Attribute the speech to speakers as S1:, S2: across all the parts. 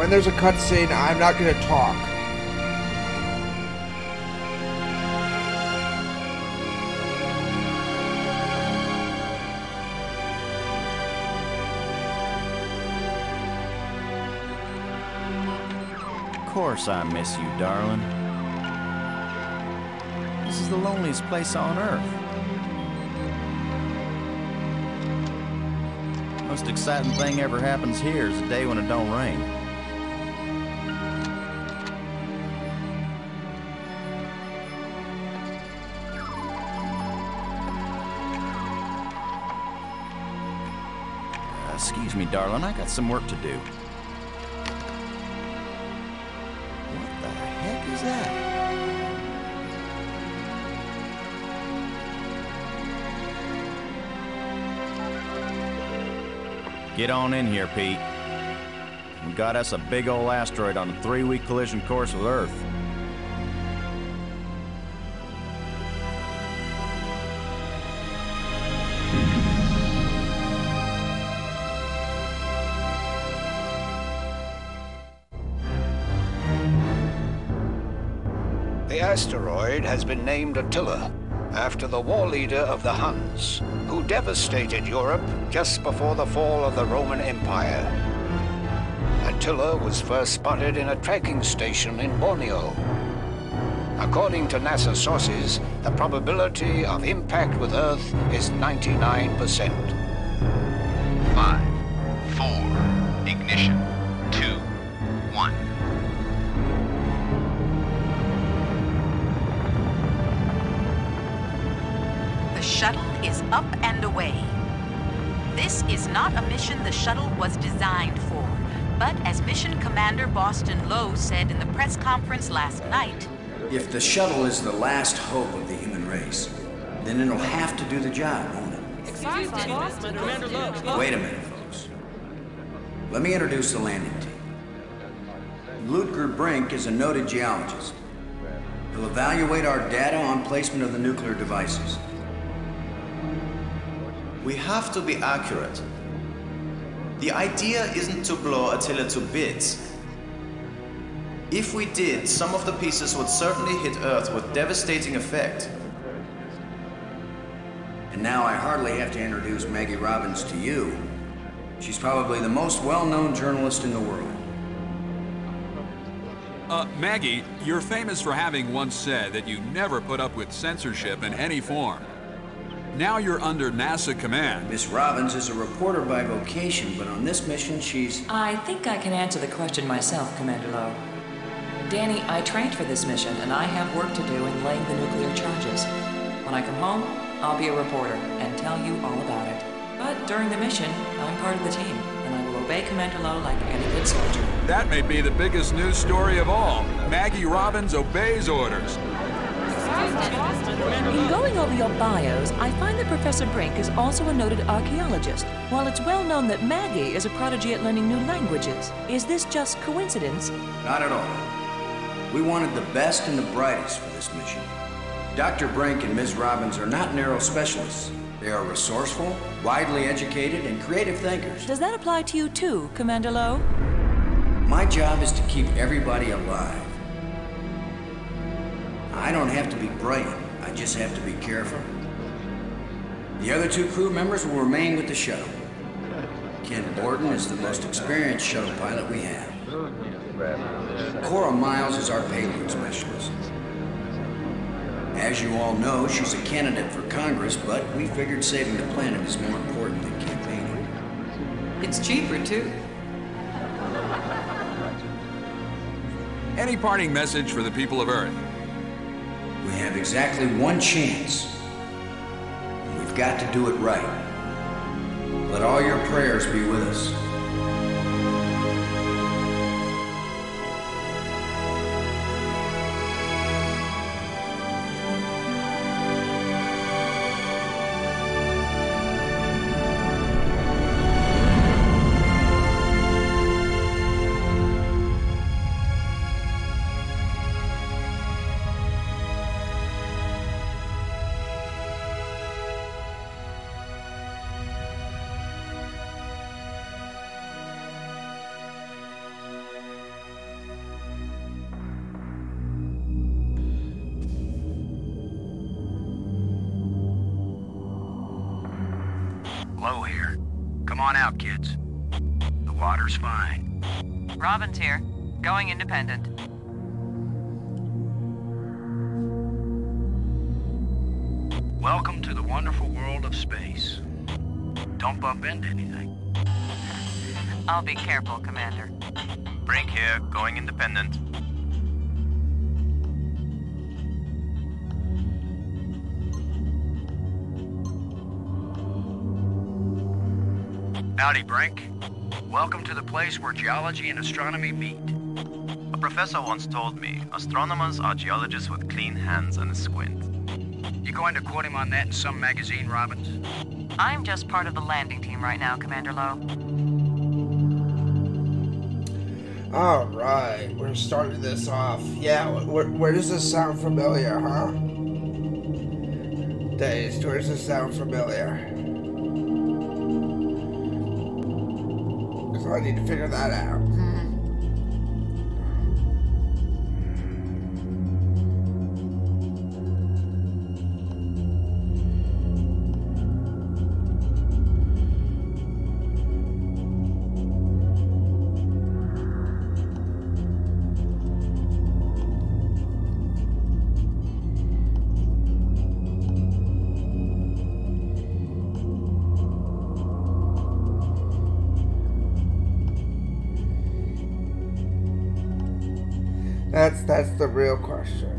S1: when there's a cutscene, I'm not gonna talk.
S2: Of course I miss you, darling. This is the loneliest place on Earth. Most exciting thing ever happens here is the day when it don't rain. Excuse me, darling, I got some work to do. What the heck is that? Get on in here, Pete. We got us a big old asteroid on a 3-week collision course with Earth.
S3: The asteroid has been named Attila, after the war leader of the Huns, who devastated Europe just before the fall of the Roman Empire. Attila was first spotted in a tracking station in Borneo. According to NASA sources, the probability of impact with Earth is 99%.
S4: 5, 4, ignition, 2, 1.
S5: The shuttle is up and away. This is not a mission the shuttle was designed for, but as Mission Commander Boston Lowe said in the press conference last night,
S6: if the shuttle is the last hope of the human race, then it'll have to do the job, won't it? Wait a minute, folks. Let me introduce the landing team. Ludger Brink is a noted geologist. He'll evaluate our data on placement of the nuclear devices.
S7: We have to be accurate. The idea isn't to blow Attila to bits. If we did, some of the pieces would certainly hit Earth with devastating effect.
S6: And now I hardly have to introduce Maggie Robbins to you. She's probably the most well-known journalist in the world.
S8: Maggie, you're famous for having once said that you never put up with censorship in any form. Now you're under NASA command.
S6: Miss Robbins is a reporter by vocation, but on this mission she's...
S9: I think I can answer the question myself, Commander Lowe. Danny, I trained for this mission, and I have work to do in laying the nuclear charges. When I come home, I'll be a reporter and tell you all about it. But during the mission, I'm part of the team, and I will obey Commander Lowe like any good soldier.
S8: That may be the biggest news story of all. Maggie Robbins obeys orders.
S10: In going over your bios, I find that Professor Brink is also a noted archaeologist, while it's well known that Maggie is a prodigy at learning new languages. Is this just coincidence?
S6: Not at all. We wanted the best and the brightest for this mission. Dr. Brink and Ms. Robbins are not narrow specialists. They are resourceful, widely educated, and creative thinkers.
S10: Does that apply to you too, Commander Lowe?
S6: My job is to keep everybody alive. I don't have to be brilliant, I just have to be careful. The other 2 crew members will remain with the shuttle. Ken Borden is the most experienced shuttle pilot we have. Cora Miles is our payload specialist. As you all know, she's a candidate for Congress, but we figured saving the planet is more important than campaigning.
S9: It's cheaper, too.
S8: Any parting message for the people of Earth?
S6: We have exactly 1 chance. And we've got to do it right. Let all your prayers be with us.
S11: Low here. Come on out, kids. The water's fine.
S9: Robin's here. Going independent.
S11: Welcome to the wonderful world of space. Don't bump into anything.
S9: I'll be careful, Commander.
S4: Brink here, going independent.
S11: Howdy, Brink. Welcome to the place where geology and astronomy meet.
S4: A professor once told me, astronomers are geologists with clean hands and a squint.
S11: You going to quote him on that in some magazine, Robbins?
S9: I'm just part of the landing team right now, Commander Lowe.
S1: Alright, we're starting this off. Yeah, where does this sound familiar, huh? Dazed, where does this sound familiar? Because I need to figure that out. That's the real question.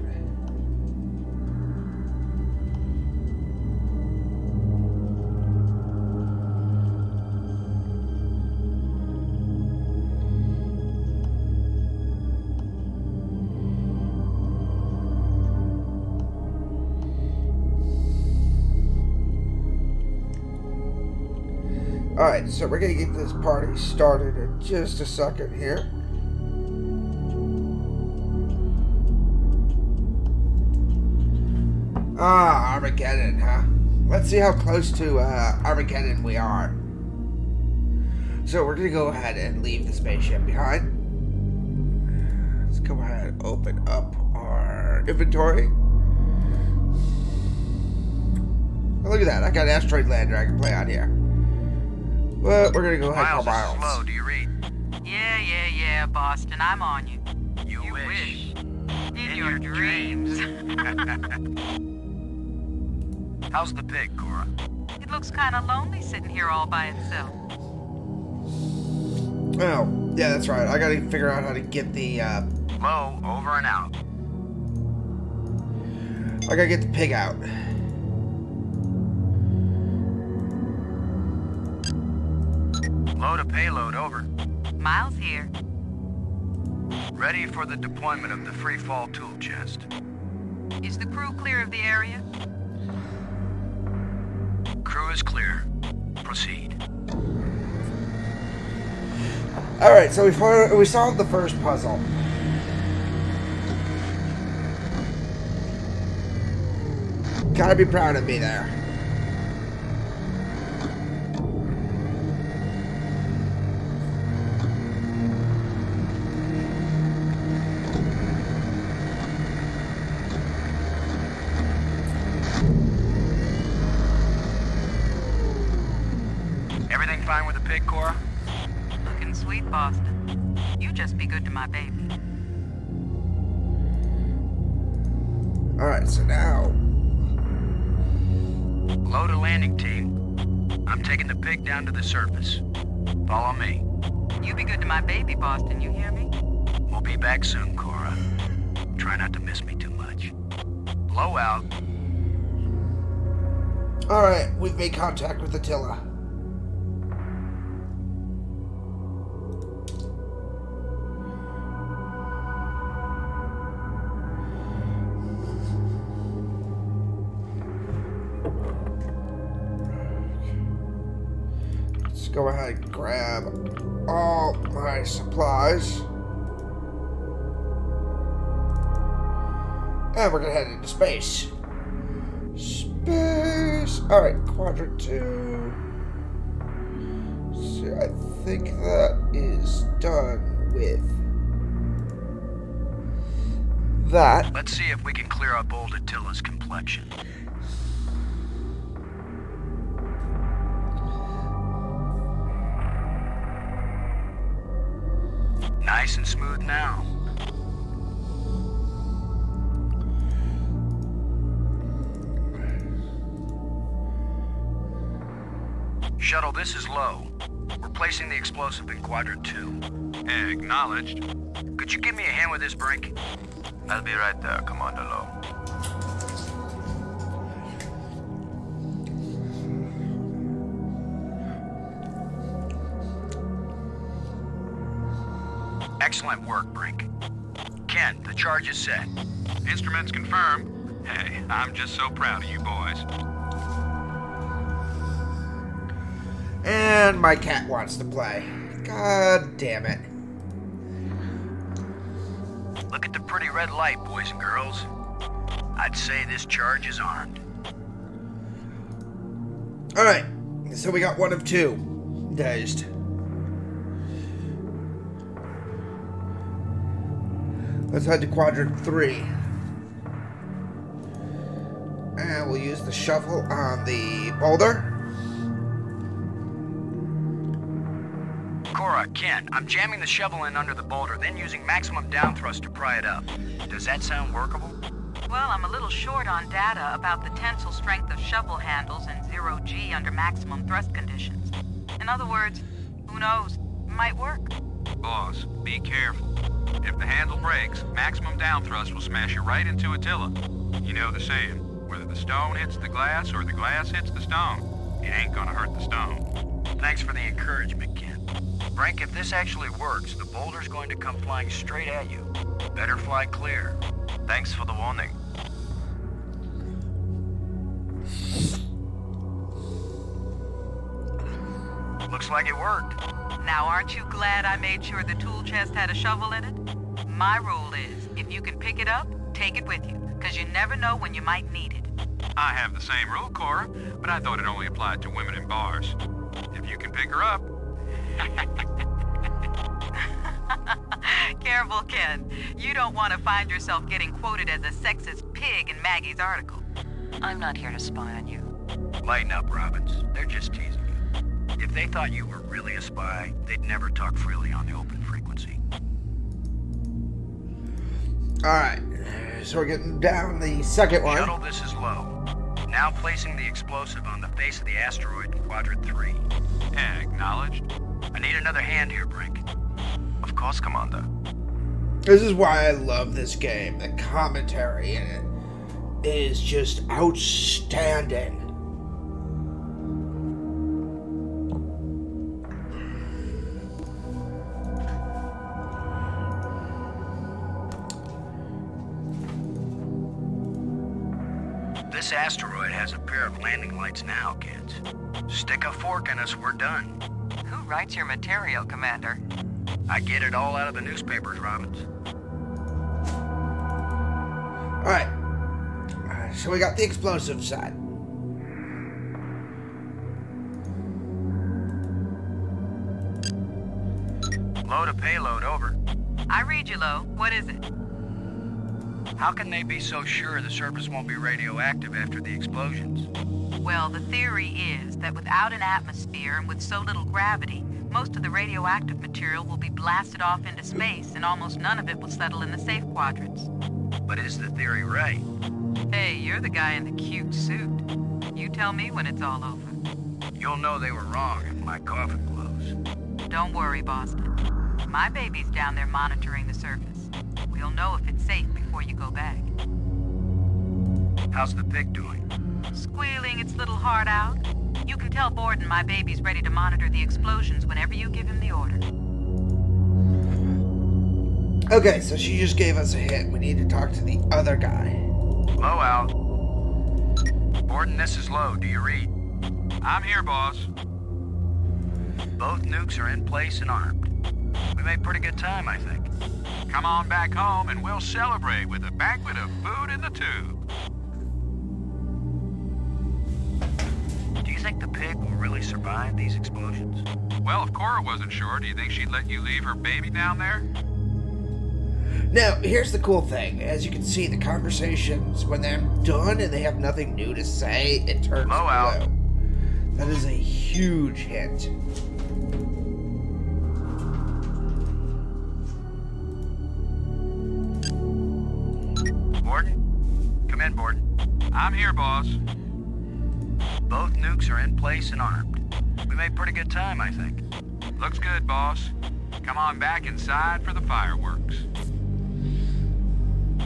S1: Alright, so we're gonna get this party started in just a second here. Ah, Armageddon, huh? Let's see how close to Armageddon we are. So we're gonna go ahead and leave the spaceship behind. Let's go ahead and open up our inventory. Oh, look at that, I got an asteroid lander I can play on here. But we're gonna go ahead and call Miles.
S11: Slow, do you read?
S5: Yeah, Boston, I'm on you.
S11: You wish.
S5: In your dreams.
S11: How's the pig, Cora?
S5: It looks kind of lonely sitting here all by itself.
S1: Oh, yeah, that's right. I gotta figure out how to get the,
S11: Low, over and out.
S1: I gotta get the pig out.
S11: Load a payload, over.
S5: Miles here.
S11: Ready for the deployment of the free fall tool chest.
S5: Is the crew clear of the area?
S11: Crew is clear. Proceed.
S1: Alright, so we solved the first puzzle. Gotta be proud of me there.
S11: Everything fine with the pig, Cora?
S5: Looking sweet, Boston. You just be good to my baby.
S1: Alright, so now...
S11: Load a landing team. I'm taking the pig down to the surface. Follow me.
S5: You be good to my baby, Boston, you hear me?
S11: We'll be back soon, Cora. Try not to miss me too much. Blow out.
S1: Alright, we've made contact with Attila. Go ahead and grab all my supplies. And we're gonna head into space. Space! Alright, quadrant 2. So I think that is done with that.
S11: Let's see if we can clear up old Attila's complexion. smooth now. Shuttle, this is Low. We're placing the explosive in Quadrant 2.
S4: Acknowledged.
S11: Could you give me a hand with this, Brink?
S4: I'll be right there, Commander Low.
S11: Excellent work, Brink. Ken, the charge is set.
S8: Instruments confirmed. Hey, I'm just so proud of you boys.
S1: And my cat wants to play. God damn it.
S11: Look at the pretty red light, boys and girls. I'd say this charge is armed.
S1: Alright, so we got one of two. Dazed. Let's head to Quadrant 3. And we'll use the shovel on the boulder.
S11: Cora, Ken, I'm jamming the shovel in under the boulder, then using maximum down thrust to pry it up. Does that sound workable?
S5: Well, I'm a little short on data about the tensile strength of shovel handles and 0G under maximum thrust conditions. In other words, who knows? Might work.
S8: Boss, be careful. If the handle breaks, maximum down thrust will smash you right into Attila. You know the saying, whether the stone hits the glass or the glass hits the stone, it ain't gonna hurt the stone.
S11: Thanks for the encouragement, Ken. Brink, if this actually works, the boulder's going to come flying straight at you. Better fly clear.
S4: Thanks for the warning.
S11: Looks like it worked.
S5: Now, aren't you glad I made sure the tool chest had a shovel in it? My rule is, if you can pick it up, take it with you, because you never know when you might need it.
S8: I have the same rule, Cora, but I thought it only applied to women in bars. If you can pick her up...
S5: Careful, Ken. You don't want to find yourself getting quoted as a sexist pig in Maggie's article.
S9: I'm not here to spy on you.
S11: Lighten up, Robbins. They're just teasing you. If they thought you were really a spy, they'd never talk freely on the open frequency.
S1: Alright, so we're getting down the second one.
S11: Shuttle, this is Low. Now placing the explosive on the face of the asteroid in Quadrant 3.
S8: Acknowledged.
S11: I need another hand here, Brink.
S4: Of course, Commander.
S1: This is why I love this game. The commentary in it is just outstanding.
S11: This asteroid has a pair of landing lights now, kids. Stick a fork in us, we're done.
S5: Who writes your material, Commander?
S11: I get it all out of the newspapers, Robbins.
S1: Alright, so we got the explosive side.
S11: Load a payload, over.
S5: I read you, Lo. What is it?
S11: How can they be so sure the surface won't be radioactive after the explosions?
S5: Well, the theory is that without an atmosphere and with so little gravity, most of the radioactive material will be blasted off into space and almost none of it will settle in the safe quadrants.
S11: But is the theory right?
S5: Hey, you're the guy in the cute suit. You tell me when it's all over.
S11: You'll know they were wrong if my coffin glows.
S5: Don't worry, Boston. My baby's down there monitoring the surface. We'll know if it's safe before you go back.
S11: How's the pig doing?
S5: Squealing its little heart out. You can tell Borden my baby's ready to monitor the explosions whenever you give him the order.
S1: Okay, so she just gave us a hint. We need to talk to the other guy.
S11: Low out. Borden, this is Low. Do you read?
S8: I'm here, boss.
S11: Both nukes are in place and armed. We made pretty good time, I think.
S8: Come on back home and we'll celebrate with a banquet of food in the tube.
S11: Do you think the pig will really survive these explosions?
S8: Well, if Cora wasn't sure, do you think she'd let you leave her baby down there?
S1: Now, here's the cool thing. As you can see, the conversations, when they're done and they have nothing new to say, it turns blue.
S11: Out.
S1: That is a huge hint.
S11: in, Borden.
S8: I'm here, boss.
S11: Both nukes are in place and armed. We made pretty good time, I think.
S8: Looks good, boss. Come on back inside for the fireworks.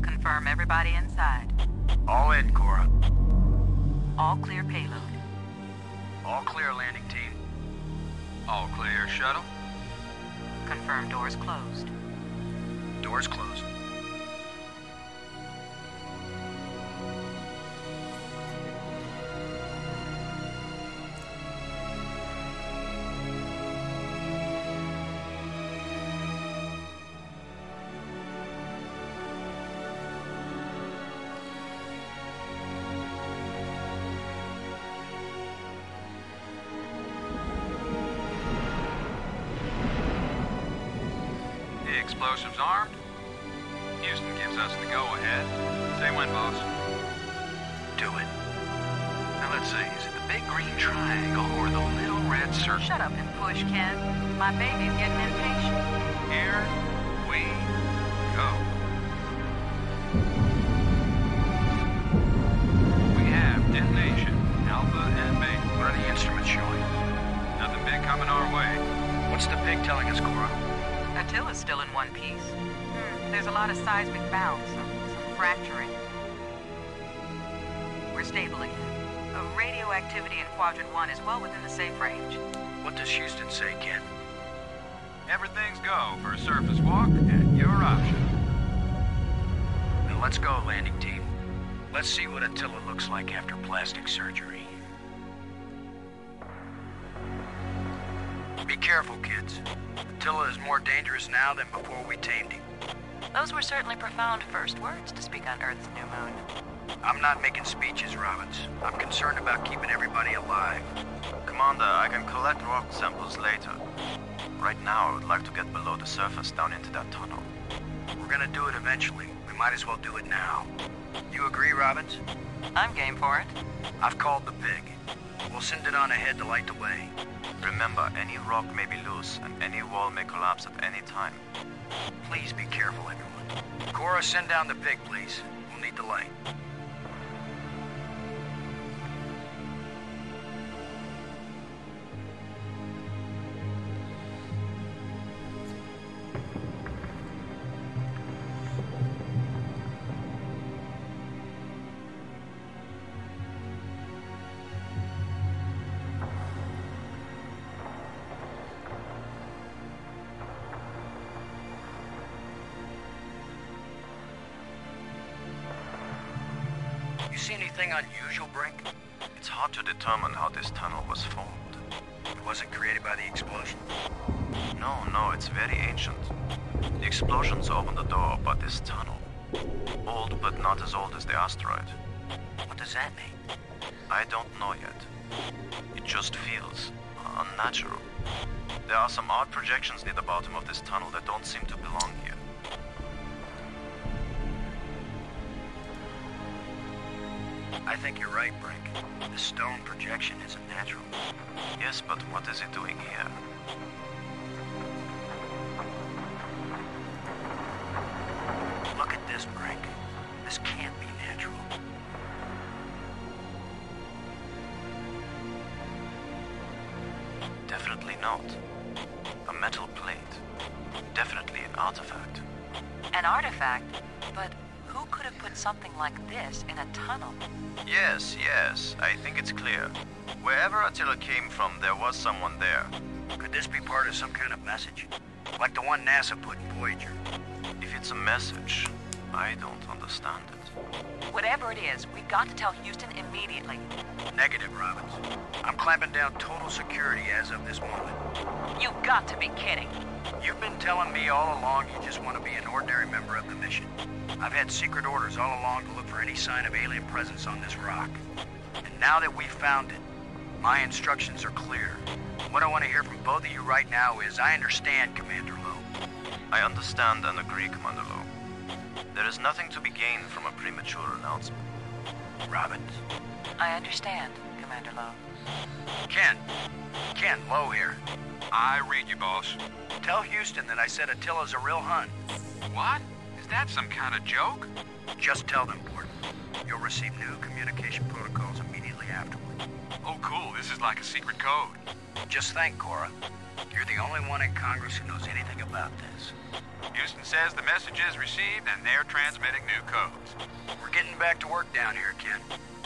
S5: Confirm everybody inside.
S11: All in, Cora.
S5: All clear payload.
S11: All clear, landing team.
S8: All clear, shuttle.
S5: Confirm doors closed.
S11: Doors closed.
S8: Explosives armed. Houston gives us the go-ahead. Say when, boss.
S11: Do it. Now let's see, is it the big green triangle or the little red circle?
S5: Shut up and push, Ken. My baby's getting impatient.
S8: Here we go. We have detonation, Alpha and Beta.
S11: What are the instruments showing?
S8: Nothing big coming our way.
S11: What's the pig telling us, Cora?
S5: Attila's still in one piece. There's a lot of seismic bounce, some fracturing. We're stable again. Radioactivity in Quadrant 1 is well within the safe range.
S11: What does Houston say, Ken?
S8: Everything's go for a surface walk at your option.
S11: Then let's go, landing team. Let's see what Attila looks like after plastic surgery. Be careful, kids. Attila is more dangerous now than before we tamed him.
S5: Those were certainly profound first words to speak on Earth's new moon.
S11: I'm not making speeches, Robbins. I'm concerned about keeping everybody alive.
S4: Commander, I can collect rock samples later. Right now, I would like to get below the surface down into that tunnel.
S11: We're gonna do it eventually. We might as well do it now. You agree, Robbins?
S5: I'm game for it.
S11: I've called the pig. We'll send it on ahead to light the way.
S4: Remember, any rock may be loose, and any wall may collapse at any time.
S11: Please be careful, everyone. Cora, send down the pig, please. We'll need the light. You see anything unusual, Brink?
S4: It's hard to determine how this tunnel was formed.
S11: It wasn't created by the explosion?
S4: No, it's very ancient. The explosions opened the door, but this tunnel... old, but not as old as the asteroid.
S11: What does that mean?
S4: I don't know yet. It just feels unnatural. There are some odd projections near the bottom of this tunnel that don't seem to belong here.
S11: I think you're right, Brink. The stone projection isn't natural.
S4: Yes, but what is it doing here?
S11: Look at this, Brink. This can't be natural.
S4: Definitely not. A metal plate. Definitely an artifact.
S5: An artifact? But who could have put something like this in a tunnel?
S4: Yes, I think it's clear. Wherever Attila came from, there was someone there.
S11: Could this be part of some kind of message? Like the one NASA put in Voyager?
S4: If it's a message, I don't understand it.
S5: Whatever it is, we've got to tell Houston immediately.
S11: Negative, Robbins. I'm clamping down total security as of this moment.
S5: You've got to be kidding.
S11: You've been telling me all along you just want to be an ordinary member of the mission. I've had secret orders all along to look for any sign of alien presence on this rock. And now that we've found it, my instructions are clear. What I want to hear from both of you right now is, I understand, Commander Lowe.
S4: I understand and agree, Commander Lowe. There is nothing to be gained from a premature announcement.
S11: Robbins.
S5: I understand, Commander Lowe.
S11: Ken, Lowe here.
S8: I read you, boss.
S11: Tell Houston that I said Attila's a real Hun.
S8: What? Is that some kind of joke?
S11: Just tell them, Gordon. You'll receive new communication protocols immediately afterward.
S8: Oh, cool. This is like a secret code.
S11: Just think, Cora. You're the only one in Congress who knows anything about this.
S8: Houston says the message is received and they're transmitting new codes.
S11: We're getting back to work down here, Ken.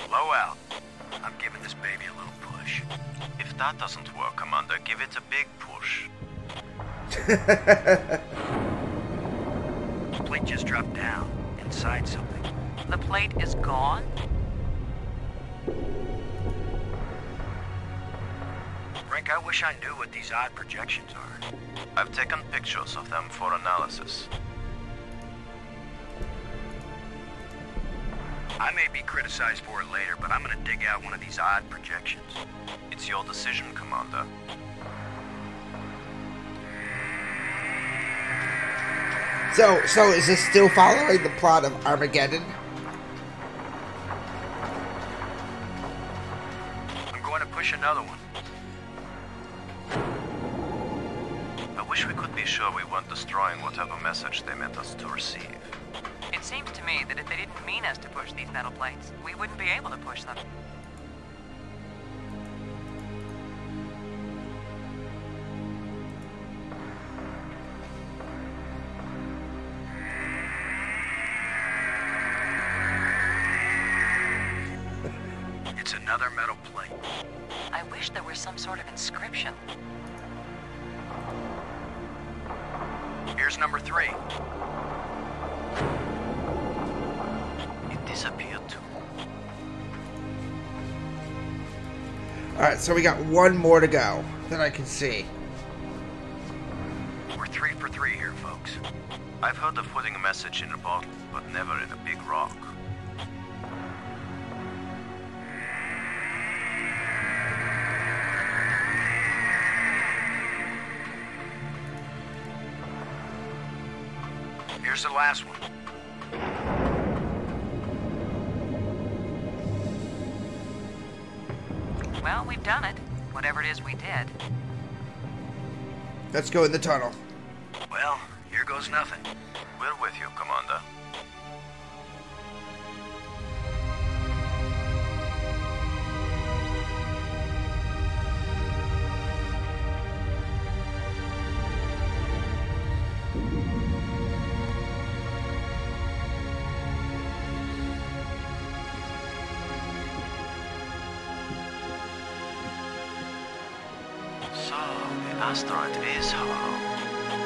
S11: Blow out. I'm giving this baby a little push.
S4: If that doesn't work, Commander, give it a big push.
S11: The plate just dropped down inside something.
S5: The plate is gone?
S11: Frank, I wish I knew what these odd projections are.
S4: I've taken pictures of them for analysis.
S11: I may be criticized for it later, but I'm gonna dig out one of these odd projections.
S4: It's your decision, Commander.
S1: So is this still following the plot of Armageddon?
S11: I'm going to push another one.
S4: I wish we could be sure we weren't destroying whatever message they meant us to receive.
S9: It seems to me that if they didn't mean us to push these metal plates, we wouldn't be able to push them.
S11: It's another metal plate.
S9: I wish there was some sort of inscription.
S11: Here's number 3.
S4: It disappeared too.
S1: Alright, so we got one more to go that I can see.
S11: We're 3 for 3 here, folks.
S4: I've heard of putting a message in a bottle, but never in a big rock.
S11: Here's the last one.
S9: Well, we've done it. Whatever it is we did.
S1: Let's go in the tunnel.
S11: Well, here goes nothing.
S4: We're with you, Commander. So, the asteroid is hollow.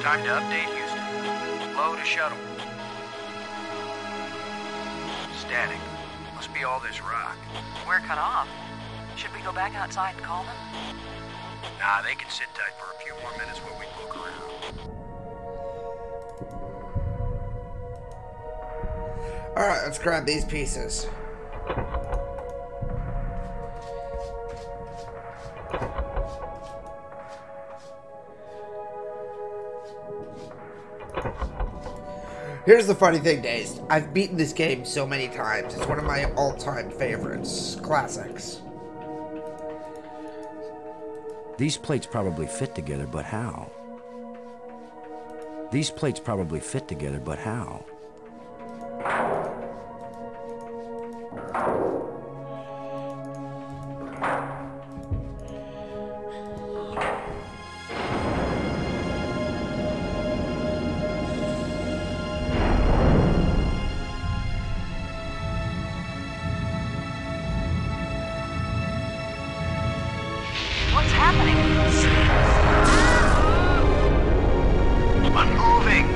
S11: Time to update Houston. Low to shuttle. Static. Must be all this rock.
S9: We're cut off. Should we go back outside and call them?
S11: Nah, they can sit tight for a few more minutes while we look around.
S1: Alright, let's grab these pieces. Here's the funny thing, Daze. I've beaten this game so many times. It's one of my all-time favorites. Classics.
S6: These plates probably fit together, but how? These plates probably fit together, but how?
S5: What's happening?
S11: Unmoving!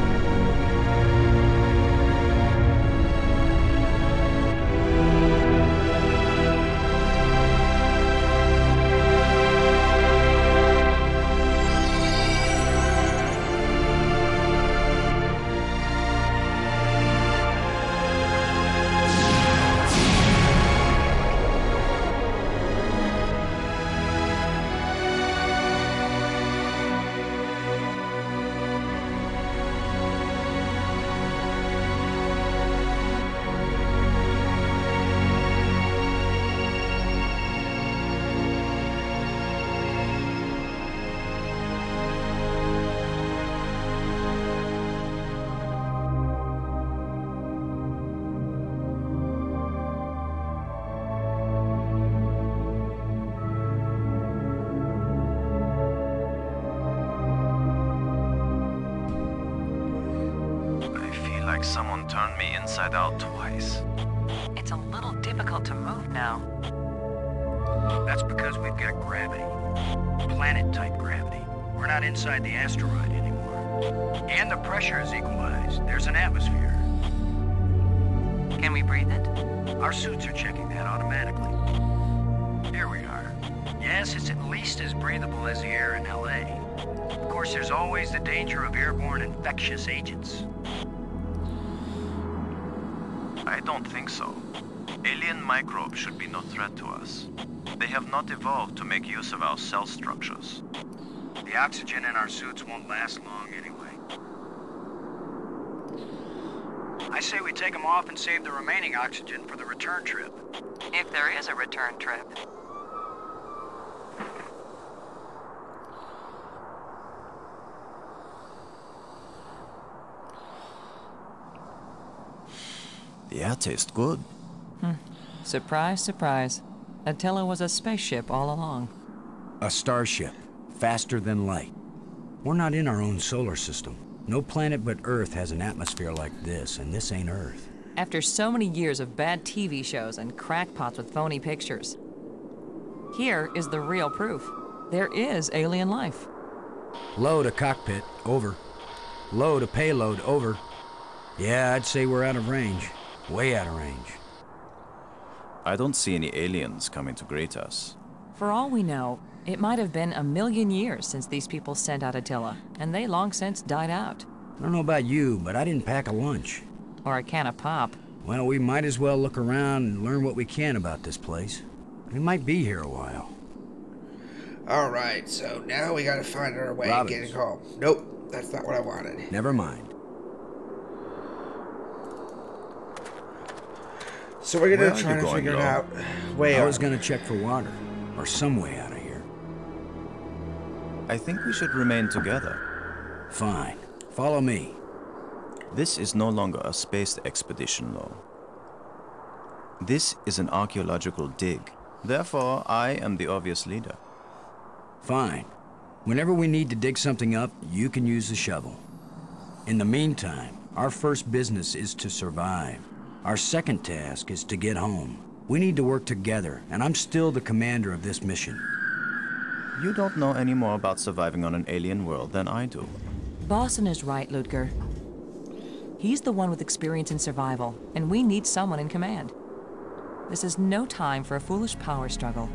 S4: turned me inside out twice.
S9: It's a little difficult to move now.
S11: That's because we've got gravity. Planet-type gravity. We're not inside the asteroid anymore. And the pressure is equalized. There's an atmosphere.
S9: Can we breathe it?
S11: Our suits are checking that automatically. Here we are. Yes, it's at least as breathable as the air in L.A. Of course, there's always the danger of airborne infectious agents.
S4: I don't think so. Alien microbes should be no threat to us. They have not evolved to make use of our cell structures.
S11: The oxygen in our suits won't last long anyway. I say we take them off and save the remaining oxygen for the return trip.
S9: If there is a return trip.
S2: The air tastes good.
S9: Surprise, surprise. Attila was a spaceship all along.
S6: A starship, faster than light. We're not in our own solar system. No planet but Earth has an atmosphere like this, and this ain't Earth.
S9: After so many years of bad TV shows and crackpots with phony pictures, here is the real proof. There is alien life.
S6: Low to cockpit, over. Low to payload, over. Yeah, I'd say we're out of range. Way out of range.
S2: I don't see any aliens coming to greet us.
S9: For all we know, it might have been 1,000,000 years since these people sent out Attila, and they long since died out.
S6: I don't know about you, but I didn't pack a lunch.
S9: Or a can of pop.
S6: Well, we might as well look around and learn what we can about this place. We might be here a while.
S1: Alright, so now we gotta find our way getting home. Nope, that's not what I wanted.
S6: Never mind.
S1: So we're gonna try to figure it out.
S6: I was gonna check for water, or some way out of here.
S2: I think we should remain together.
S6: Fine. Follow me.
S2: This is no longer a space expedition, Lo. This is an archaeological dig. Therefore, I am the obvious leader.
S6: Fine. Whenever we need to dig something up, you can use the shovel. In the meantime, our first business is to survive. Our second task is to get home. We need to work together, and I'm still the commander of this mission.
S2: You don't know any more about surviving on an alien world than I do.
S9: Boston is right, Ludger. He's the one with experience in survival, and we need someone in command. This is no time for a foolish power struggle.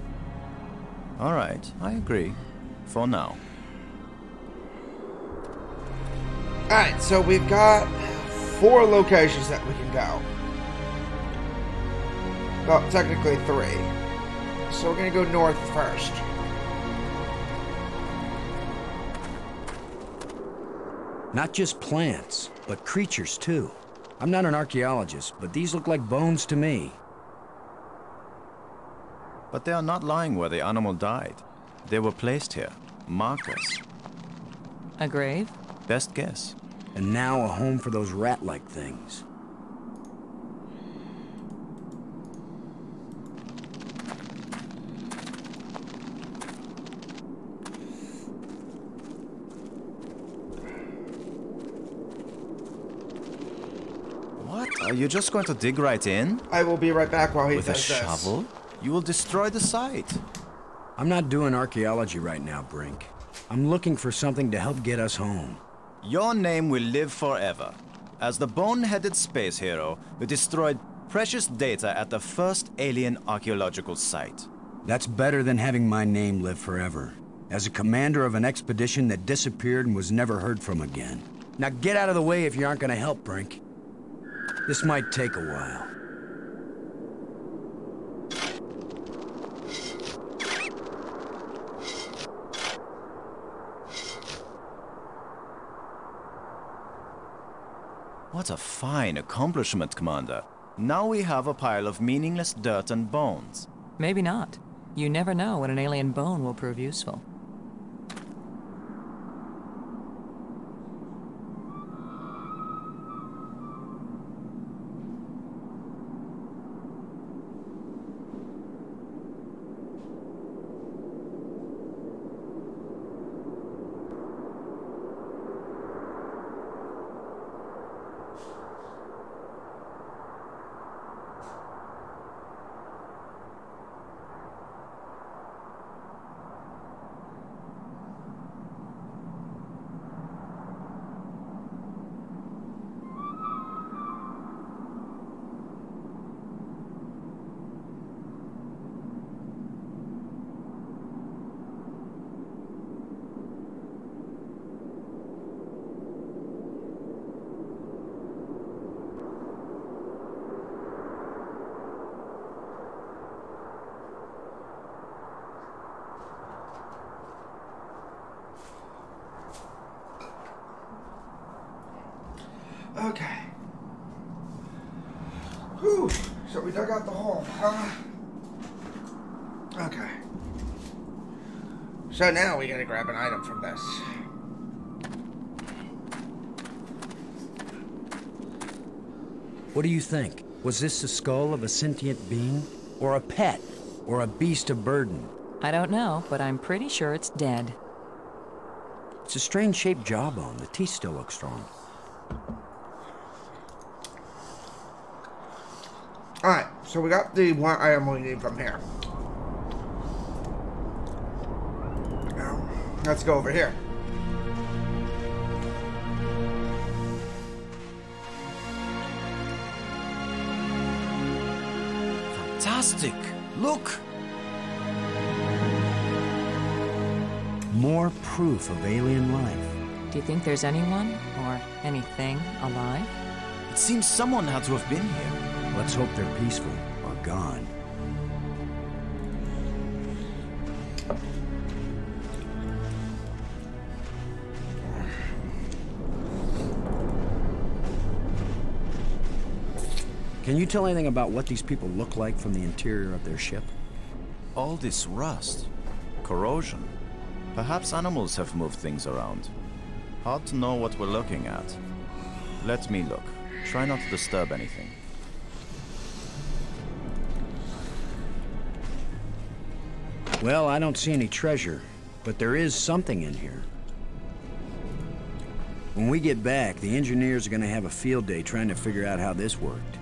S2: All right, I agree. For now.
S1: Alright, so we've got 4 locations that we can go. Well, technically 3. So we're gonna go north first.
S6: Not just plants, but creatures too. I'm not an archaeologist, but these look like bones to me.
S2: But they are not lying where the animal died. They were placed here. Markers.
S9: A grave?
S2: Best guess.
S6: And now a home for those rat-like things.
S2: What? Are you just going to dig right in?
S1: I will be right back while he
S2: does
S1: this.
S2: With a shovel? You will destroy the site.
S6: I'm not doing archaeology right now, Brink. I'm looking for something to help get us home.
S2: Your name will live forever. As the bone-headed space hero who destroyed precious data at the first alien archaeological site.
S6: That's better than having my name live forever. As a commander of an expedition that disappeared and was never heard from again. Now get out of the way if you aren't gonna help, Brink. This might take a while.
S2: What a fine accomplishment, Commander. Now we have a pile of meaningless dirt and bones.
S9: Maybe not. You never know when an alien bone will prove useful.
S1: we dug out the hole, huh? Okay. So now we gotta grab an item from this.
S6: What do you think? Was this the skull of a sentient being? Or a pet? Or a beast of burden?
S9: I don't know, but I'm pretty sure it's dead.
S6: It's a strange-shaped jawbone. The teeth still look strong.
S1: Alright, so we got the one item we need from here. Now, let's go over here.
S6: Fantastic! Look! More proof of alien life.
S9: Do you think there's anyone or anything alive?
S2: It seems someone had to have been here.
S6: Let's hope they're peaceful or gone. Can you tell anything about what these people look like from the interior of their ship?
S2: All this rust, corrosion. Perhaps animals have moved things around. Hard to know what we're looking at. Let me look. Try not to disturb anything.
S6: Well, I don't see any treasure, but there is something in here. When we get back, the engineers are going to have a field day trying to figure out how this worked.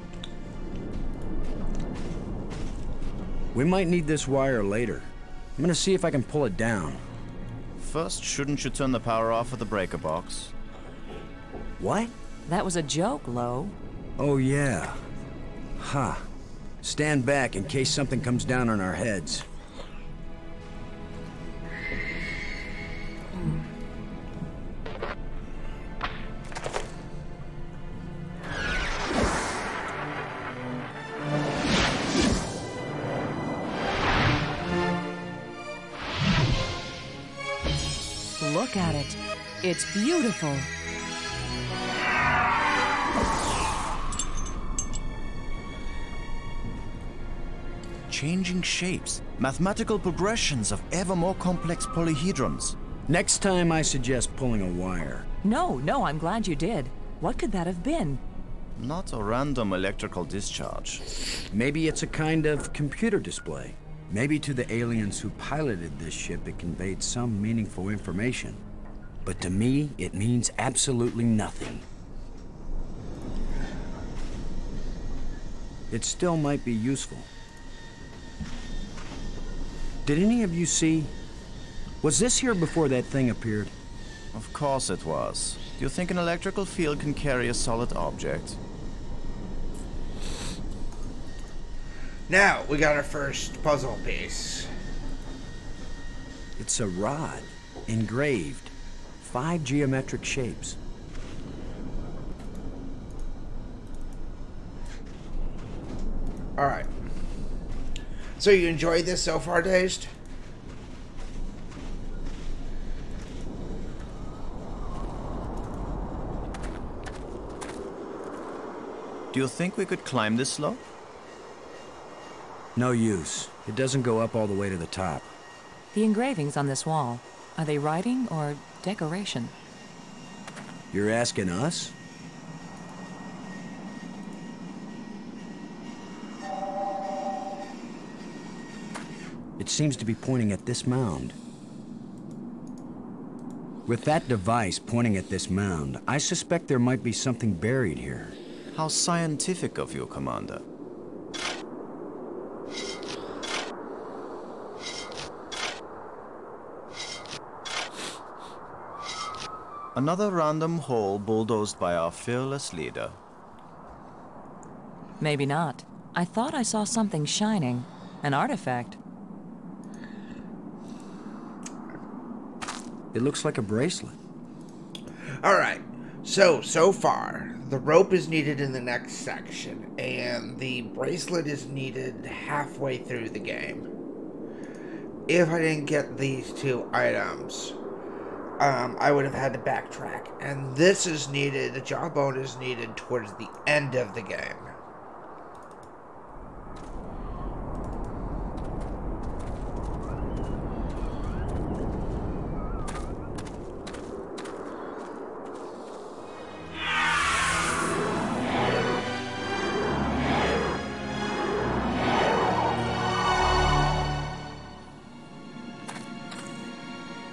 S6: We might need this wire later. I'm going to see if I can pull it down.
S2: First, shouldn't you turn the power off of the breaker box?
S6: What?
S9: That was a joke, Lo.
S6: Oh, yeah. Ha. Stand back in case something comes down on our heads.
S10: Look at it. It's beautiful.
S2: Changing shapes, mathematical progressions of ever more complex polyhedrons.
S6: Next time I suggest pulling a wire.
S10: No, I'm glad you did. What could that have been?
S2: Not a random electrical discharge.
S6: Maybe it's a kind of computer display. Maybe to the aliens who piloted this ship it conveyed some meaningful information. But to me, it means absolutely nothing. It still might be useful. Did any of you see? Was this here before that thing appeared?
S2: Of course it was. Do you think an electrical field can carry a solid object?
S1: Now, we got our first puzzle piece.
S6: It's a rod, engraved, 5 geometric shapes.
S1: Alright. So you enjoyed this so far, Dazed?
S2: Do you think we could climb this slope?
S6: No use. It doesn't go up all the way to the top.
S9: The engravings on this wall, are they writing or decoration?
S6: You're asking us? It seems to be pointing at this mound. With that device pointing at this mound, I suspect there might be something buried here.
S2: How scientific of you, Commander. Another random hole bulldozed by our fearless leader.
S9: Maybe not. I thought I saw something shining. An artifact.
S6: It looks like a bracelet.
S1: Alright, so far, the rope is needed in the next section, and the bracelet is needed halfway through the game. If I didn't get these two items, I would have had to backtrack, and this is needed, the jawbone is needed towards the end of the game.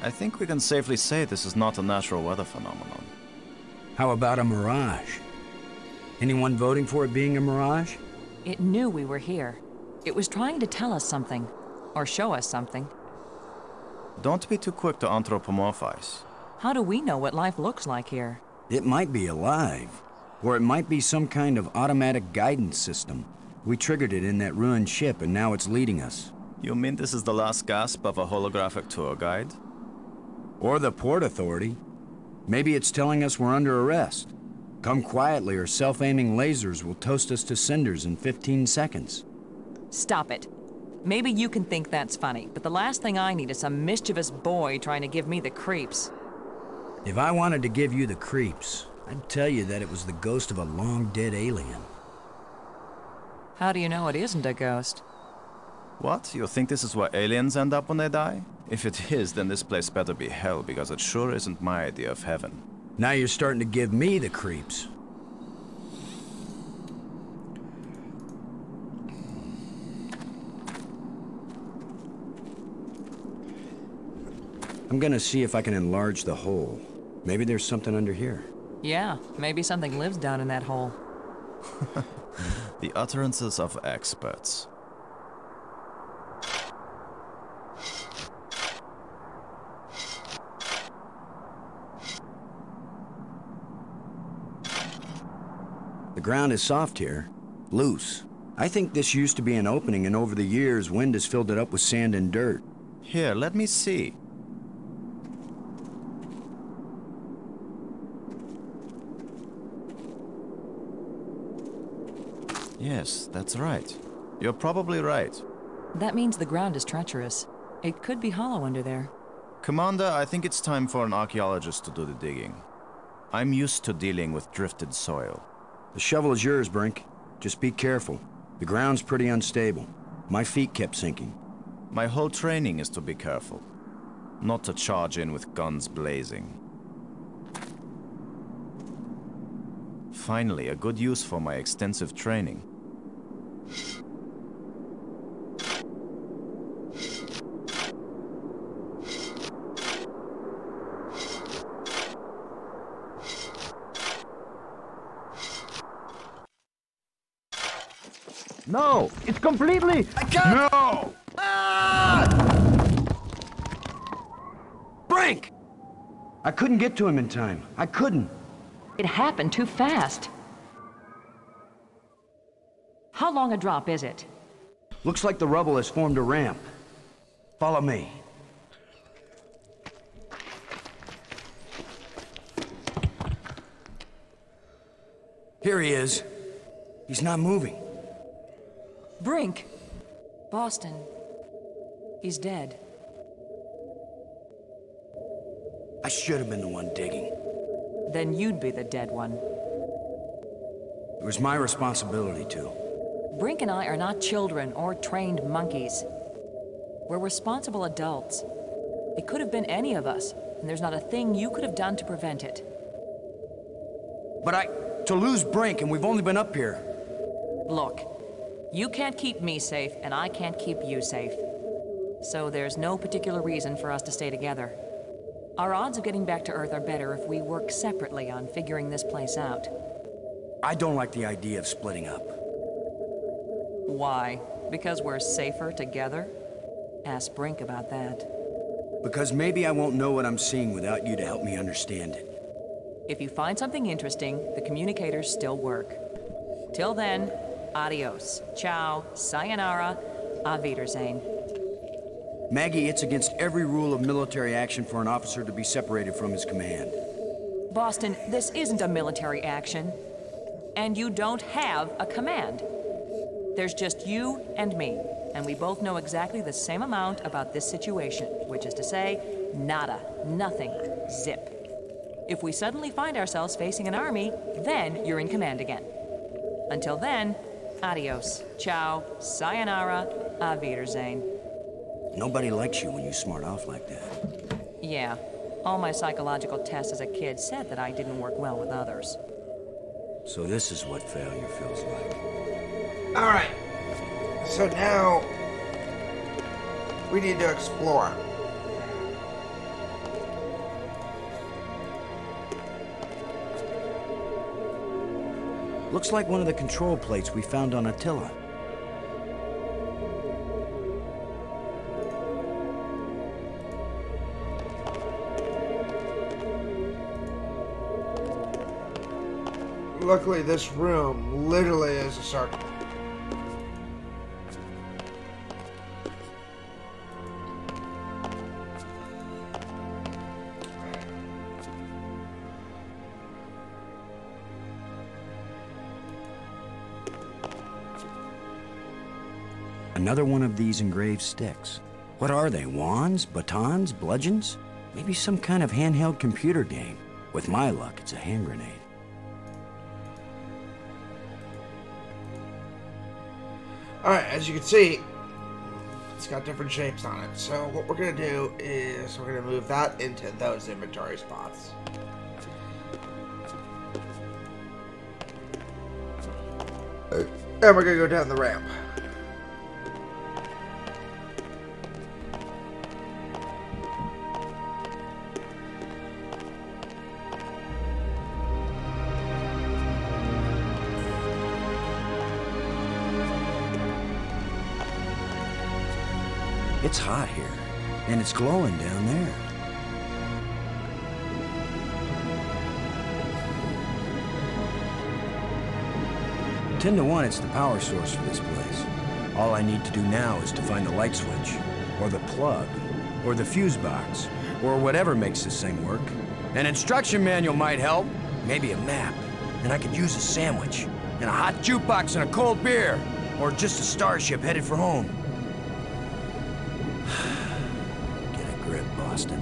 S2: I think we can safely say this is not a natural weather phenomenon.
S6: How about a mirage? Anyone voting for it being a mirage?
S9: It knew we were here. It was trying to tell us something. Or show us something.
S2: Don't be too quick to anthropomorphize.
S9: How do we know what life looks like here?
S6: It might be alive. Or it might be some kind of automatic guidance system. We triggered it in that ruined ship and now it's leading us.
S2: You mean this is the last gasp of a holographic tour guide?
S6: Or the Port Authority. Maybe it's telling us we're under arrest. Come quietly or self-aiming lasers will toast us to cinders in 15 seconds.
S9: Stop it. Maybe you can think that's funny, but the last thing I need is some mischievous boy trying to give me the creeps.
S6: If I wanted to give you the creeps, I'd tell you that it was the ghost of a long-dead alien.
S9: How do you know it isn't a ghost?
S2: What? You think this is where aliens end up when they die? If it is, then this place better be hell, because it sure isn't my idea of heaven.
S6: Now you're starting to give me the creeps. I'm gonna see if I can enlarge the hole. Maybe there's something under here.
S9: Yeah, maybe something lives down in that hole.
S2: The utterances of experts.
S6: The ground is soft here, loose. I think this used to be an opening, and over the years, wind has filled it up with sand and dirt.
S2: Here, let me see. Yes, that's right. You're probably right.
S9: That means the ground is treacherous. It could be hollow under there.
S2: Commander, I think it's time for an archaeologist to do the digging. I'm used to dealing with drifted soil.
S6: The shovel is yours, Brink. Just be careful. The ground's pretty unstable. My feet kept sinking.
S2: My whole training is to be careful. Not to charge in with guns blazing. Finally, a good use for my extensive training.
S6: No! It's completely... I can't... No! Ah! Brink! I couldn't get to him in time. I couldn't.
S9: It happened too fast. How long a drop is it?
S6: Looks like the rubble has formed a ramp. Follow me. Here he is. He's not moving.
S9: Brink! Boston. He's dead.
S6: I should have been the one digging.
S9: Then you'd be the dead one.
S6: It was my responsibility to.
S9: Brink and I are not children or trained monkeys. We're responsible adults. It could have been any of us, and there's not a thing you could have done to prevent it.
S6: But to lose Brink, and we've only been up here.
S9: Look, you can't keep me safe, and I can't keep you safe. So there's no particular reason for us to stay together. Our odds of getting back to Earth are better if we work separately on figuring this place out.
S6: I don't like the idea of splitting up.
S9: Why? Because we're safer together? Ask Brink about that.
S6: Because maybe I won't know what I'm seeing without you to help me understand it.
S9: If you find something interesting, the communicators still work. Till then, adios, ciao, sayonara, auf Wiedersehen.
S6: Maggie, it's against every rule of military action for an officer to be separated from his command.
S9: Boston, this isn't a military action. And you don't have a command. There's just you and me, and we both know exactly the same amount about this situation, which is to say, nada, nothing, zip. If we suddenly find ourselves facing an army, then you're in command again. Until then, adios, ciao, sayonara, auf Wiedersehen.
S6: Nobody likes you when you smart off like that.
S9: Yeah, all my psychological tests as a kid said that I didn't work well with others.
S6: So this is what failure feels like.
S1: Alright. So now we need to explore.
S6: Looks like one of the control plates we found on Attila.
S1: Luckily, this room literally is a circle.
S6: Another one of these engraved sticks. What are they? Wands? Batons? Bludgeons? Maybe some kind of handheld computer game. With my luck, it's a hand grenade.
S1: Alright, as you can see, it's got different shapes on it. So what we're going to do is we're going to move that into those inventory spots. And we're going to go down the ramp.
S6: It's hot here, and it's glowing down there. Ten to 1, it's the power source for this place. All I need to do now is to find the light switch, or the plug, or the fuse box, or whatever makes this thing work. An instruction manual might help, maybe a map, and I could use a sandwich, and a hot jukebox and a cold beer, or just a starship headed for home. Boston.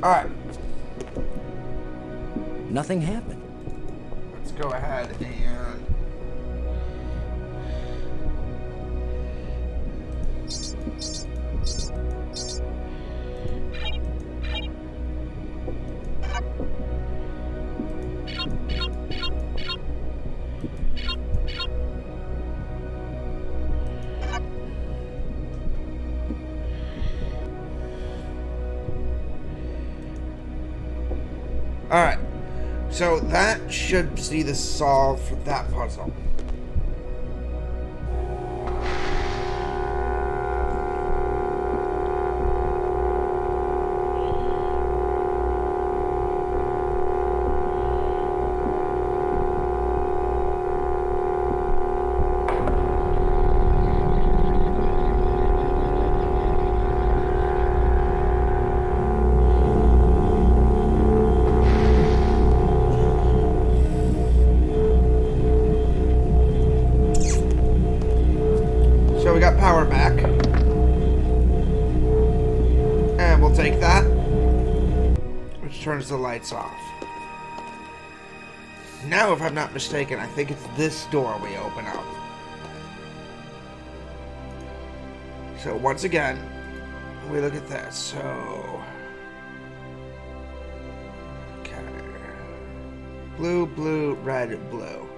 S1: All right.
S6: Nothing happened.
S1: Let's go ahead and... Alright, so that should see the solve for that puzzle. So we got power back. And we'll take that, which turns the lights off. Now, if I'm not mistaken, I think it's this door we open up. So once again, we look at this. So, okay. Blue, blue, red, blue.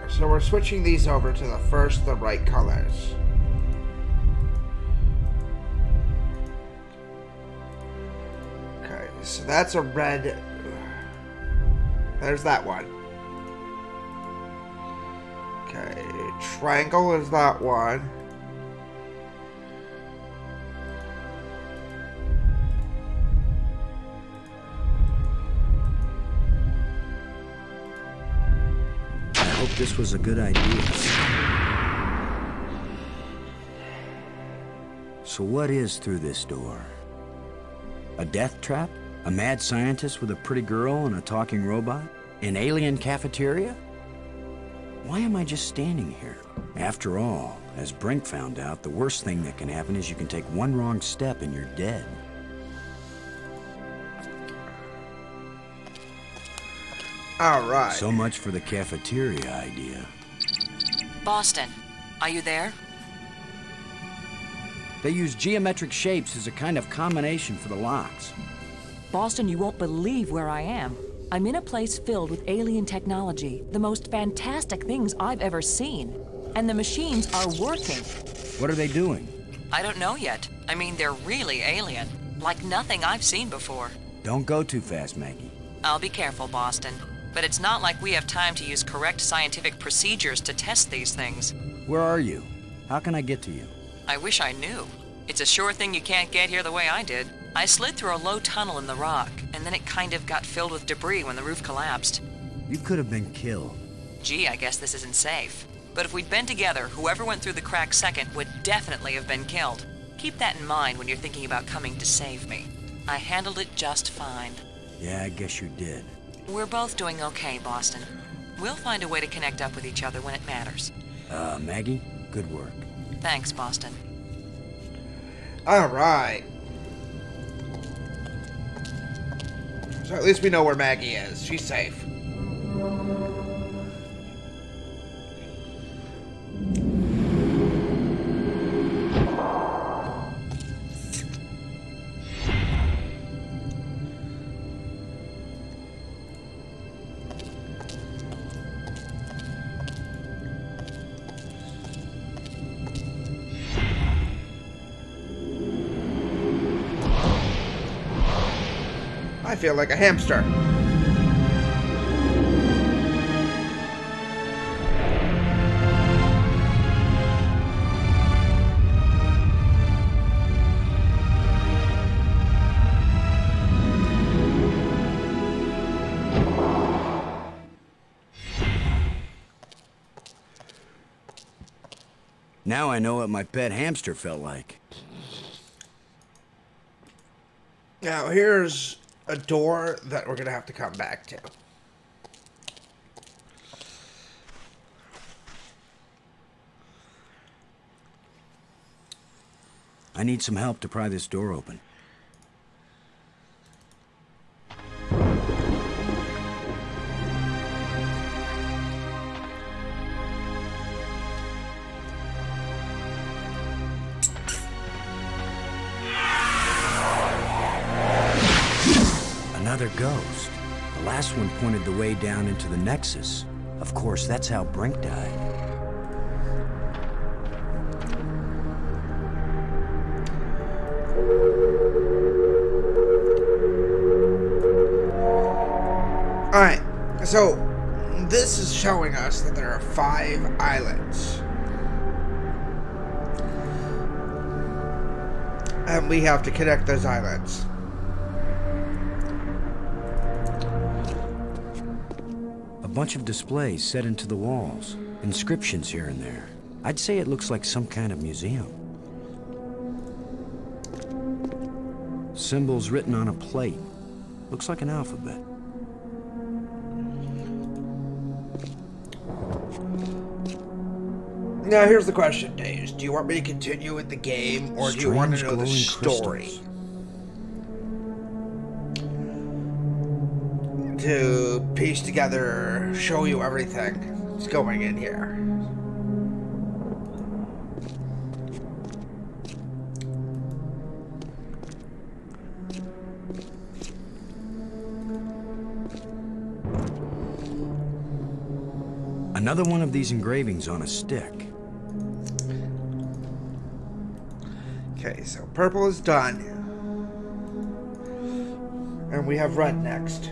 S1: So we're switching these over to the right colors. Okay, so that's a red. There's that one. Okay, triangle is that one.
S6: This was a good idea. So what is through this door? A death trap? A mad scientist with a pretty girl and a talking robot? An alien cafeteria? Why am I just standing here? After all, as Brink found out, the worst thing that can happen is you can take one wrong step and you're dead.
S1: All right.
S6: So much for the cafeteria idea.
S9: Boston, Are you there?
S6: They use geometric shapes as a kind of combination for the locks.
S10: Boston, you won't believe where I am. I'm in a place filled with alien technology, the most fantastic things I've ever seen. And the machines are working.
S6: What are they doing?
S9: I don't know yet. I mean, they're really alien. Like nothing I've seen before.
S6: Don't go too fast, Maggie.
S9: I'll be careful, Boston. But it's not like we have time to use correct scientific procedures to test these things.
S6: Where are you? How can I get to you?
S9: I wish I knew. It's a sure thing you can't get here the way I did. I slid through a low tunnel in the rock, and then it kind of got filled with debris when the roof collapsed.
S6: You could have been killed.
S9: Gee, I guess this isn't safe. But if we'd been together, whoever went through the crack second would definitely have been killed. Keep that in mind when you're thinking about coming to save me. I handled it just fine.
S6: Yeah, I guess you did.
S9: We're both doing okay, Boston. We'll find a way to connect up with each other when it matters.
S6: Maggie, good work.
S9: Thanks, Boston.
S1: All right. So at least we know where Maggie is. She's safe. I feel like a hamster.
S6: Now I know what my pet hamster felt like.
S1: Now here's a door that we're gonna have to come back to.
S6: I need some help to pry this door open. Another ghost. The last one pointed the way down into the Nexus. Of course, that's how Brink died.
S1: Alright, so this is showing us that there are 5 islands. And we have to connect those islands.
S6: A bunch of displays set into the walls. Inscriptions here and there. I'd say it looks like some kind of museum. Symbols written on a plate. Looks like an alphabet.
S1: Now here's the question, Days. Do you want me to continue with the game, or do you want to know the story? To piece together, show you everything that's going in here.
S6: Another one of these engravings on a stick.
S1: Okay, so purple is done. And we have red next.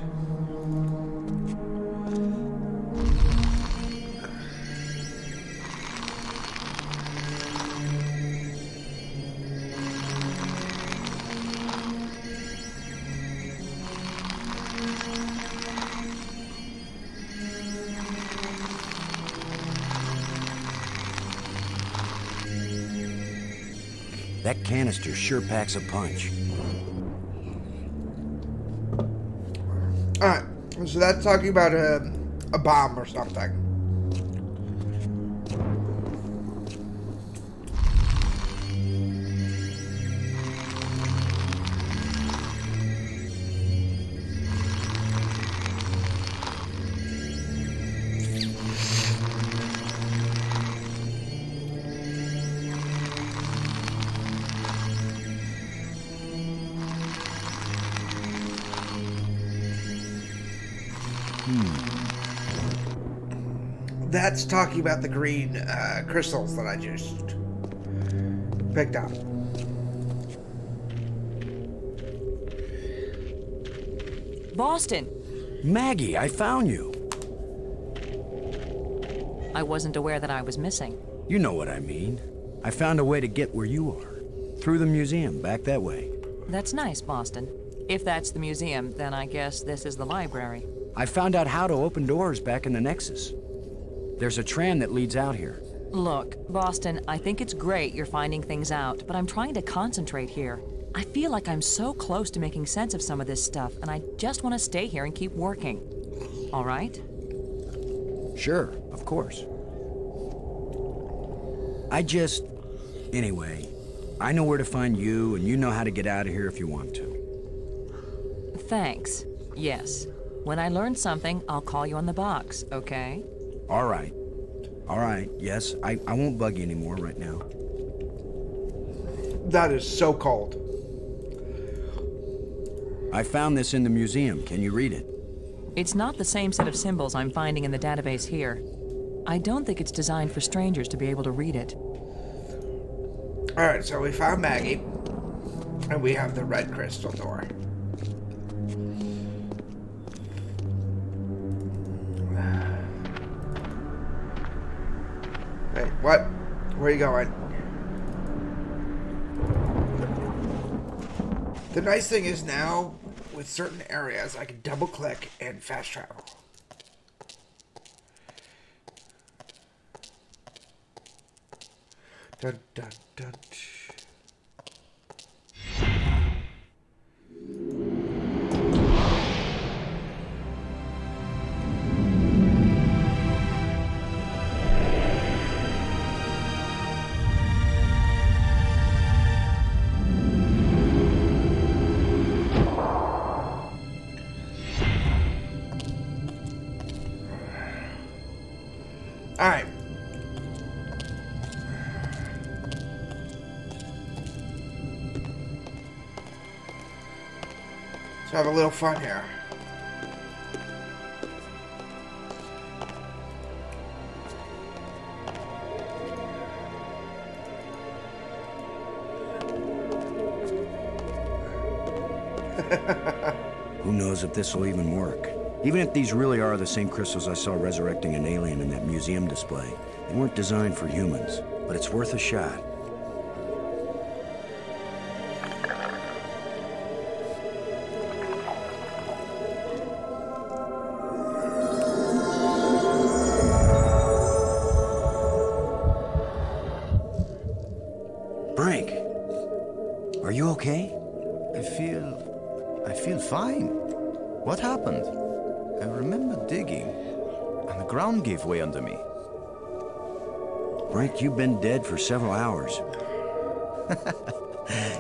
S6: That canister sure packs a punch.
S1: Alright, so that's talking about a bomb or something. That's talking about the green crystals that I just picked up.
S10: Boston!
S6: Maggie, I found you.
S10: I wasn't aware that I was missing.
S6: You know what I mean. I found a way to get where you are. Through the museum, back that way.
S10: That's nice, Boston. If that's the museum, then I guess this is the library.
S6: I found out how to open doors back in the Nexus. There's a tram that leads out here.
S10: Look, Boston, I think it's great you're finding things out, but I'm trying to concentrate here. I feel like I'm so close to making sense of some of this stuff, and I just want to stay here and keep working. All right?
S6: Sure, of course. Anyway, I know where to find you, and you know how to get out of here if you want to.
S10: Thanks. Yes. When I learn something, I'll call you on the box, okay?
S6: All right. All right, yes, I won't bug you anymore right now.
S1: That is so cold.
S6: I found this in the museum. Can you read it?
S10: It's not the same set of symbols I'm finding in the database here. I don't think it's designed for strangers to be able to read it.
S1: Alright, so we found Maggie. And we have the red crystal door. Hey, what? Where are you going? The nice thing is now, with certain areas, I can double click and fast travel. Dun, dun, dun. Alright. Let's have a little fun here.
S6: Who knows if this will even work? Even if these really are the same crystals I saw resurrecting an alien in that museum display, they weren't designed for humans, but it's worth a shot. Frank, are you okay?
S2: I feel fine. What happened? I remember digging, and the ground gave way under me.
S6: Frank, you've been dead for several hours.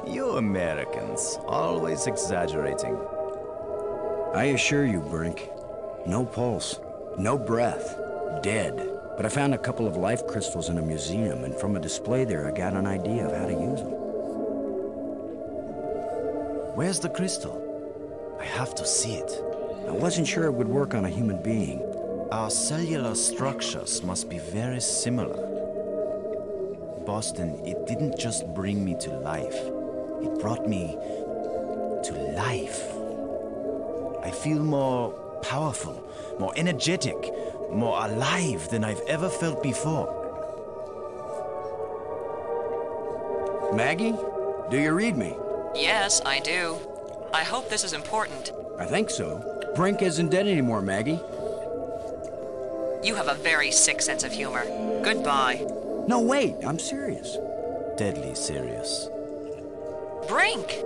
S2: You Americans, always exaggerating.
S6: I assure you, Brink, no pulse, no breath, dead. But I found a couple of life crystals in a museum, and from a display there, I got an idea of how to use them.
S2: Where's the crystal? I have to see it.
S6: I wasn't sure it would work on a human being.
S2: Our cellular structures must be very similar. Boston, it didn't just bring me to life. It brought me to life. I feel more powerful, more energetic, more alive than I've ever felt before.
S6: Maggie, do you read me?
S9: Yes, I do. I hope this is important.
S6: I think so. Brink isn't dead anymore, Maggie.
S9: You have a very sick sense of humor. Goodbye.
S6: No, wait, I'm serious.
S2: Deadly serious.
S9: Brink!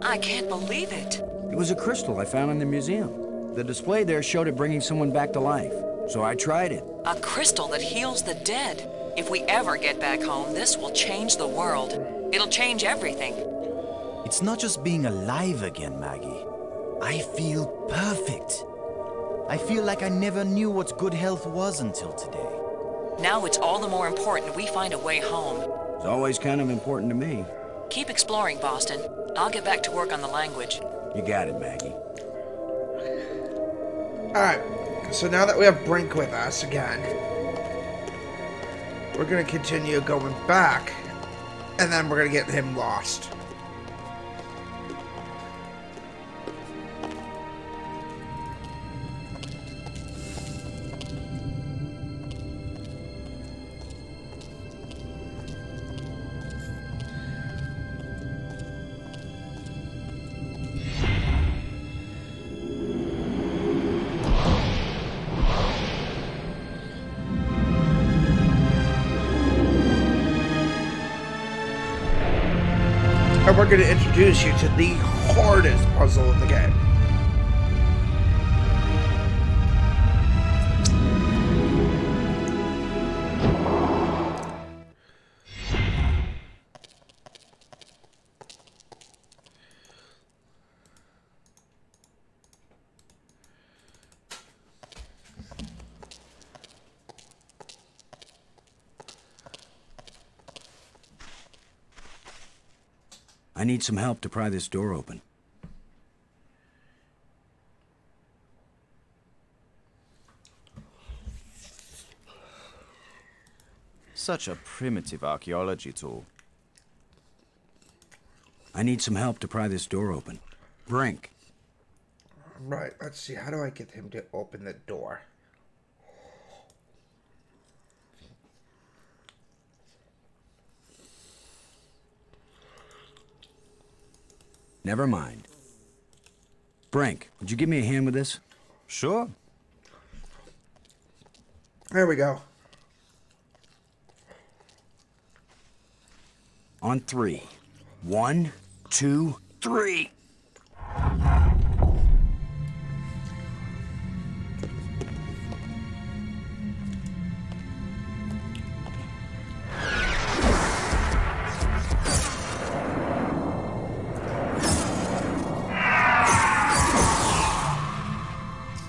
S9: I can't believe it.
S6: It was a crystal I found in the museum. The display there showed it bringing someone back to life, so I tried it.
S9: A crystal that heals the dead. If we ever get back home, this will change the world. It'll change everything.
S2: It's not just being alive again, Maggie. I feel perfect. I feel like I never knew what good health was until today.
S9: Now it's all the more important we find a way home.
S6: It's always kind of important to me.
S9: Keep exploring, Boston. I'll get back to work on the language.
S6: You got it, Maggie.
S1: Alright, so now that we have Brink with us again, we're going to continue going back, and then we're going to get him lost. And we're going to introduce you to the hardest puzzle in the game.
S6: I need some help to pry this door open.
S2: Such a primitive archaeology tool.
S6: I need some help to pry this door open. Brink.
S1: Right, let's see. How do I get him to open the door?
S6: Never mind. Brink, would you give me a hand with this?
S2: Sure.
S1: There we go.
S6: On 3. 1, 2, 3.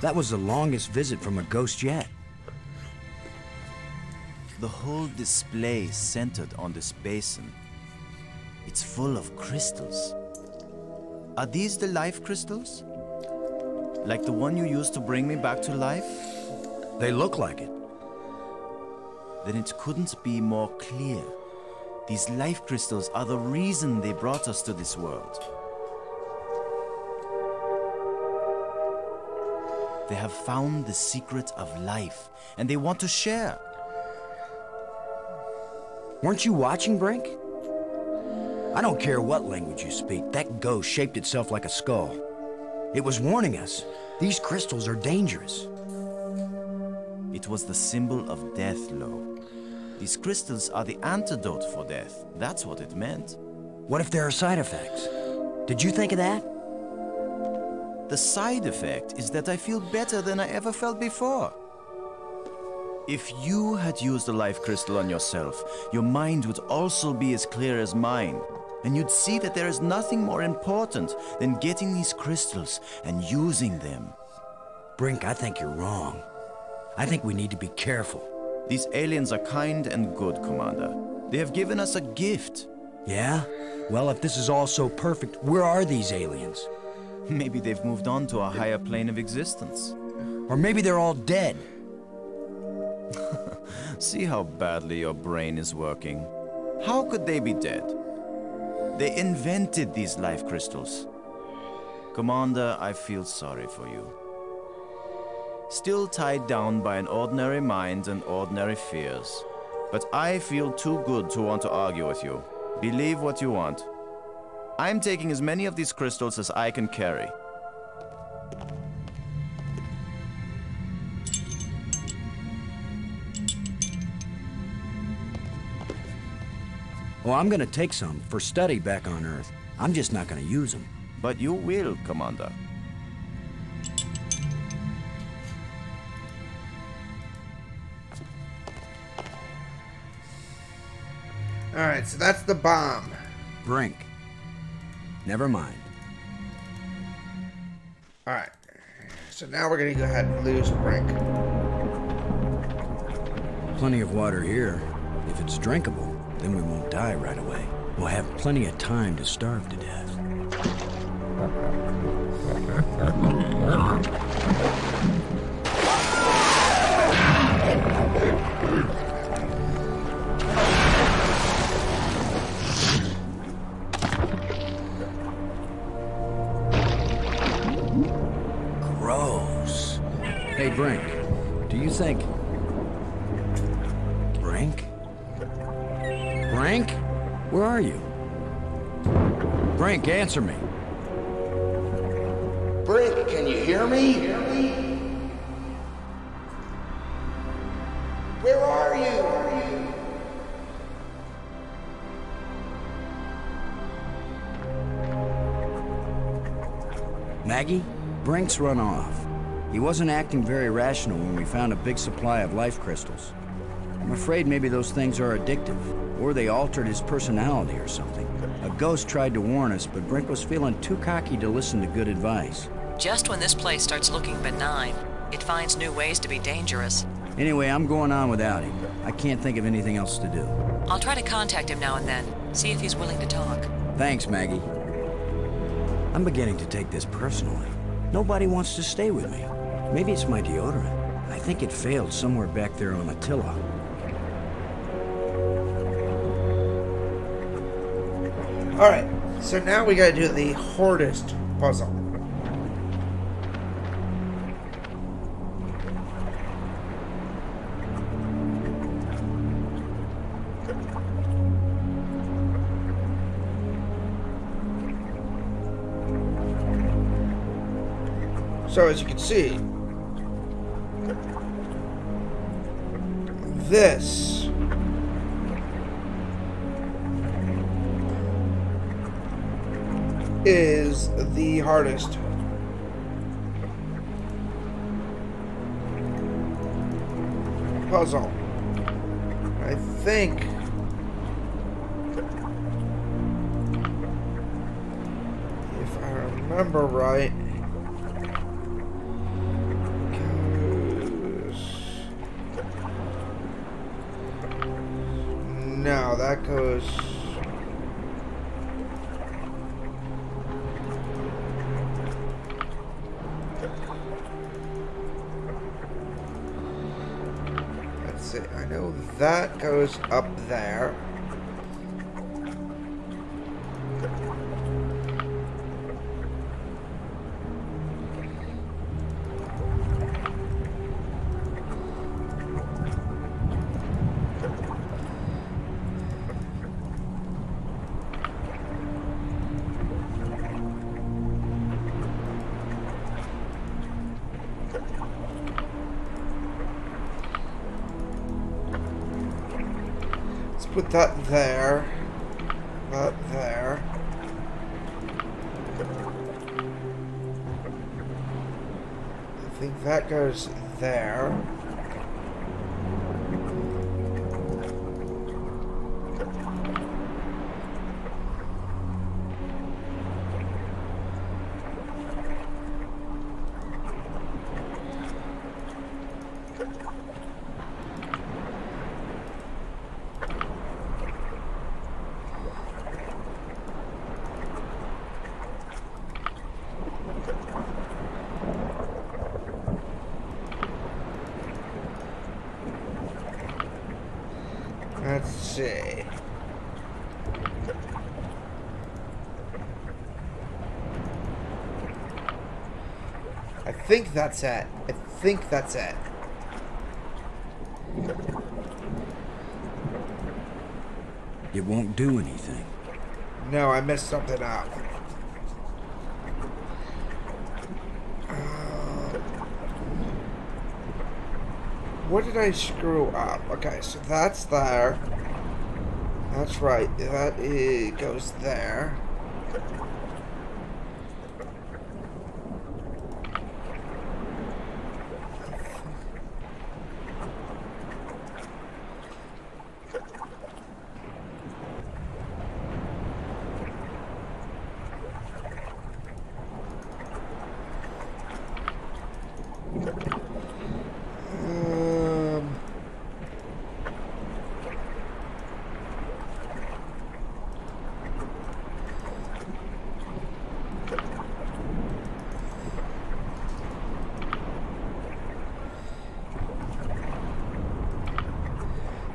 S6: That was the longest visit from a ghost yet.
S2: The whole display centered on this basin. It's full of crystals. Are these the life crystals? Like the one you used to bring me back to life?
S6: They look like it.
S2: Then it couldn't be more clear. These life crystals are the reason they brought us to this world. They have found the secret of life, and they want to share.
S6: Weren't you watching, Brink? I don't care what language you speak, that ghost shaped itself like a skull. It was warning us. These crystals are dangerous.
S2: It was the symbol of death, Lo. These crystals are the antidote for death. That's what it meant.
S6: What if there are side effects? Did you think of that?
S2: The side effect is that I feel better than I ever felt before. If you had used a life crystal on yourself, your mind would also be as clear as mine. And you'd see that there is nothing more important than getting these crystals and using them.
S6: Brink, I think you're wrong. I think we need to be careful.
S2: These aliens are kind and good, Commander. They have given us a gift.
S6: Yeah? Well, if this is all so perfect, where are these aliens?
S2: Maybe they've moved on to a higher plane of existence.
S6: Or maybe they're all dead.
S2: See how badly your brain is working. How could they be dead? They invented these life crystals. Commander, I feel sorry for you. Still tied down by an ordinary mind and ordinary fears. But I feel too good to want to argue with you. Believe what you want. I'm taking as many of these crystals as I can carry.
S6: Well, I'm gonna take some for study back on Earth. I'm just not gonna use them.
S2: But you will, Commander.
S1: Alright, so that's the bomb.
S6: Brink. Never mind.
S1: Alright. So now we're going to go ahead and lose Brink.
S6: Plenty of water here. If it's drinkable, then we won't die right away. We'll have plenty of time to starve to death. Hey, Brink. Do you think... Brink? Brink? Where are you? Brink, answer me.
S12: Brink, can you hear me? Where are you?
S6: Maggie? Brink's run off. He wasn't acting very rational when we found a big supply of life crystals. I'm afraid maybe those things are addictive, or they altered his personality or something. A ghost tried to warn us, but Brink was feeling too cocky to listen to good advice.
S10: Just when this place starts looking benign, it finds new ways to be dangerous.
S6: Anyway, I'm going on without him. I can't think of anything else to do.
S10: I'll try to contact him now and then, see if he's willing to talk.
S6: Thanks, Maggie. I'm beginning to take this personally. Nobody wants to stay with me. Maybe it's my deodorant. I think it failed somewhere back there on Attila.
S1: Alright, so now we gotta do the hardest puzzle. So as you can see, this is the hardest puzzle. I think if I remember right, no, that goes. Let's see. I know that goes up there. Put that there. That there. I think that goes there. Let's see. I think that's it. I think that's it.
S6: It won't do anything.
S1: No, I messed something up. What did I screw up? Okay, so that's there. That's right. That goes there.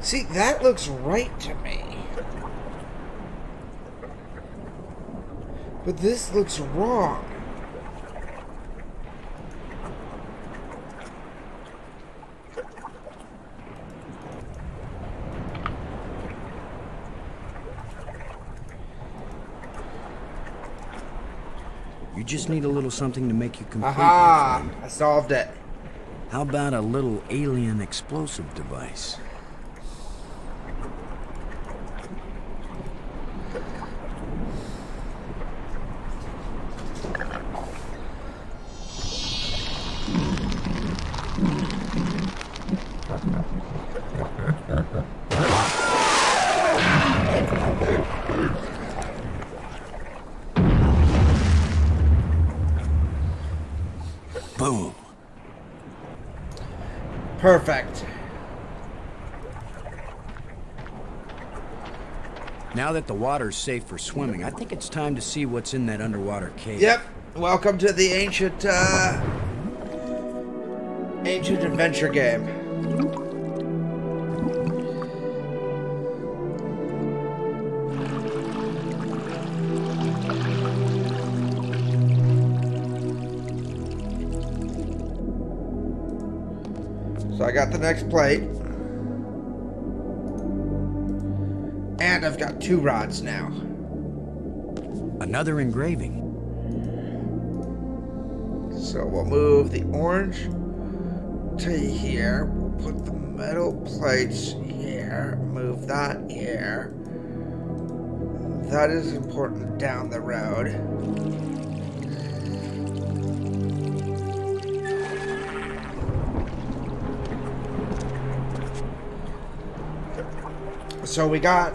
S1: See, that looks right to me. But this looks wrong.
S6: You just need a little something to make you complete.
S1: Aha! I solved it.
S6: How about a little alien explosive device? Boom.
S1: Perfect.
S6: Now that the water's safe for swimming, I think it's time to see what's in that underwater cave.
S1: Yep. Welcome to the ancient adventure game. So I got the next plate. And I've got 2 rods now.
S6: Another engraving.
S1: So we'll move the orange to here. We'll put the metal plates here. Move that here. That is important down the road. So we got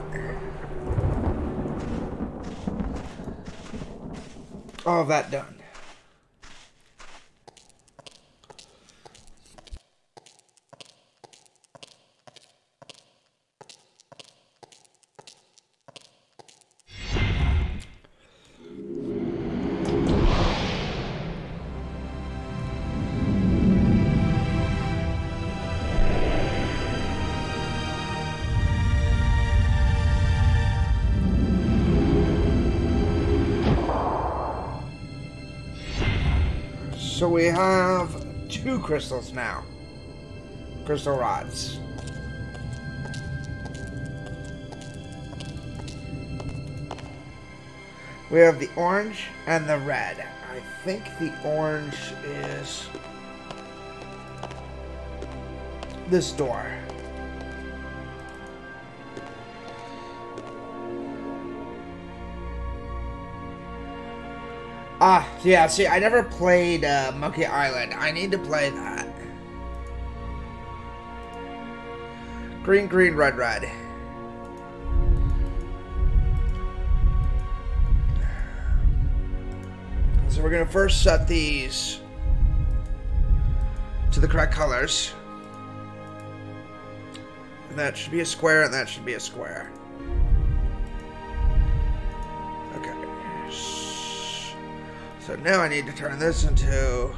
S1: all of that done. So we have 2 crystals now. Crystal rods. We have the orange and the red. I think the orange is this door. Ah, yeah, see, I never played Monkey Island. I need to play that. Green, green, red, red. So we're going to first set these to the correct colors. And that should be a square, and that should be a square. Okay. So now I need to turn this into...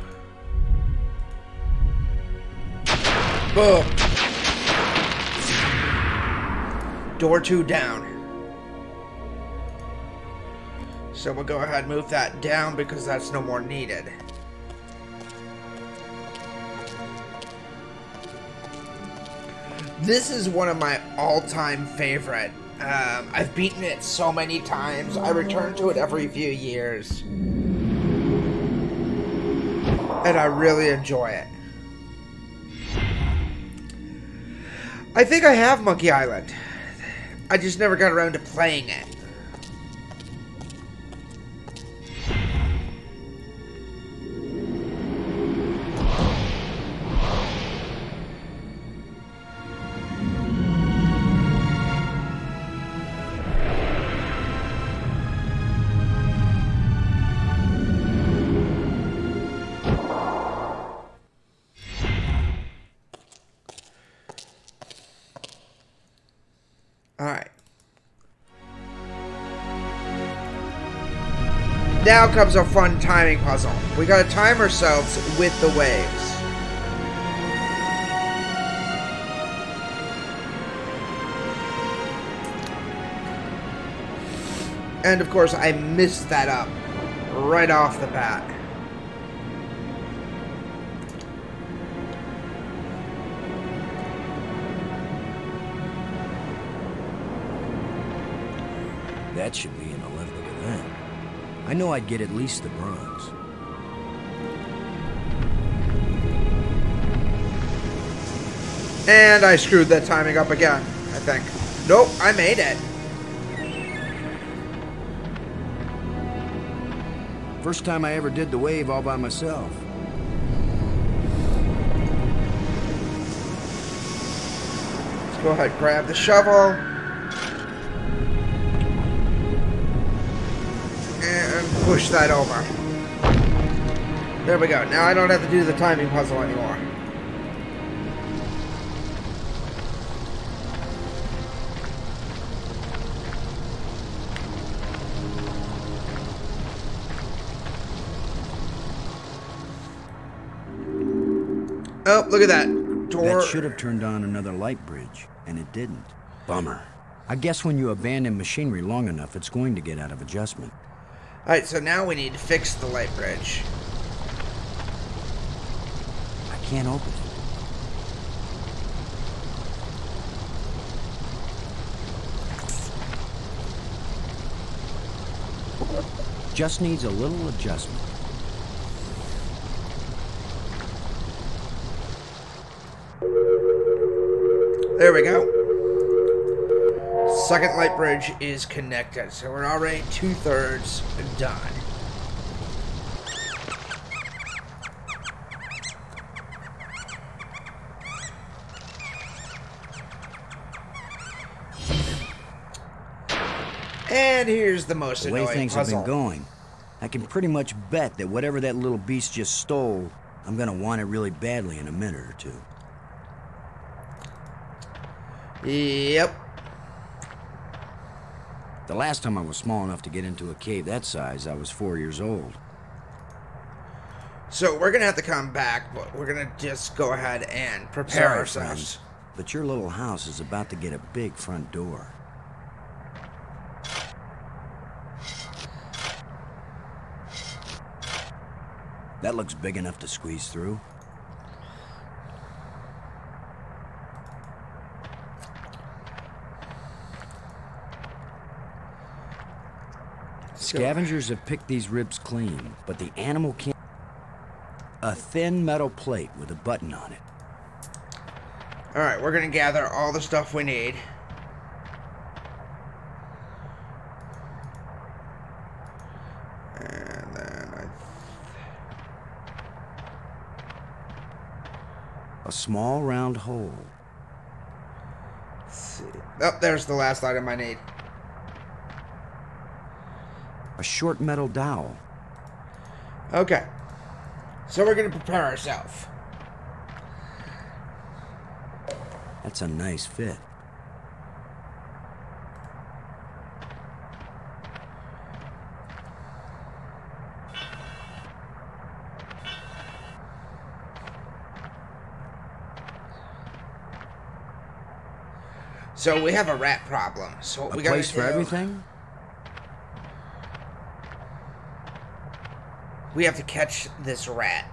S1: Boom! Door 2 down. So we'll go ahead and move that down because that's no more needed. This is one of my all-time favorite. I've beaten it so many times. I return to it every few years. And I really enjoy it. I think I have Monkey Island. I just never got around to playing it. Alright. Now comes a fun timing puzzle. We gotta time ourselves with the waves. And of course, I missed that up right off the bat.
S6: That should be an 11. Look at that. I know I'd get at least the bronze.
S1: And I screwed that timing up again, I think. Nope, I made it.
S6: First time I ever did the wave all by myself.
S1: Let's go ahead, grab the shovel. And push that over. There we go. Now I don't have to do the timing puzzle anymore. Oh, look at that. Door.
S6: That should have turned on another light bridge, and it didn't. Bummer. I guess when you abandon machinery long enough, it's going to get out of adjustment.
S1: Alright, so now we need to fix the light bridge.
S6: I can't open it. Just needs a little adjustment.
S1: There we go. Second light bridge is connected, so we're already 2/3 done. And here's the most annoying
S6: puzzle. The way things have been going, I can pretty much bet that whatever that little beast just stole, I'm gonna want it really badly in a minute or two.
S1: Yep.
S6: The last time I was small enough to get into a cave that size, I was 4 years old.
S1: So we're gonna have to come back, but we're gonna just go ahead and prepare ourselves.
S6: Friends, but your little house is about to get a big front door. That looks big enough to squeeze through. Scavengers have picked these ribs clean, but the animal can't... A thin metal plate with a button on it.
S1: Alright, we're gonna gather all the stuff we need. And then
S6: A small round hole.
S1: Let's see. Oh, there's the last item I need.
S6: A short metal dowel.
S1: Okay. So we're gonna prepare ourselves.
S6: That's a nice fit.
S1: So we have a rat problem. So what we gotta do...
S6: A place for everything?
S1: We have to catch this rat.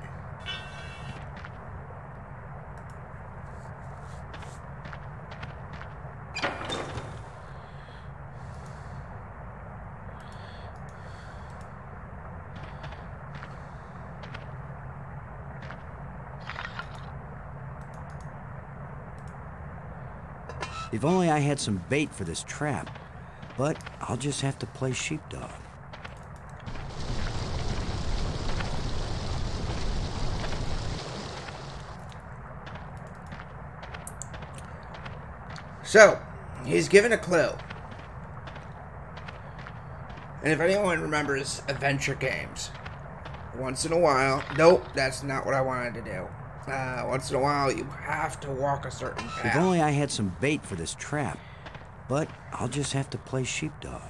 S6: If only I had some bait for this trap, but I'll just have to play sheepdog.
S1: So, he's given a clue. And if anyone remembers adventure games, once in a while... Nope, that's not what I wanted to do. Once in a while, you have to walk a certain path.
S6: If only I had some bait for this trap, but I'll just have to play sheepdog.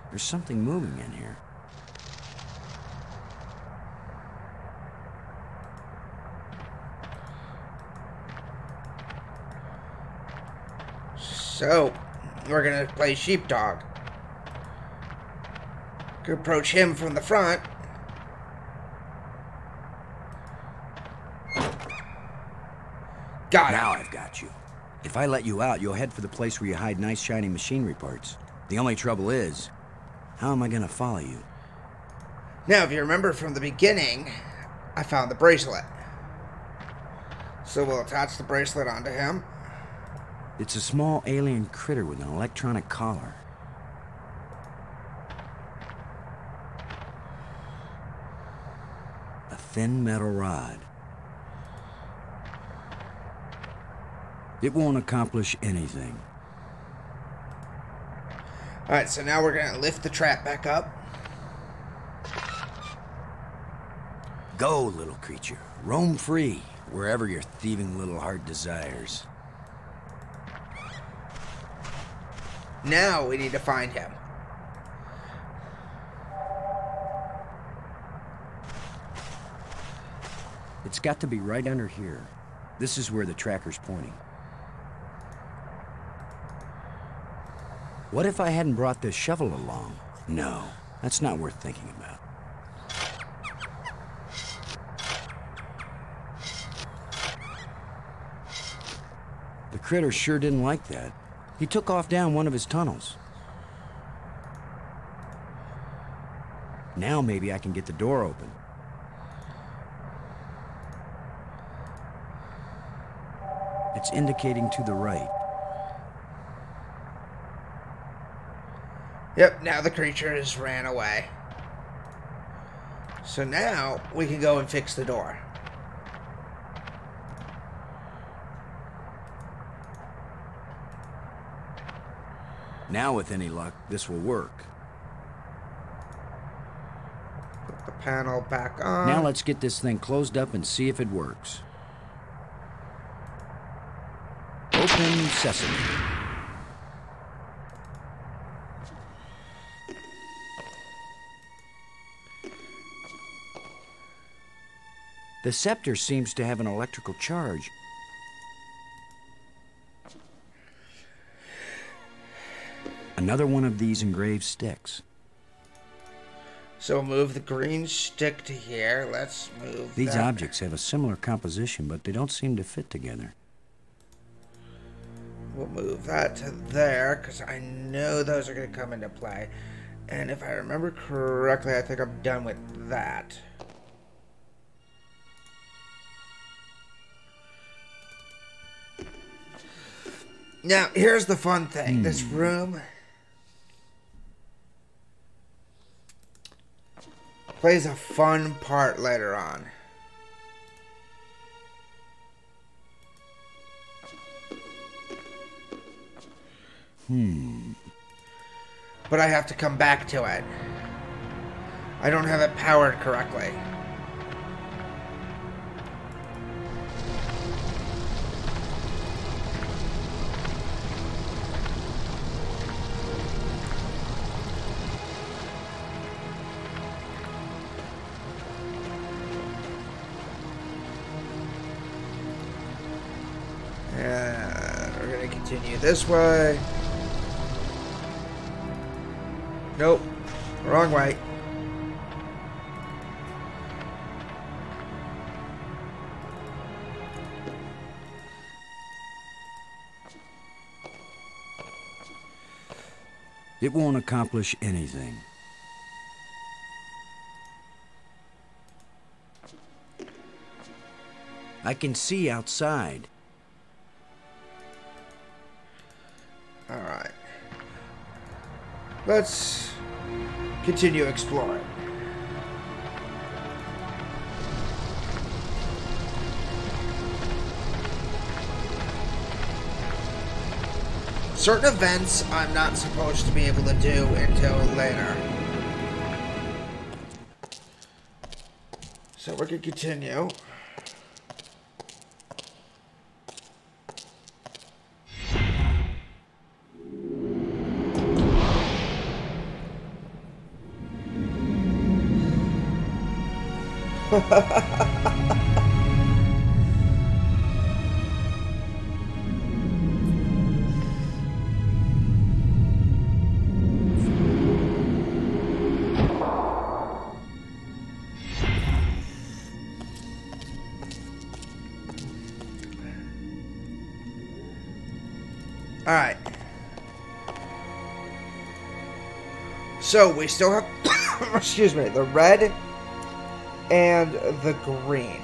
S6: There's something moving in here.
S1: So, we're gonna play sheepdog. Could approach him from the front. Got it.
S6: Now I've got you. If I let you out, you'll head for the place where you hide nice shiny machinery parts. The only trouble is, how am I gonna follow you?
S1: Now, if you remember from the beginning, I found the bracelet. So we'll attach the bracelet onto him.
S6: It's a small alien critter with an electronic collar. A thin metal rod. It won't accomplish anything.
S1: Alright, so now we're going to lift the trap back up.
S6: Go, little creature. Roam free, wherever your thieving little heart desires.
S1: Now we need to find him.
S6: It's got to be right under here. This is where the tracker's pointing. What if I hadn't brought this shovel along? No, that's not worth thinking about. The critter sure didn't like that. He took off down one of his tunnels. Now maybe I can get the door open. It's indicating to the right.
S1: Yep, now the creature has ran away. So now we can go and fix the door.
S6: Now, with any luck, this will work.
S1: Put the panel back on.
S6: Now let's get this thing closed up and see if it works. Open sesame. The scepter seems to have an electrical charge. Another one of these engraved sticks.
S1: So move the green stick to here. Let's move
S6: These
S1: that.
S6: objects have a similar composition, but they don't seem to fit together.
S1: We'll move that to there, because I know those are going to come into play. And if I remember correctly, I think I'm done with that. Now, here's the fun thing. This room plays a fun part later on. But I have to come back to it. I don't have it powered correctly. We're going to continue this way. Nope. Wrong way.
S6: It won't accomplish anything. I can see outside.
S1: All right. Let's continue exploring. Certain events I'm not supposed to be able to do until later. So we're going to continue. All right. So we still have excuse me, the red and the green.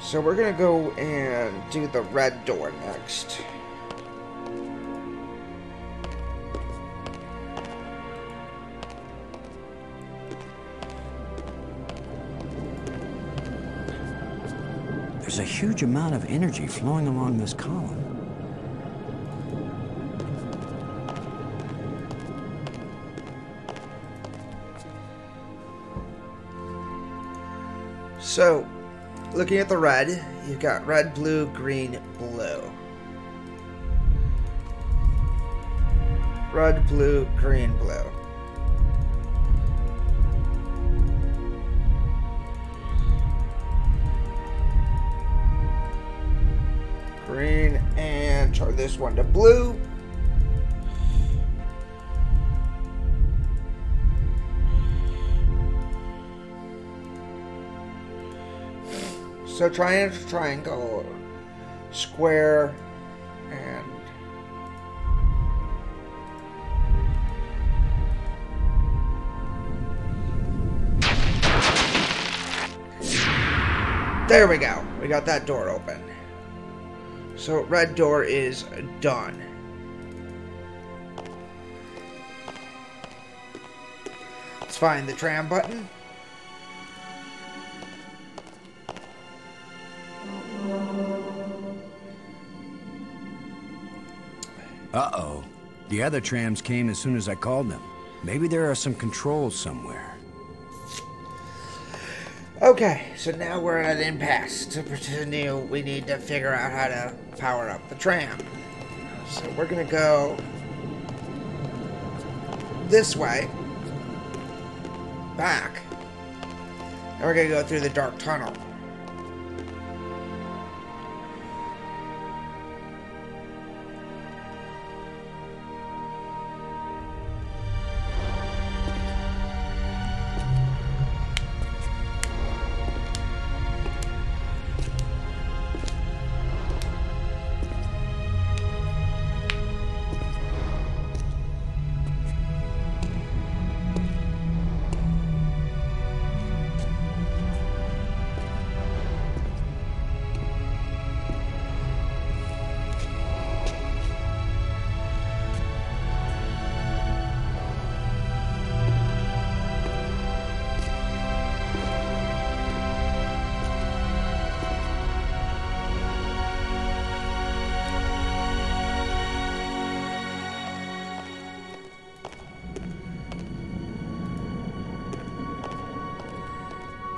S1: So we're gonna go and do the red door next.
S6: There's a huge amount of energy flowing along this column.
S1: So, looking at the red, you've got red, blue, green, blue. Red, blue, green, blue. Green, and turn this one to blue. So triangle, triangle, square, and there we go. We got that door open. So red door is done. Let's find the tram button.
S6: Uh-oh. The other trams came as soon as I called them. Maybe there are some controls somewhere.
S1: Okay, so now we're at an impasse. To continue, we need to figure out how to power up the tram. So we're gonna go this way, back, and we're gonna go through the dark tunnel.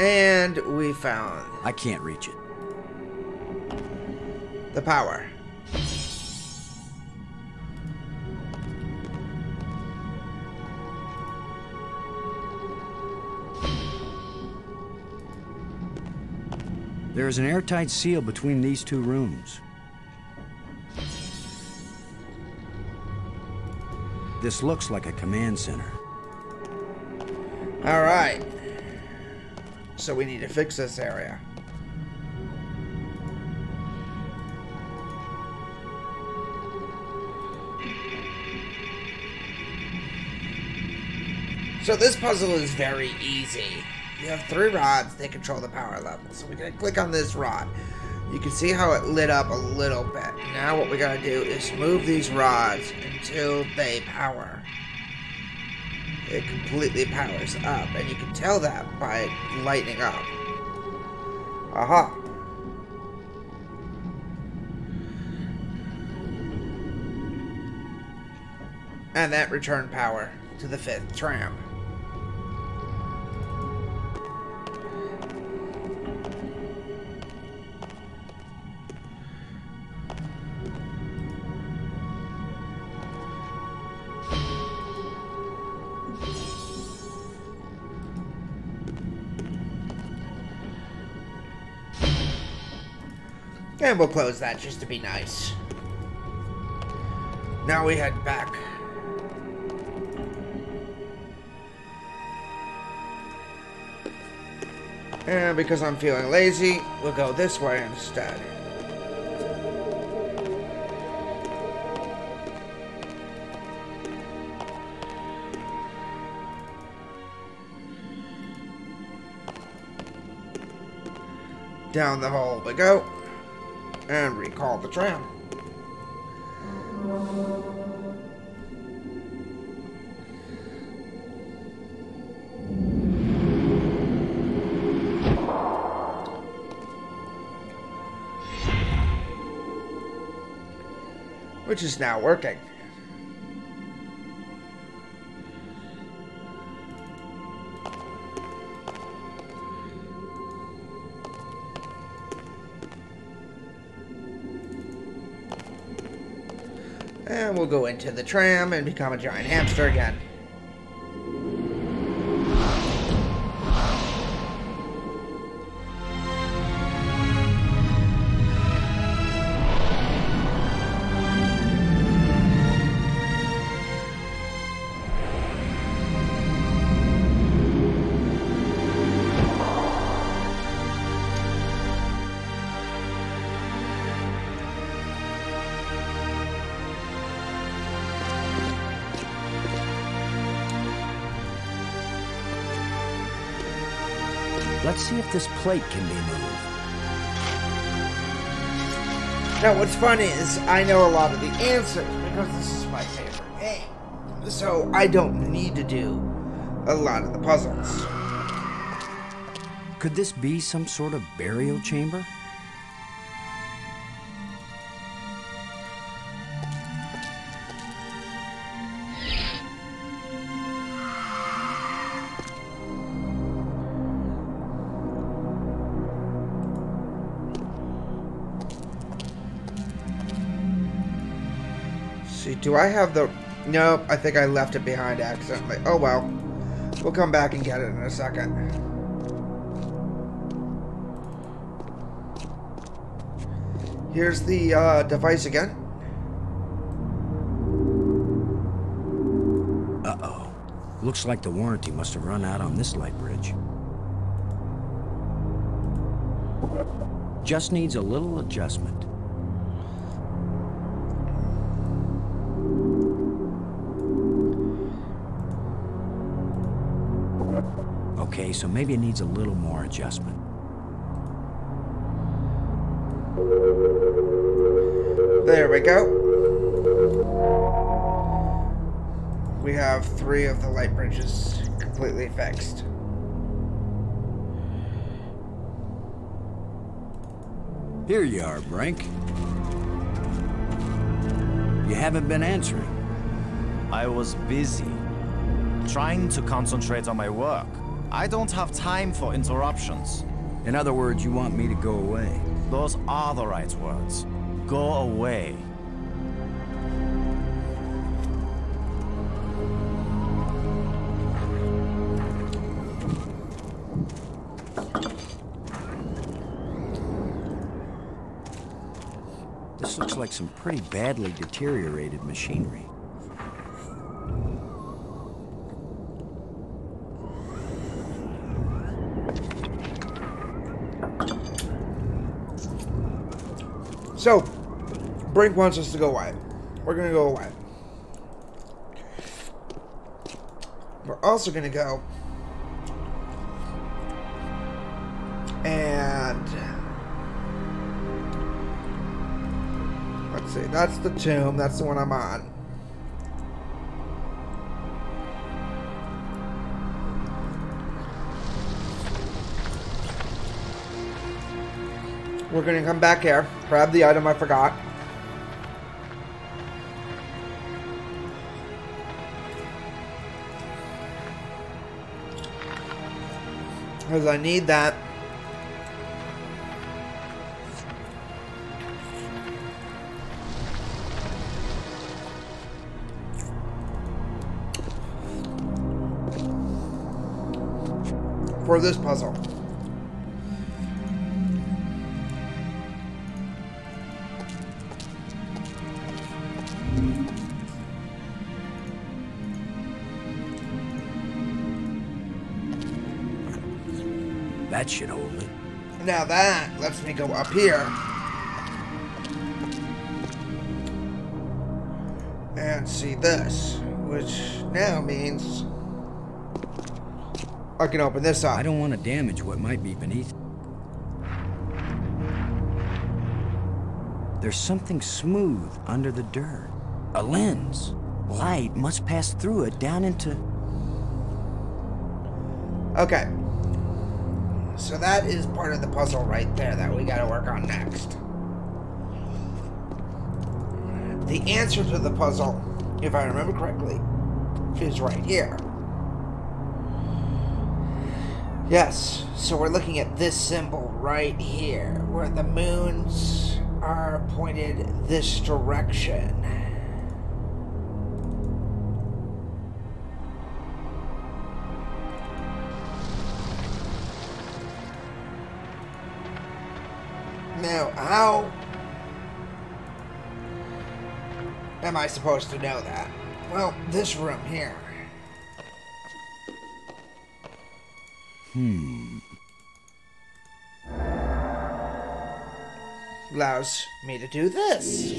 S1: And we found...
S6: I can't reach it.
S1: The power.
S6: There is an airtight seal between these two rooms. This looks like a command center.
S1: All right. So we need to fix this area. So this puzzle is very easy. You have 3 rods, they control the power level. So we're gonna click on this rod. You can see how it lit up a little bit. Now what we gotta do is move these rods until they power. It completely powers up, and you can tell that by lighting up. Aha! And that returned power to the 5th tram. And we'll close that just to be nice. Now we head back. And because I'm feeling lazy, we'll go this way instead. Down the hole we go. And recall the tram. Which is now working. And we'll go into the tram and become a giant hamster again.
S6: Let's see if this plate can be moved.
S1: Now, what's funny is I know a lot of the answers because this is my favorite game. So I don't need to do a lot of the puzzles.
S6: Could this be some sort of burial chamber?
S1: See, do I have the... Nope, I think I left it behind accidentally. Oh well. We'll come back and get it in a second. Here's the device again.
S6: Uh-oh. Looks like the warranty must have run out on this light bridge. Just needs a little adjustment. Okay, so maybe it needs a little more adjustment.
S1: There we go. We have 3 of the light bridges completely fixed.
S6: Here you are, Brink. You haven't been answering.
S2: I was busy, trying to concentrate on my work. I don't have time for interruptions.
S6: In other words, you want me to go away?
S2: Those are the right words. Go away.
S6: This looks like some pretty badly deteriorated machinery.
S1: So, Brink wants us to go away. We're gonna go away. We're also gonna go and let's see, that's the tomb, that's the one I'm on. We're gonna come back here, grab the item I forgot. Because I need that. For this puzzle.
S6: That should hold it.
S1: Now that lets me go up here. And see this. Which now means I can open this up.
S6: I don't want to damage what might be beneath. There's something smooth under the dirt. A lens. Light must pass through it down into...
S1: Okay. So that is part of the puzzle right there that we gotta work on next. The answer to the puzzle, if I remember correctly, is right here. Yes, so we're looking at this symbol right here, where the moons are pointed this direction. Now, how am I supposed to know that? Well, this room here. Allows me to do this.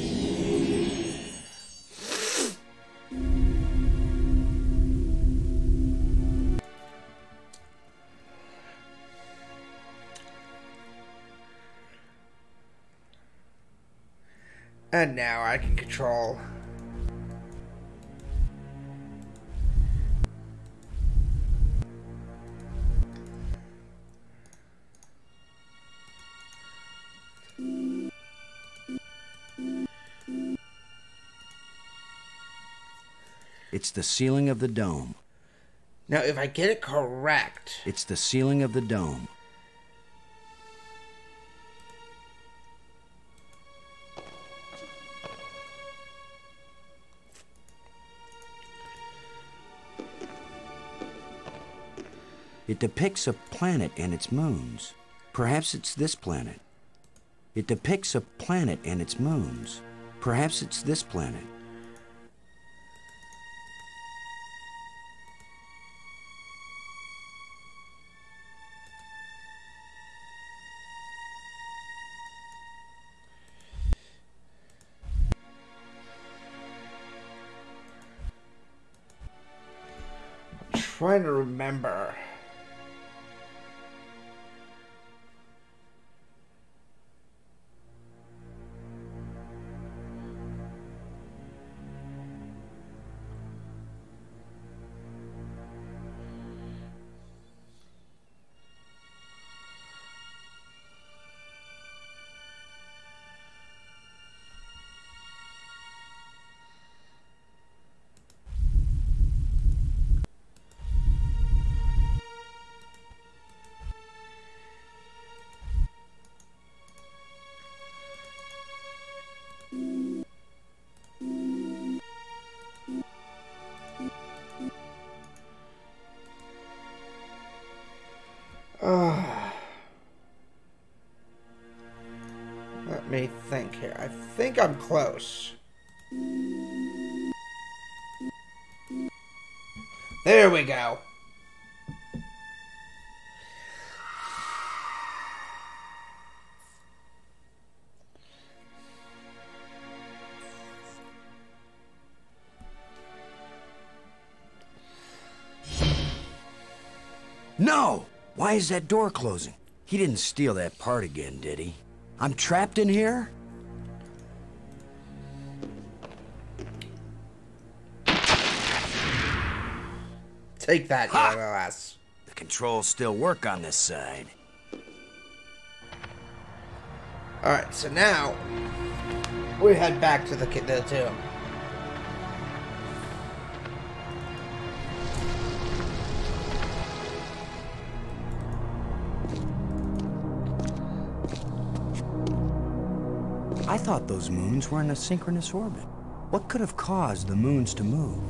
S1: And now I can control
S6: It's the ceiling of the dome.
S1: Now, if I get it correct...
S6: It's the ceiling of the dome. It depicts a planet and its moons. Perhaps it's this planet. It depicts a planet and its moons. Perhaps it's this planet.
S1: I'm trying to remember. Let me think here. I think I'm close. There we go.
S6: No! Why is that door closing? He didn't steal that part again, did he? I'm trapped in here?
S1: Take that, you ass.
S6: The controls still work on this side.
S1: Alright, so now we head back to the tomb.
S6: I thought those moons were in a synchronous orbit. What could have caused the moons to move?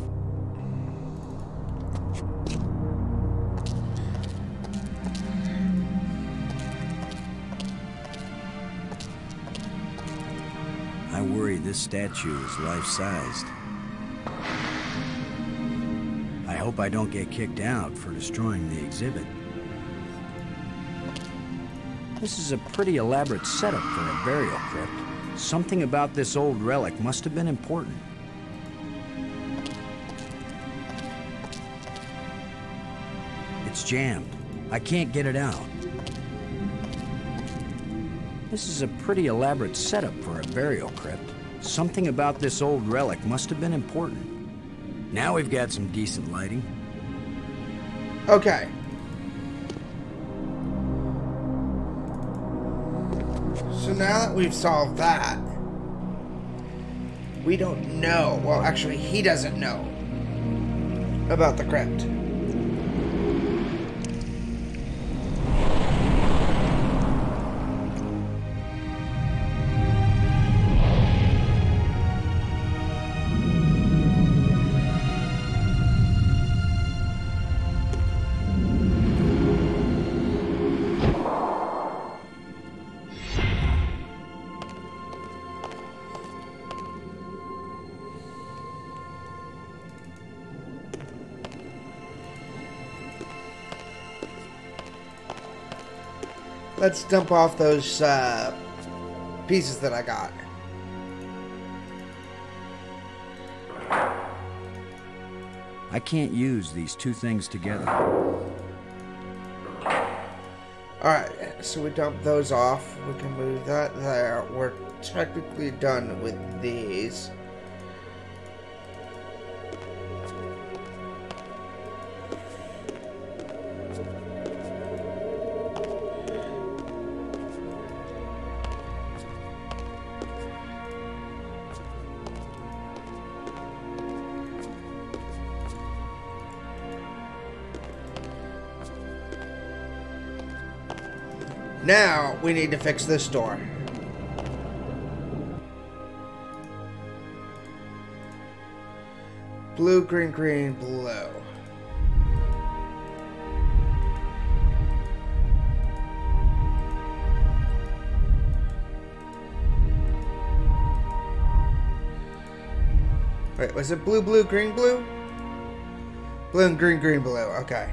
S6: I worry this statue is life-sized. I hope I don't get kicked out for destroying the exhibit. This is a pretty elaborate setup for a burial crypt. Something about this old relic must have been important. It's jammed. I can't get it out. This is a pretty elaborate setup for a burial crypt. Something about this old relic must have been important. Now we've got some decent lighting.
S1: Okay. So now that we've solved that, we don't know. Well, actually, he doesn't know about the crypt. Let's dump off those pieces that I got.
S6: I can't use these two things together.
S1: Alright, so we dump those off. We can move that there. We're technically done with these. Now, we need to fix this door. Blue, green, green, blue. Wait, was it blue, blue, green, blue? Blue and green, green, blue. Okay.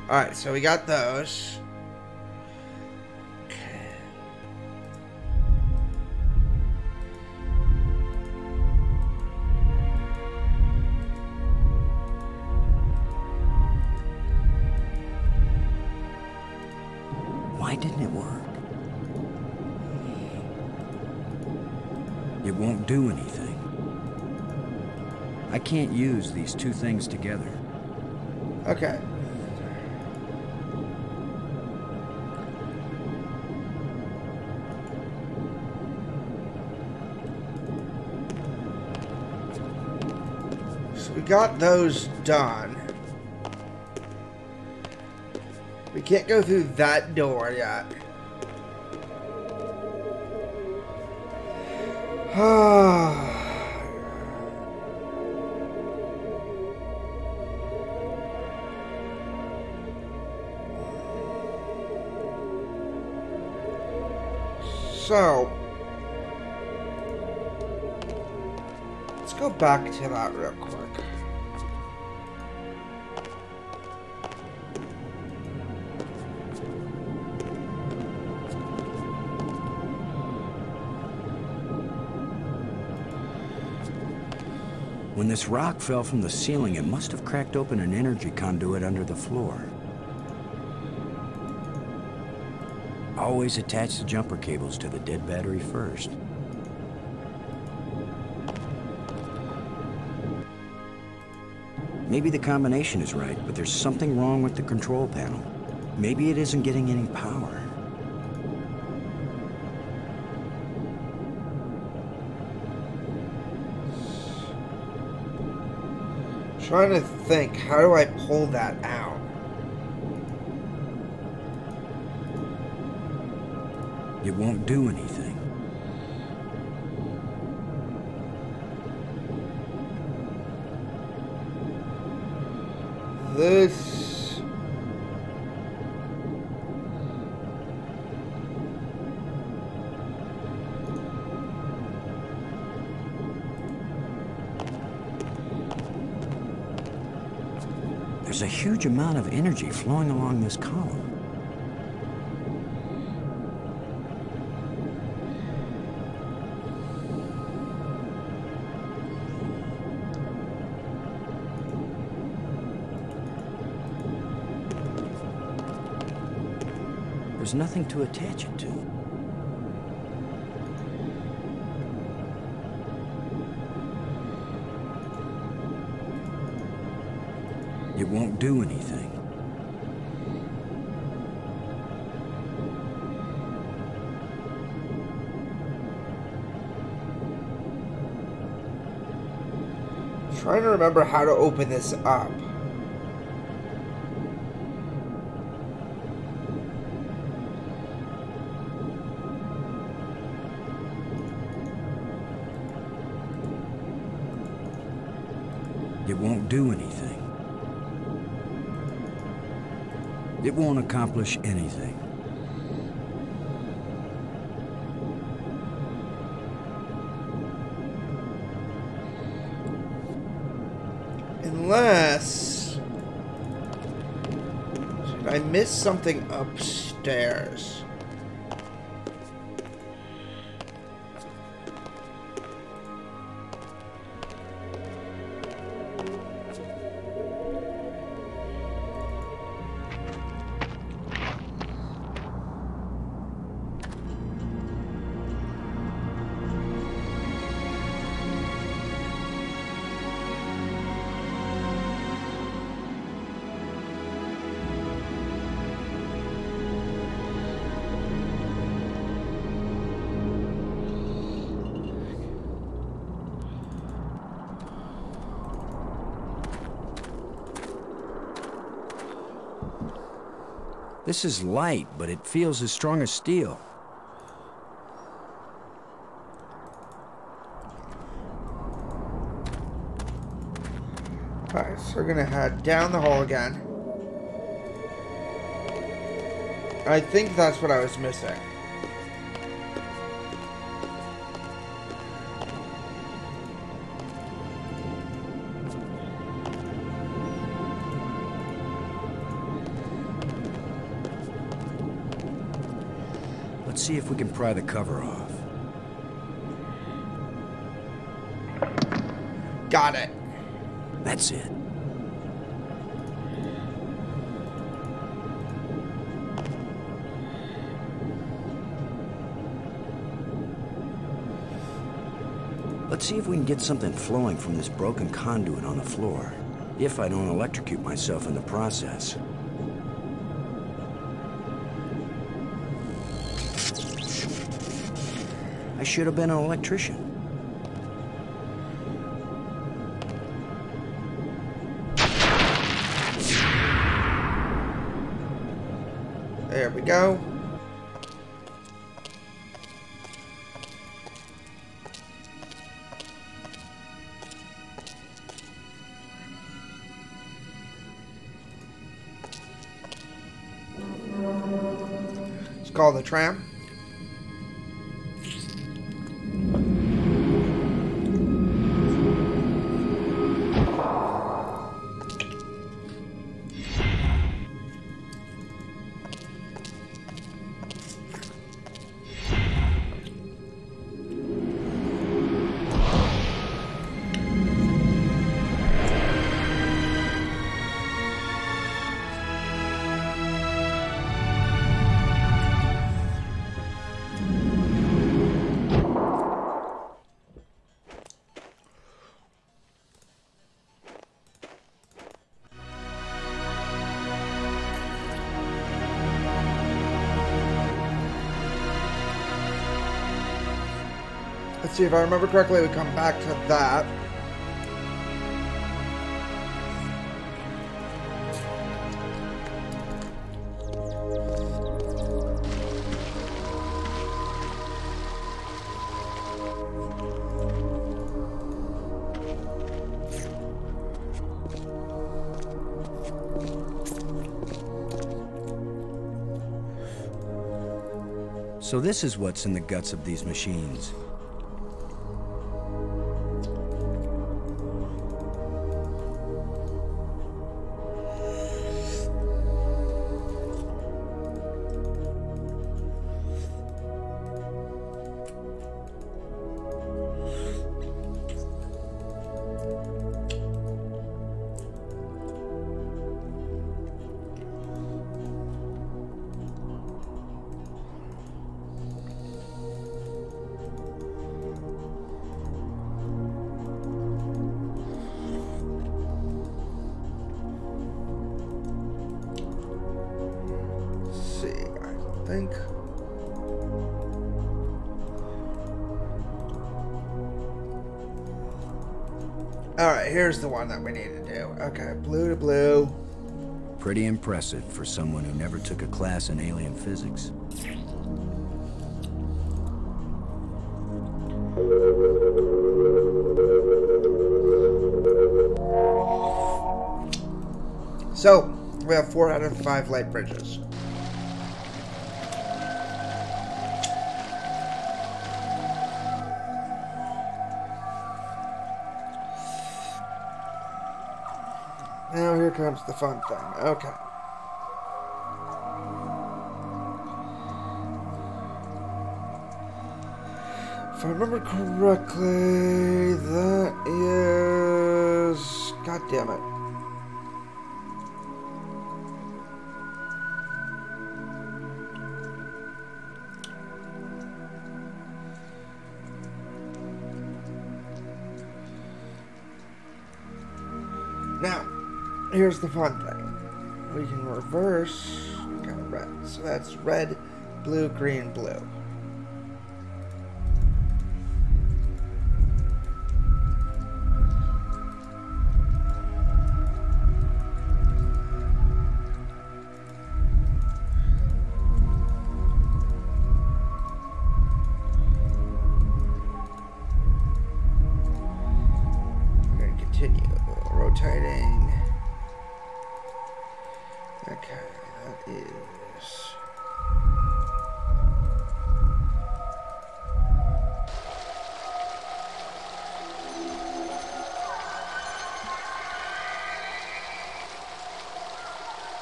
S1: Alright, so we got those. Okay.
S6: Why didn't it work? It won't do anything. I can't use these two things together.
S1: Okay. So we got those done. We can't go through that door yet. So, let's go back to that real quick.
S6: When this rock fell from the ceiling, it must have cracked open an energy conduit under the floor. Always attach the jumper cables to the dead battery first. Maybe the combination is right, but there's something wrong with the control panel. Maybe it isn't getting any power.
S1: Trying to think, how do I pull that out?
S6: It won't do anything.
S1: This...
S6: There's a huge amount of energy flowing along this column. There's nothing to attach it to. It won't do anything.
S1: Trying to remember how to open this up.
S6: It won't do anything. It won't accomplish anything.
S1: Unless... Did I miss something upstairs?
S6: This is light, but it feels as strong as steel.
S1: Alright, so we're gonna head down the hole again. I think that's what I was missing.
S6: Let's see if we can pry the cover off.
S1: Got it.
S6: That's it. Let's see if we can get something flowing from this broken conduit on the floor, if I don't electrocute myself in the process. I should have been an electrician.
S1: There we go. Let's call the tram. Let's see, if I remember correctly, we come back to that.
S6: So this is what's in the guts of these machines.
S1: I, think. Alright, here's the one that we need to do. Okay, blue to blue.
S6: Pretty impressive for someone who never took a class in alien physics.
S1: So, we have 4 out of 5 light bridges. Now here comes the fun thing. Okay. If I remember correctly, that is... God damn it. Now, here's the fun thing. We can reverse kind of red. So that's red, blue, green, blue. We're going to continue rotating. Okay, that is...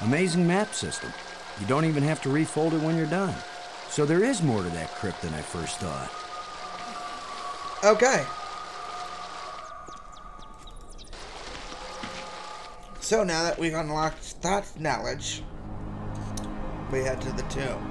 S6: Amazing map system. You don't even have to refold it when you're done. So there is more to that crypt than I first thought.
S1: Okay. So now that we've unlocked that knowledge, we head to the tomb.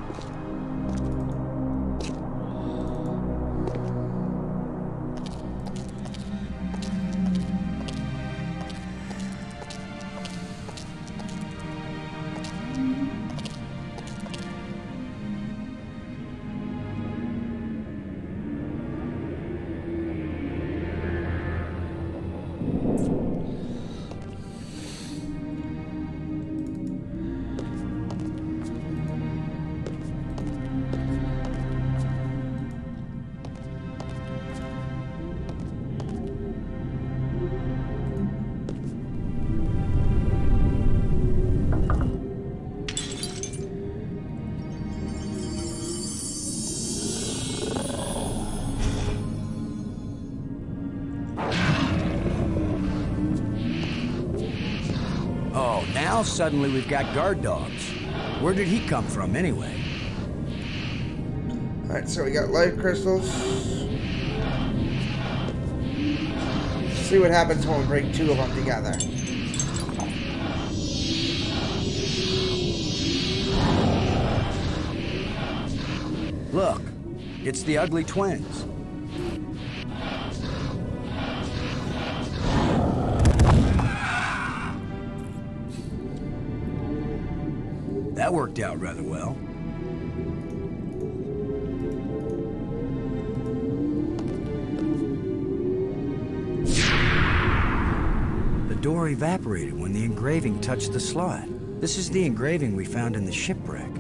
S6: Now suddenly we've got guard dogs. Where did he come from anyway?
S1: Alright, so we got life crystals. See what happens when we bring 2 of them together.
S6: Look, it's the ugly twins. That worked out rather well. The door evaporated when the engraving touched the slot. This is the engraving we found in the shipwreck.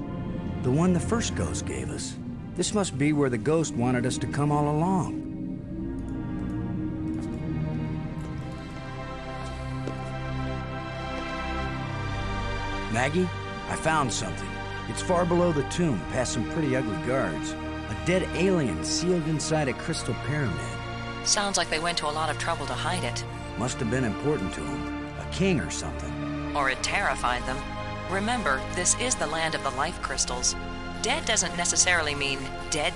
S6: The one the first ghost gave us. This must be where the ghost wanted us to come all along. Maggie? I found something. It's far below the tomb, past some pretty ugly guards. A dead alien sealed inside a crystal pyramid.
S10: Sounds like they went to a lot of trouble to hide it.
S6: Must have been important to him. A king or something.
S10: Or it terrified them. Remember, this is the land of the life crystals. Dead doesn't necessarily mean dead.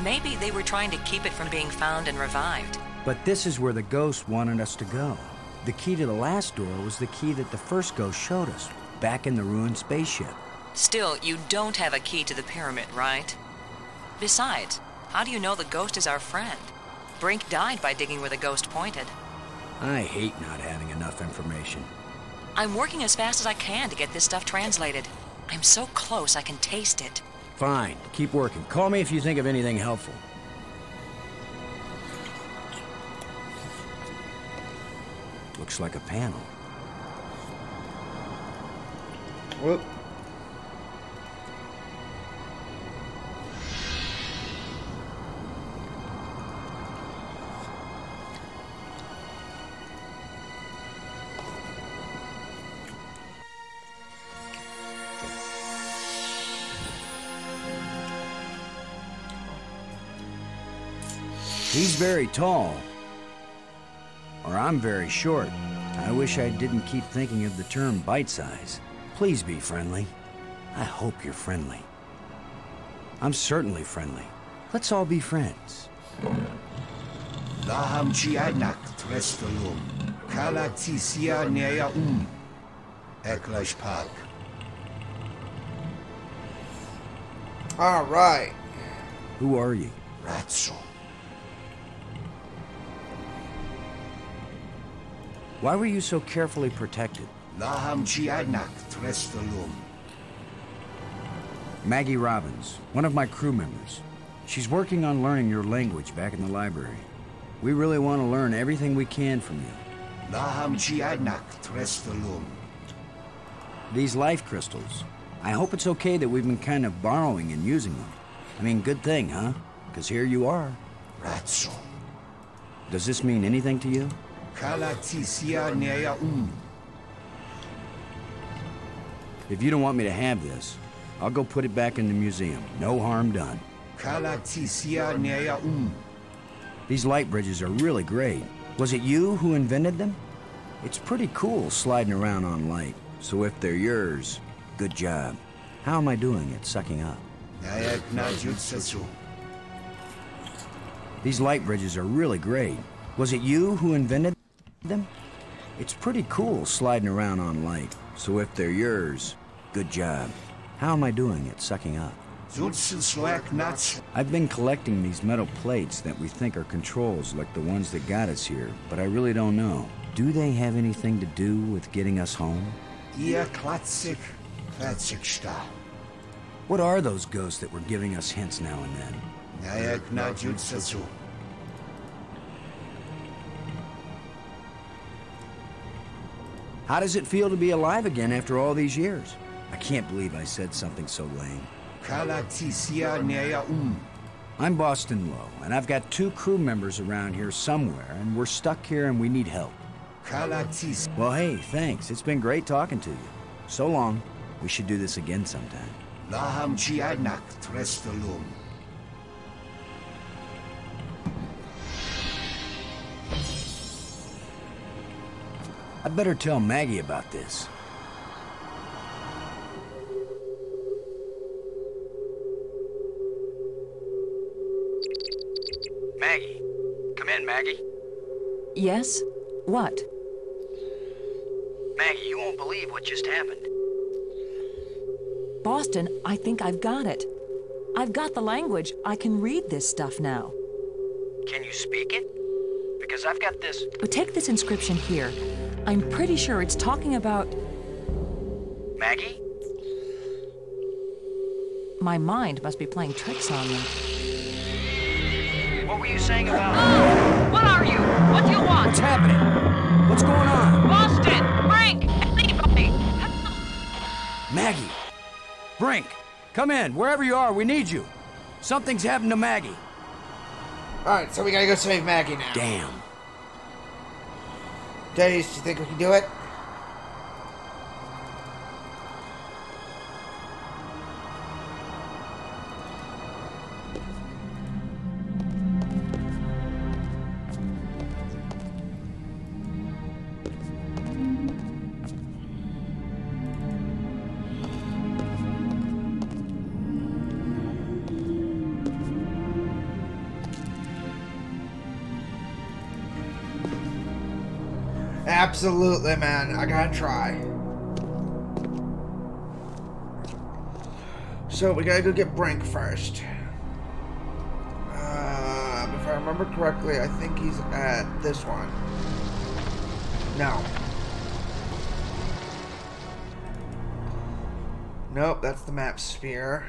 S10: Maybe they were trying to keep it from being found and revived.
S6: But this is where the ghost wanted us to go. The key to the last door was the key that the first ghost showed us, back in the ruined spaceship.
S10: Still, you don't have a key to the pyramid, right? Besides, how do you know the ghost is our friend? Brink died by digging where the ghost pointed.
S6: I hate not having enough information.
S10: I'm working as fast as I can to get this stuff translated. I'm so close I can taste it.
S6: Fine. Keep working. Call me if you think of anything helpful. Looks like a panel.
S1: Whoop.
S6: He's very tall. Or I'm very short. I wish I didn't keep thinking of the term bite size. Please be friendly. I hope you're friendly. I'm certainly friendly. Let's all be friends.
S12: Laham Chianak Trestalum. Kalatisia Nea Eklash Park.
S1: All right.
S6: Who are you?
S12: Ratso.
S6: Why were you so carefully protected?
S12: Laham Chianak Trestalum.
S6: Maggie Robbins, one of my crew members. She's working on learning your language back in the library. We really want to learn everything we can from you.
S12: Laham Chianak Trestalum.
S6: These life crystals. I hope it's okay that we've been kind of borrowing and using them. I mean, good thing, huh? Because here you are.
S12: Ratso.
S6: Does this mean anything to you?
S12: Kalatisia Nea
S6: If you don't want me to have this, I'll go put it back in the museum. No harm done.
S12: Kalatisia Nea
S6: These light bridges are really great. Was it you who invented them? It's pretty cool sliding around on light. So if they're yours, good job. How am I doing at sucking up? These light bridges are really great. Was it you who invented them? It's pretty cool sliding around on light. So if they're yours, good job. How am I doing at sucking up? I've been collecting these metal plates that we think are controls like the ones that got us here, but I really don't know. Do they have anything to do with getting us home? What are those ghosts that were giving us hints now and then? How does it feel to be alive again after all these years? I can't believe I said something so lame. I'm Boston Lowe, and I've got 2 crew members around here somewhere, and we're stuck here and we need help. Well, hey, thanks. It's been great talking to you. So long. We should do this again sometime.
S12: Laham Chianak Trestalum.
S6: I'd better tell Maggie about this.
S11: Maggie. Come in, Maggie.
S10: Yes? What?
S11: Maggie, you won't believe what just happened.
S10: Boston, I think I've got it. I've got the language. I can read this stuff now.
S11: Can you speak it? Because I've got this...
S10: But take this inscription here. I'm pretty sure it's talking about...
S11: Maggie?
S10: My mind must be playing tricks on me.
S11: What were you saying about...
S5: What are you? What do you want?
S6: What's happening? What's going on?
S5: Boston! Brink! Anybody!
S6: Maggie! Brink! Come in! Wherever you are, we need you! Something's happened to Maggie!
S1: Alright, so we gotta go save Maggie now.
S6: Damn.
S1: Days, do you think we can do it? Absolutely, man. I gotta try. So we gotta go get Brink first. If I remember correctly, I think he's at this one. No. Nope, that's the map sphere.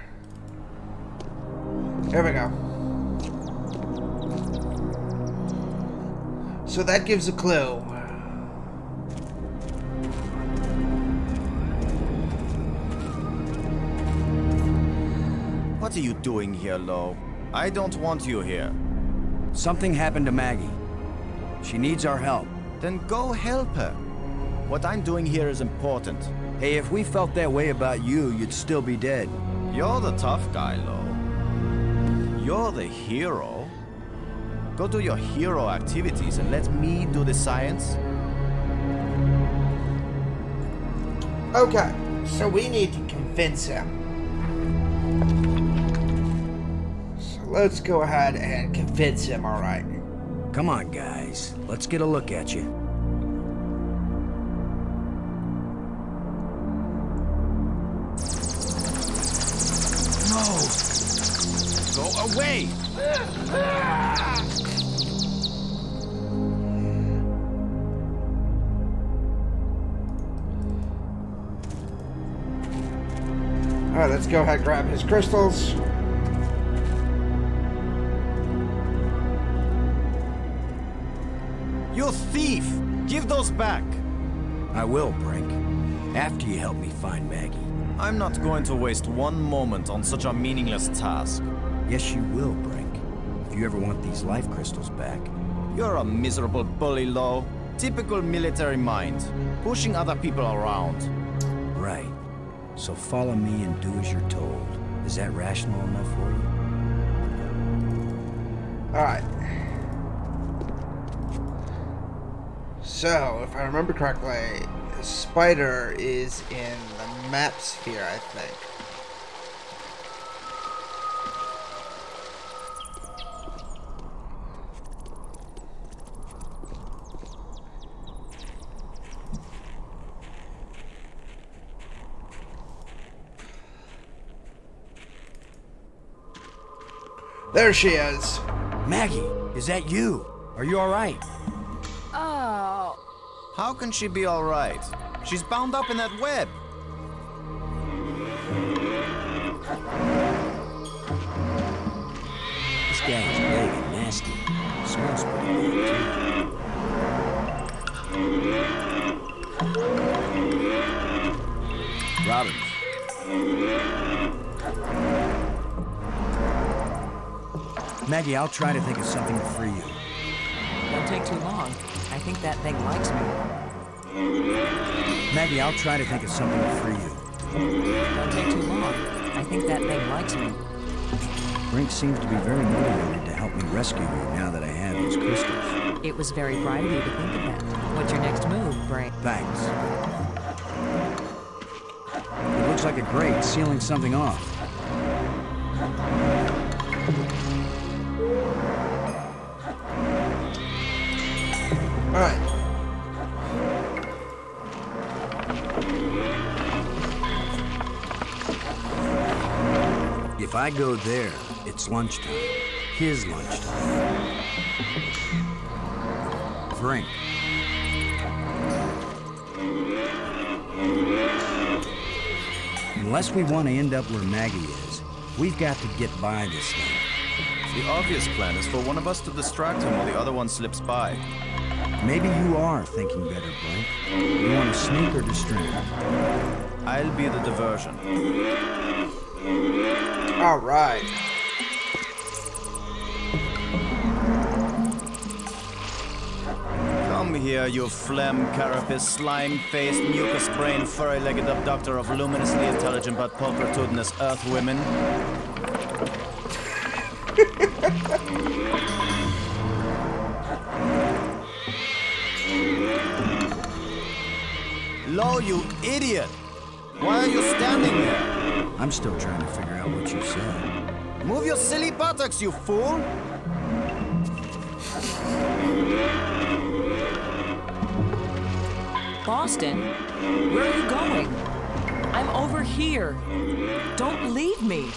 S1: There we go. So that gives a clue.
S2: What are you doing here, Lo? I don't want you here.
S6: Something happened to Maggie. She needs our help.
S2: Then go help her. What I'm doing here is important.
S6: Hey, if we felt that way about you, you'd still be dead.
S2: You're the tough guy, Lo. You're the hero. Go do your hero activities and let me do the science.
S1: Okay, so we need to convince him. So let's go ahead and convince him, alright.
S6: Come on, guys. Let's get a look at you.
S2: No! Go away!
S1: Alright, let's go ahead and grab his crystals.
S2: You thief! Give those back!
S6: I will, Brink. After you help me find Maggie.
S2: I'm not going to waste one moment on such a meaningless task.
S6: Yes, you will, Brink. If you ever want these life crystals back.
S2: You're a miserable bully, Lo. Typical military mind. Pushing other people around.
S6: Right. So follow me and do as you're told. Is that rational enough for you?
S1: Alright. So, if I remember correctly, the spider is in the map sphere, I think. There she is.
S6: Maggie, is that you? Are you all right?
S10: Oh.
S2: How can she be all right? She's bound up in that web.
S6: This guy is big and nasty. Smells pretty good, too. Robin. Maggie, I'll try to think of something to free you.
S10: Don't take too long. I think that thing likes me.
S6: Maggie, I'll try to think of something to free you.
S10: Don't take too long. I think that thing likes me.
S6: Brink seems to be very motivated to help me rescue you now that I have these crystals.
S10: It was very bright of you to think of that. What's your next move, Brink?
S6: Thanks. It looks like a grate sealing something off.
S1: Alright.
S6: If I go there, it's lunchtime. His lunchtime. Brink. Unless we want to end up where Maggie is, we've got to get by this thing.
S2: The obvious plan is for one of us to distract him while the other one slips by.
S6: Maybe you are thinking better, Brink. You want to sneak or distract?
S2: I'll be the diversion.
S1: All right.
S2: Come here, you phlegm, carapace, slime-faced, mucus-brained, furry-legged abductor of luminously intelligent but pulchritudinous earth women. Lo, you idiot! Why are you standing there?
S6: I'm still trying to figure out what you said.
S2: Move your silly buttocks, you fool!
S10: Boston, where are you going? I'm over here. Don't leave me.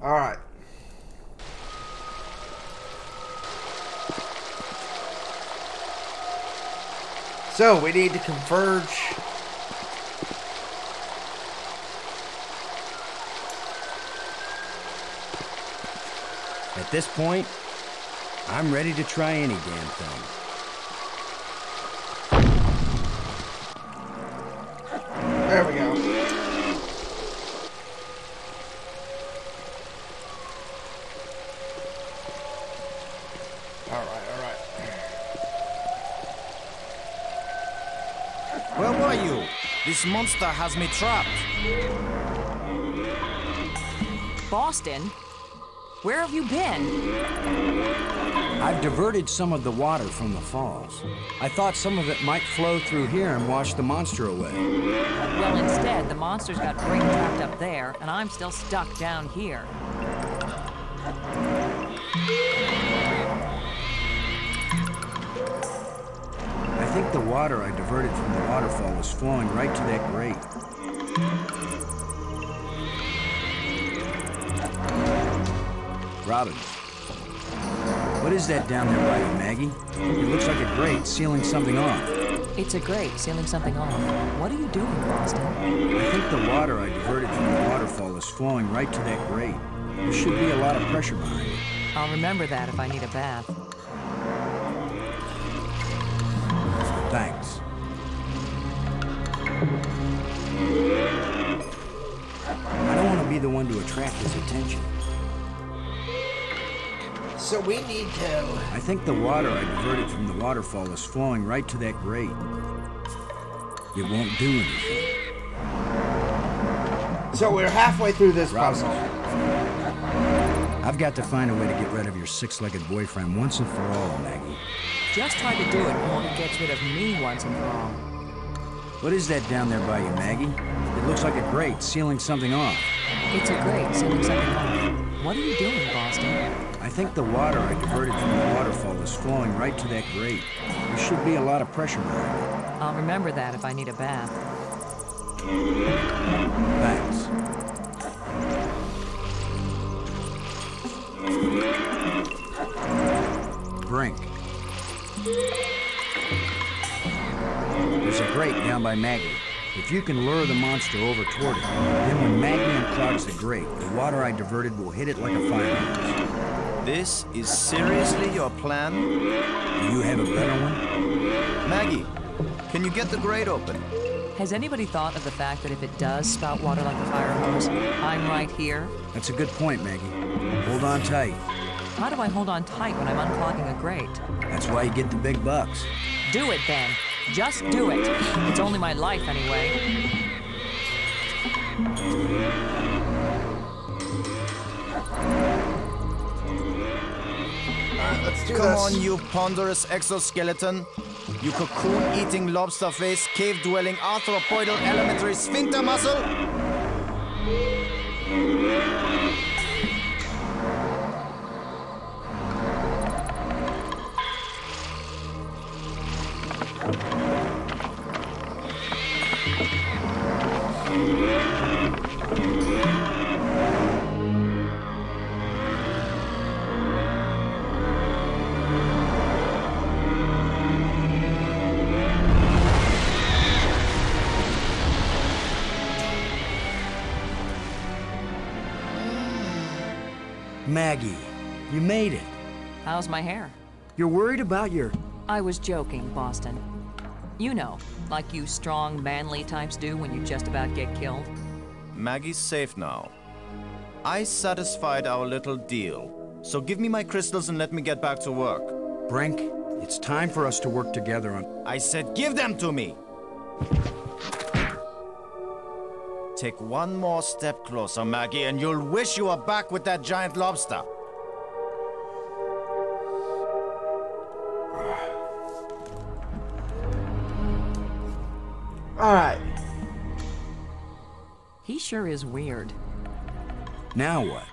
S1: All right. So we need to converge
S6: this point, I'm ready to try any damn thing.
S1: There we go. Alright.
S2: Where were you? This monster has me trapped.
S10: Boston? Where have you been?
S6: I've diverted some of the water from the falls. I thought some of it might flow through here and wash the monster away.
S10: Well, instead, the monster's got Brink trapped up there, and I'm still stuck down here.
S6: I think the water I diverted from the waterfall is flowing right to that grate. Robin, what is that down there by you, Maggie? It looks like a grate sealing something off.
S10: It's a grate sealing something off. What are you doing, Boston?
S6: I think the water I diverted from the waterfall is flowing right to that grate. There should be a lot of pressure behind it.
S10: I'll remember that if I need a bath.
S6: Thanks. I don't want to be the one to attract his attention.
S1: So we need to...
S6: I think the water I diverted from the waterfall is flowing right to that grate. It won't do anything.
S1: So we're halfway through this
S6: Robin,
S1: puzzle.
S6: I've got to find a way to get rid of your six-legged boyfriend once and for all, Maggie.
S10: Just try to do it before he gets rid of me once and for all.
S6: What is that down there by you, Maggie? It looks like a grate sealing something off.
S10: It's a grate sealing something off. What are you doing, Boston?
S6: I think the water I diverted from the waterfall is flowing right to that grate. There should be a lot of pressure behind it.
S10: I'll remember that if I need a bath.
S6: Thanks. Brink. There's a grate down by Maggie. If you can lure the monster over toward it, then when Maggie unclogs the grate, the water I diverted will hit it like a fire hose.
S2: This is seriously your plan?
S6: Do you have a better one?
S2: Maggie, can you get the grate open?
S10: Has anybody thought of the fact that if it does spout water like a fire hose, I'm right here?
S6: That's a good point, Maggie. Hold on tight.
S10: How do I hold on tight when I'm unclogging a grate?
S6: That's why you get the big bucks.
S10: Do it, then. Just do it. It's only my life, anyway.
S1: Let's do
S2: Come
S1: this.
S2: on, you ponderous exoskeleton. You cocoon-eating lobster face, cave-dwelling arthropoidal elementary sphincter muscle.
S6: Maggie, you made it.
S10: How's my hair?
S6: You're worried about your...
S10: I was joking, Boston. You know, like you strong, manly types do when you just about get killed.
S2: Maggie's safe now. I satisfied our little deal. So give me my crystals and let me get back to work.
S6: Brink, it's time for us to work together on...
S2: I said give them to me! Take one more step closer, Maggie, and you'll wish you were back with that giant lobster.
S1: All right.
S10: He sure is weird.
S6: Now what?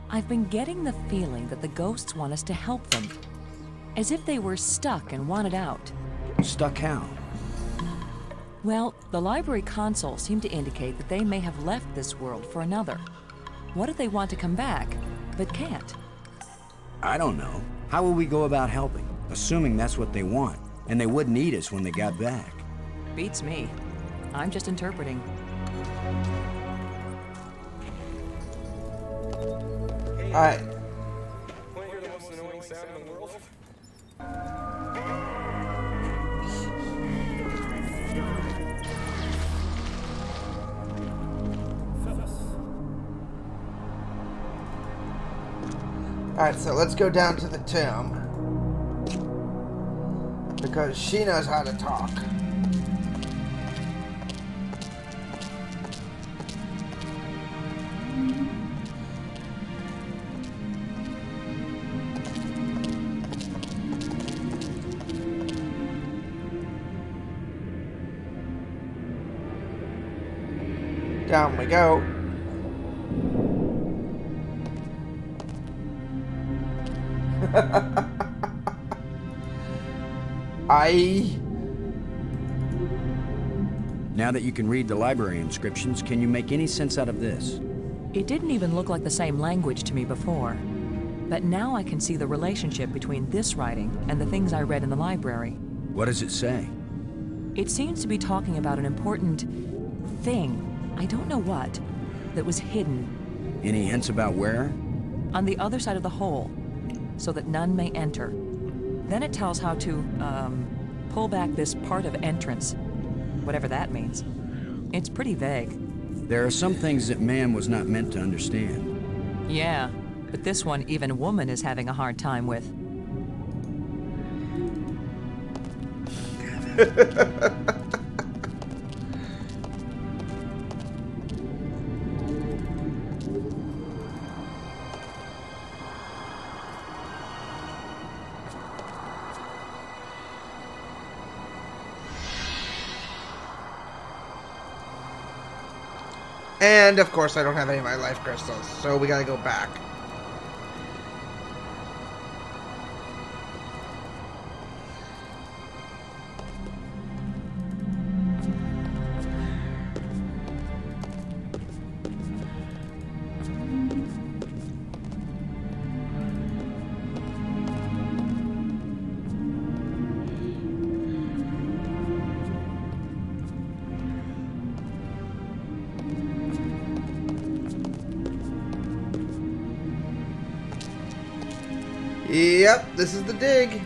S10: I've been getting the feeling that the ghosts want us to help them. As if they were stuck and wanted out.
S6: Stuck how?
S10: Well, the library console seemed to indicate that they may have left this world for another. What if they want to come back, but can't?
S6: I don't know. How will we go about helping? Assuming that's what they want, and they wouldn't eat us when they got back.
S10: Beats me. I'm just interpreting.
S1: All right. Alright, so let's go down to the tomb. Because she knows how to talk. Down we go.
S6: Now that you can read the library inscriptions, can you make any sense out of this?
S10: It didn't even look like the same language to me before. But now I can see the relationship between this writing and the things I read in the library.
S6: What does it say?
S10: It seems to be talking about an important thing, I don't know what, that was hidden.
S6: Any hints about where?
S10: On the other side of the hole, so that none may enter. Then it tells how to, pull back this part of entrance, whatever that means. It's pretty vague.
S6: There are some things that man was not meant to understand.
S10: Yeah, but this one even woman is having a hard time with.
S1: And, of course, I don't have any of my life crystals, so we gotta go back. Yep, this is the dig.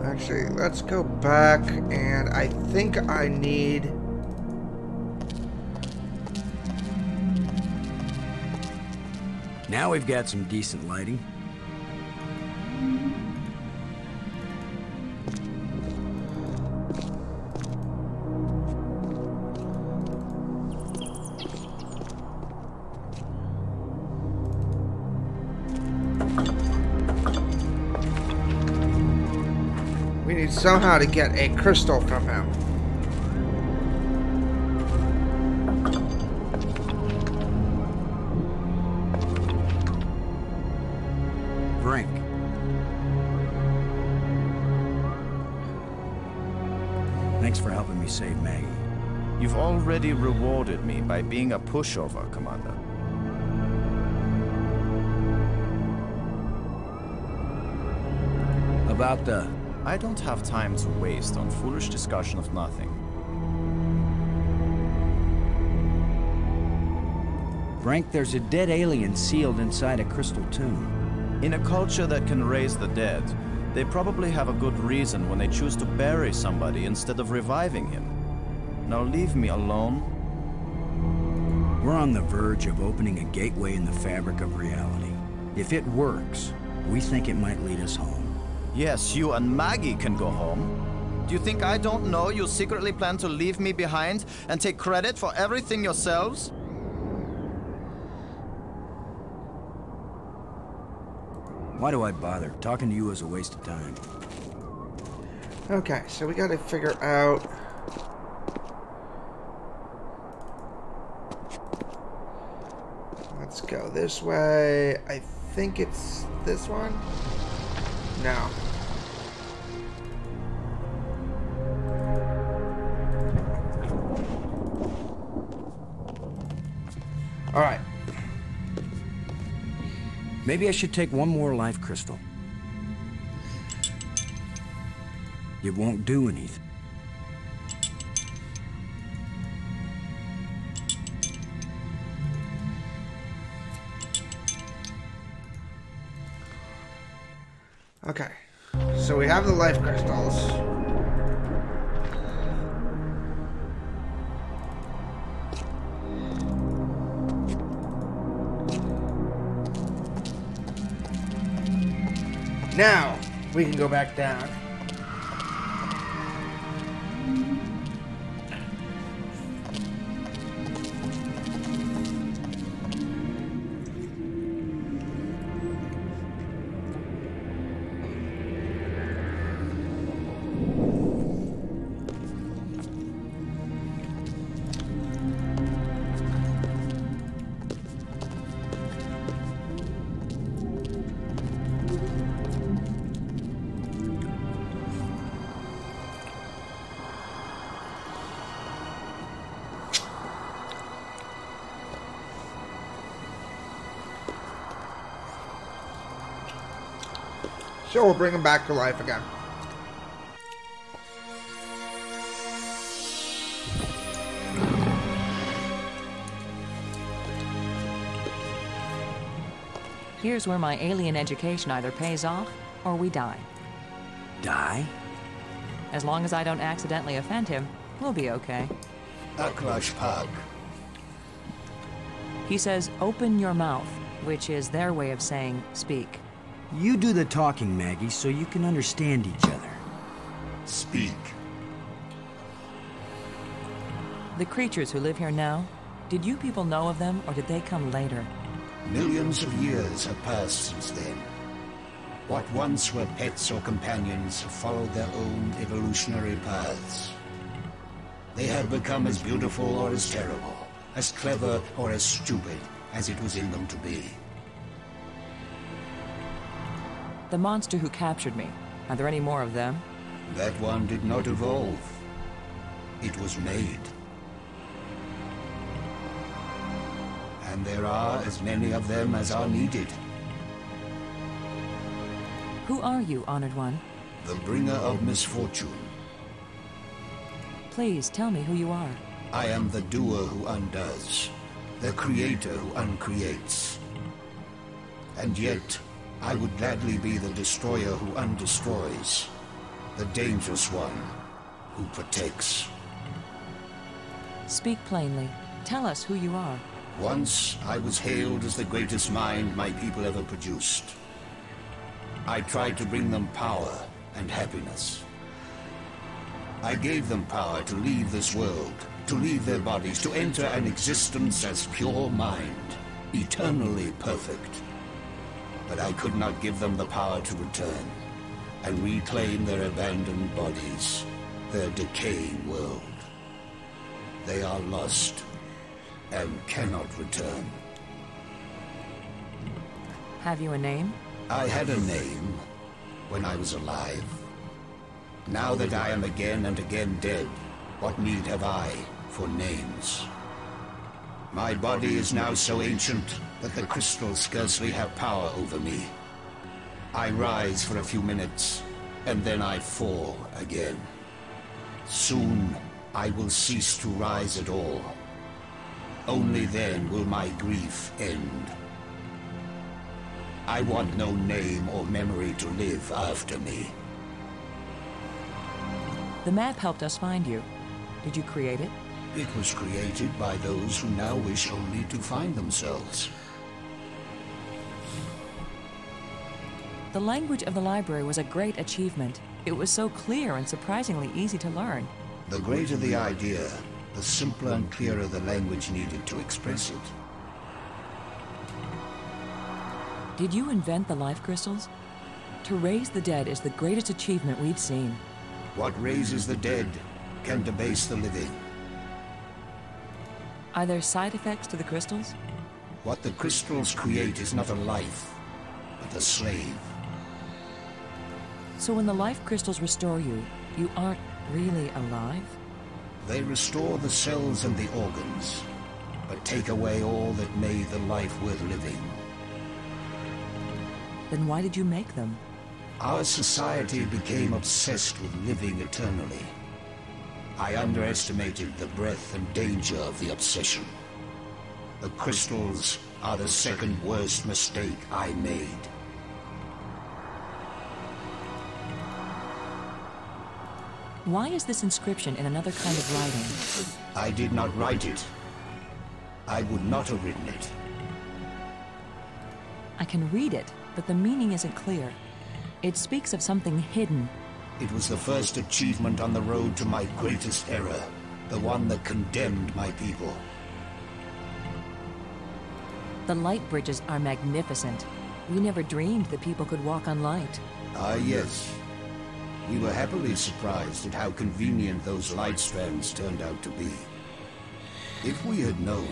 S1: Actually, let's go back, and I think I need...
S6: Now we've got some decent lighting.
S1: We need somehow to get a crystal from him.
S6: Brink. Thanks for helping me save Maggie.
S2: You've already rewarded me by being a pushover, Commander.
S6: About the...
S2: I don't have time to waste on foolish discussion of nothing.
S6: Frank, there's a dead alien sealed inside a crystal tomb.
S2: In a culture that can raise the dead, they probably have a good reason when they choose to bury somebody instead of reviving him. Now leave me alone.
S6: We're on the verge of opening a gateway in the fabric of reality. If it works, we think it might lead us home.
S2: Yes, you and Maggie can go home. Do you think I don't know you secretly plan to leave me behind and take credit for everything yourselves?
S6: Why do I bother? Talking to you is a waste of time.
S1: Okay, so we gotta figure out... Let's go this way. I think it's this one? No. Alright.
S6: Maybe I should take one more life crystal. It won't do anything.
S1: Okay. So we have the life crystals. Now, we can go back down. So we'll bring him back to life again.
S10: Here's where my alien education either pays off or we die.
S6: Die?
S10: As long as I don't accidentally offend him, we'll be okay.
S12: F.A.Q.
S10: He says, open your mouth, which is their way of saying speak.
S13: You do the talking, Maggie, so you can understand each other.
S12: Speak.
S10: The creatures who live here now, did you people know of them, or did they come later?
S12: Millions of years have passed since then. What once were pets or companions have followed their own evolutionary paths. They have become as beautiful or as terrible, as clever or as stupid as it was in them to be.
S10: The monster who captured me, are there any more of them?
S12: That one did not evolve. It was made. And there are as many of them as are needed.
S10: Who are you, Honored One?
S12: The bringer of misfortune.
S10: Please, tell me who you are.
S12: I am the doer who undoes, the creator who uncreates. And yet, I would gladly be the destroyer who undestroys, the dangerous one who protects.
S10: Speak plainly. Tell us who you are.
S12: Once, I was hailed as the greatest mind my people ever produced. I tried to bring them power and happiness. I gave them power to leave this world, to leave their bodies, to enter an existence as pure mind, eternally perfect. But I could not give them the power to return and reclaim their abandoned bodies, their decaying world. They are lost and cannot return.
S10: Have you a name?
S12: I had a name when I was alive. Now that I am again and again dead, what need have I for names? My body is now so ancient that the crystals scarcely have power over me. I rise for a few minutes, and then I fall again. Soon, I will cease to rise at all. Only then will my grief end. I want no name or memory to live after me.
S10: The map helped us find you. Did you create it?
S12: It was created by those who now wish only to find themselves.
S10: The language of the library was a great achievement. It was so clear and surprisingly easy to learn.
S12: The greater the idea, the simpler and clearer the language needed to express it.
S10: Did you invent the life crystals? To raise the dead is the greatest achievement we've seen.
S12: What raises the dead can debase the living.
S10: Are there side effects to the crystals?
S12: What the crystals create is not a life, but a slave.
S10: So when the life crystals restore you, you aren't really alive?
S12: They restore the cells and the organs, but take away all that made the life worth living.
S10: Then why did you make them?
S12: Our society became obsessed with living eternally. I underestimated the breadth and danger of the obsession. The crystals are the second worst mistake I made.
S10: Why is this inscription in another kind of writing?
S12: I did not write it. I would not have written it.
S10: I can read it, but the meaning isn't clear. It speaks of something hidden.
S12: It was the first achievement on the road to my greatest error, the one that condemned my people.
S10: The light bridges are magnificent. We never dreamed that people could walk on light.
S12: Ah, yes. We were happily surprised at how convenient those light strands turned out to be. If we had known,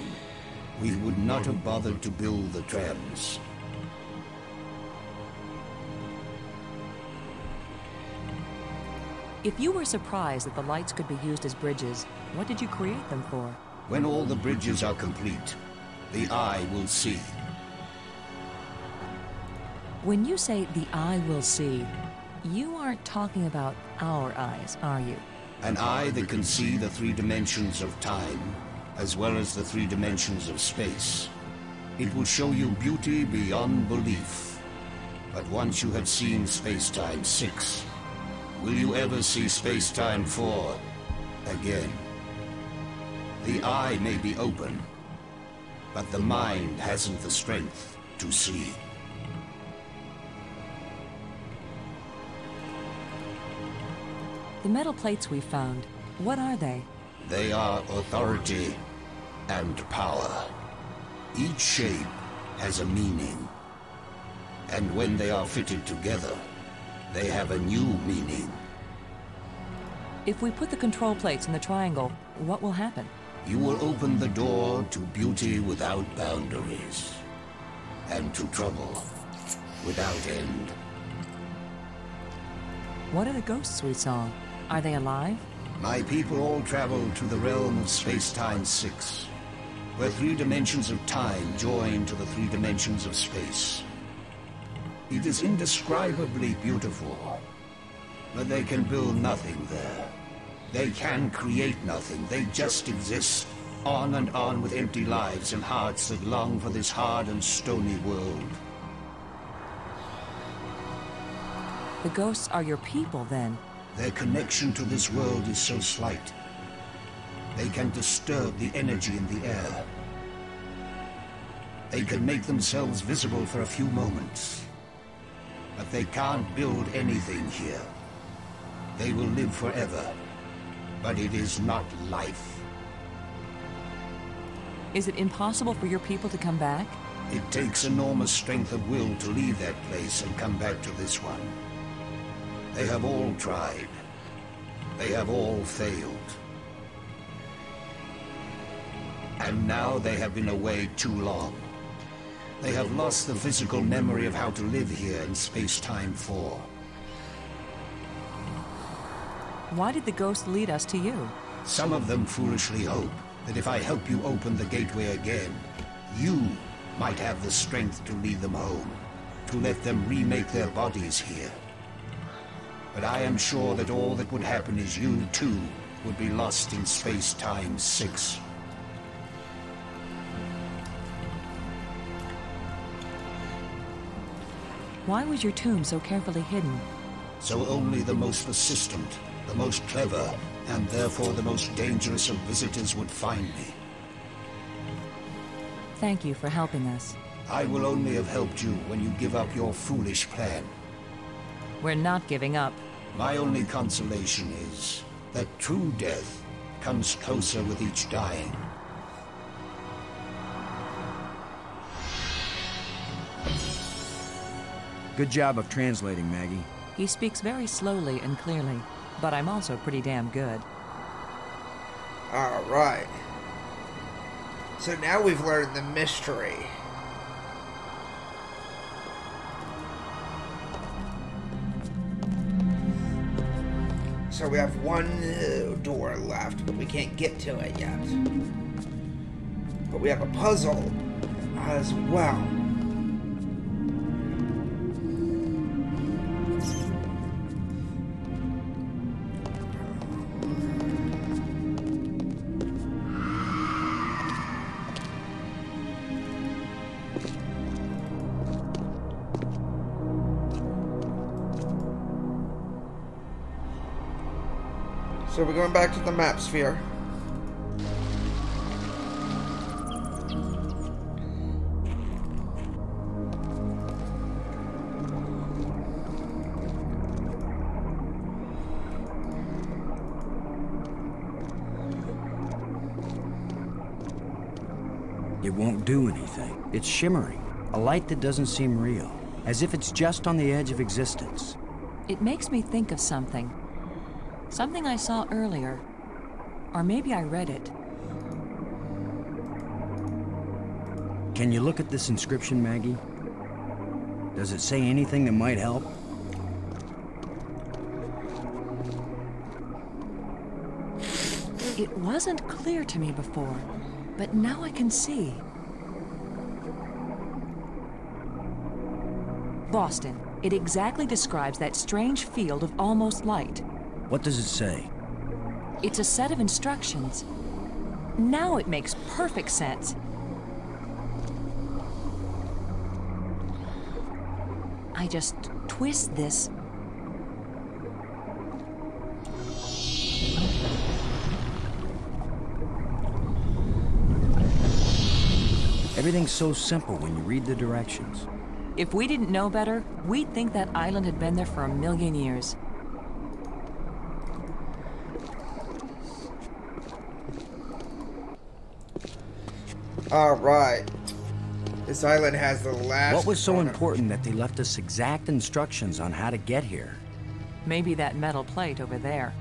S12: we would not have bothered to build the trams.
S10: If you were surprised that the lights could be used as bridges, what did you create them for?
S12: When all the bridges are complete, the eye will see.
S10: When you say the eye will see, you aren't talking about our eyes, are you?
S12: An eye that can see the 3 dimensions of time, as well as the 3 dimensions of space. It will show you beauty beyond belief. But once you have seen Space-Time 6, will you ever see Space-Time 4 again? The eye may be open, but the mind hasn't the strength to see.
S10: The metal plates we found, what are they?
S12: They are authority and power. Each shape has a meaning. And when they are fitted together, they have a new meaning.
S10: If we put the control plates in the triangle, what will happen?
S12: You will open the door to beauty without boundaries, and to trouble without end.
S10: What are the ghosts we saw? Are they alive?
S12: My people all traveled to the realm of Space-Time 6, where 3 dimensions of time join to the 3 dimensions of space. It is indescribably beautiful, but they can build nothing there. They can create nothing. They just exist, on and on with empty lives and hearts that long for this hard and stony world.
S10: The ghosts are your people, then?
S12: Their connection to this world is so slight. They can disturb the energy in the air. They can make themselves visible for a few moments. But they can't build anything here. They will live forever. But it is not life.
S10: Is it impossible for your people to come back?
S12: It takes enormous strength of will to leave that place and come back to this one. They have all tried. They have all failed. And now they have been away too long. They have lost the physical memory of how to live here in Space-Time 4.
S10: Why did the ghost lead us to you?
S12: Some of them foolishly hope that if I help you open the gateway again, you might have the strength to lead them home, to let them remake their bodies here. But I am sure that all that would happen is you, too, would be lost in Space-Time 6.
S10: Why was your tomb so carefully hidden?
S12: So only the most persistent, the most clever, and therefore the most dangerous of visitors would find me.
S10: Thank you for helping us.
S12: I will only have helped you when you give up your foolish plan.
S10: We're not giving up.
S12: My only consolation is that true death comes closer with each dying.
S13: Good job of translating, Maggie.
S10: He speaks very slowly and clearly, but I'm also pretty damn good.
S1: Alright. So now we've learned the mystery. So we have one door left, but we can't get to it yet. But we have a puzzle as well. So we're going back to the map sphere.
S13: It won't do anything. It's shimmering. A light that doesn't seem real. As if it's just on the edge of existence.
S10: It makes me think of something. Something I saw earlier. Or maybe I read it.
S13: Can you look at this inscription, Maggie? Does it say anything that might help?
S10: It wasn't clear to me before, but now I can see. Boston. It exactly describes that strange field of almost light.
S13: What does it say?
S10: It's a set of instructions. Now it makes perfect sense. I just twist this.
S13: Everything's so simple when you read the directions.
S10: If we didn't know better, we'd think that island had been there for 1,000,000 years.
S1: Alright. This island has the last...
S13: What was so important that they left us exact instructions on how to get here?
S10: Maybe that metal plate over there.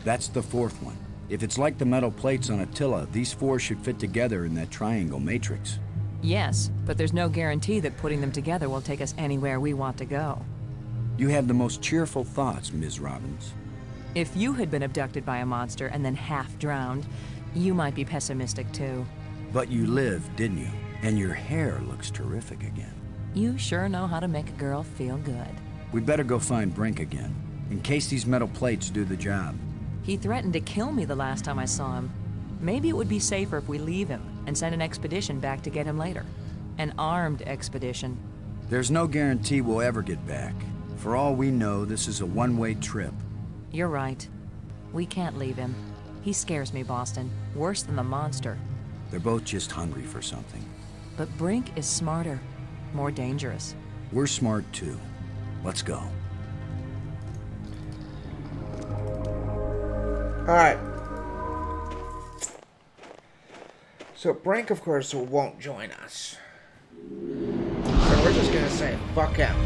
S13: That's the fourth one. If it's like the metal plates on Attila, these four should fit together in that triangle matrix.
S10: Yes, but there's no guarantee that putting them together will take us anywhere we want to go.
S13: You have the most cheerful thoughts, Ms. Robbins.
S10: If you had been abducted by a monster and then half drowned, you might be pessimistic too.
S13: But you lived, didn't you? And your hair looks terrific again.
S10: You sure know how to make a girl feel good.
S13: We'd better go find Brink again, in case these metal plates do the job.
S10: He threatened to kill me the last time I saw him. Maybe it would be safer if we leave him and send an expedition back to get him later. An armed expedition.
S13: There's no guarantee we'll ever get back. For all we know, this is a one-way trip.
S10: You're right. We can't leave him. He scares me, Boston. Worse than the monster.
S13: They're both just hungry for something.
S10: But Brink is smarter. More dangerous.
S13: We're smart too. Let's go.
S1: Alright. So Brink, of course, won't join us. So we're just gonna say, fuck him.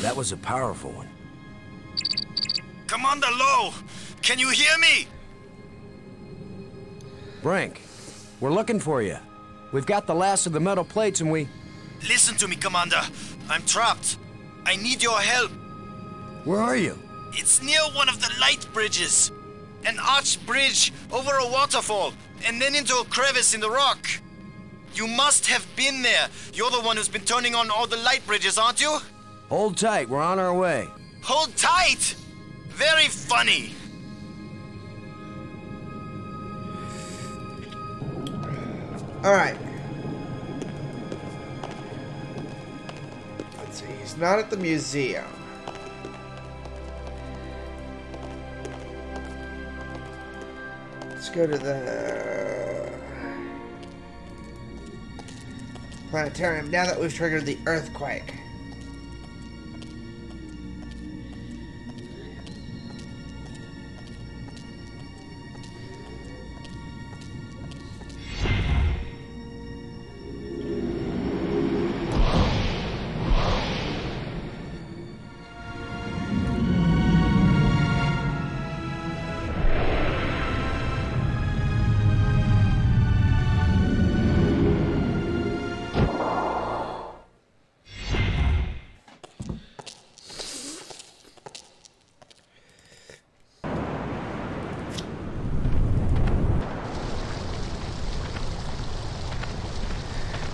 S13: That was a powerful one.
S7: Commander Lowe! Can you hear me?
S13: Brink, we're looking for you. We've got the last of the metal plates and we...
S7: Listen to me, Commander. I'm trapped. I need your help.
S13: Where are you?
S7: It's near one of the light bridges. An arched bridge over a waterfall, and then into a crevice in the rock. You must have been there. You're the one who's been turning on all the light bridges, aren't you?
S13: Hold tight, we're on our way.
S7: Hold tight! Very funny.
S1: Alright. Let's see, he's not at the museum. Let's go to the planetarium now that we've triggered the earthquake.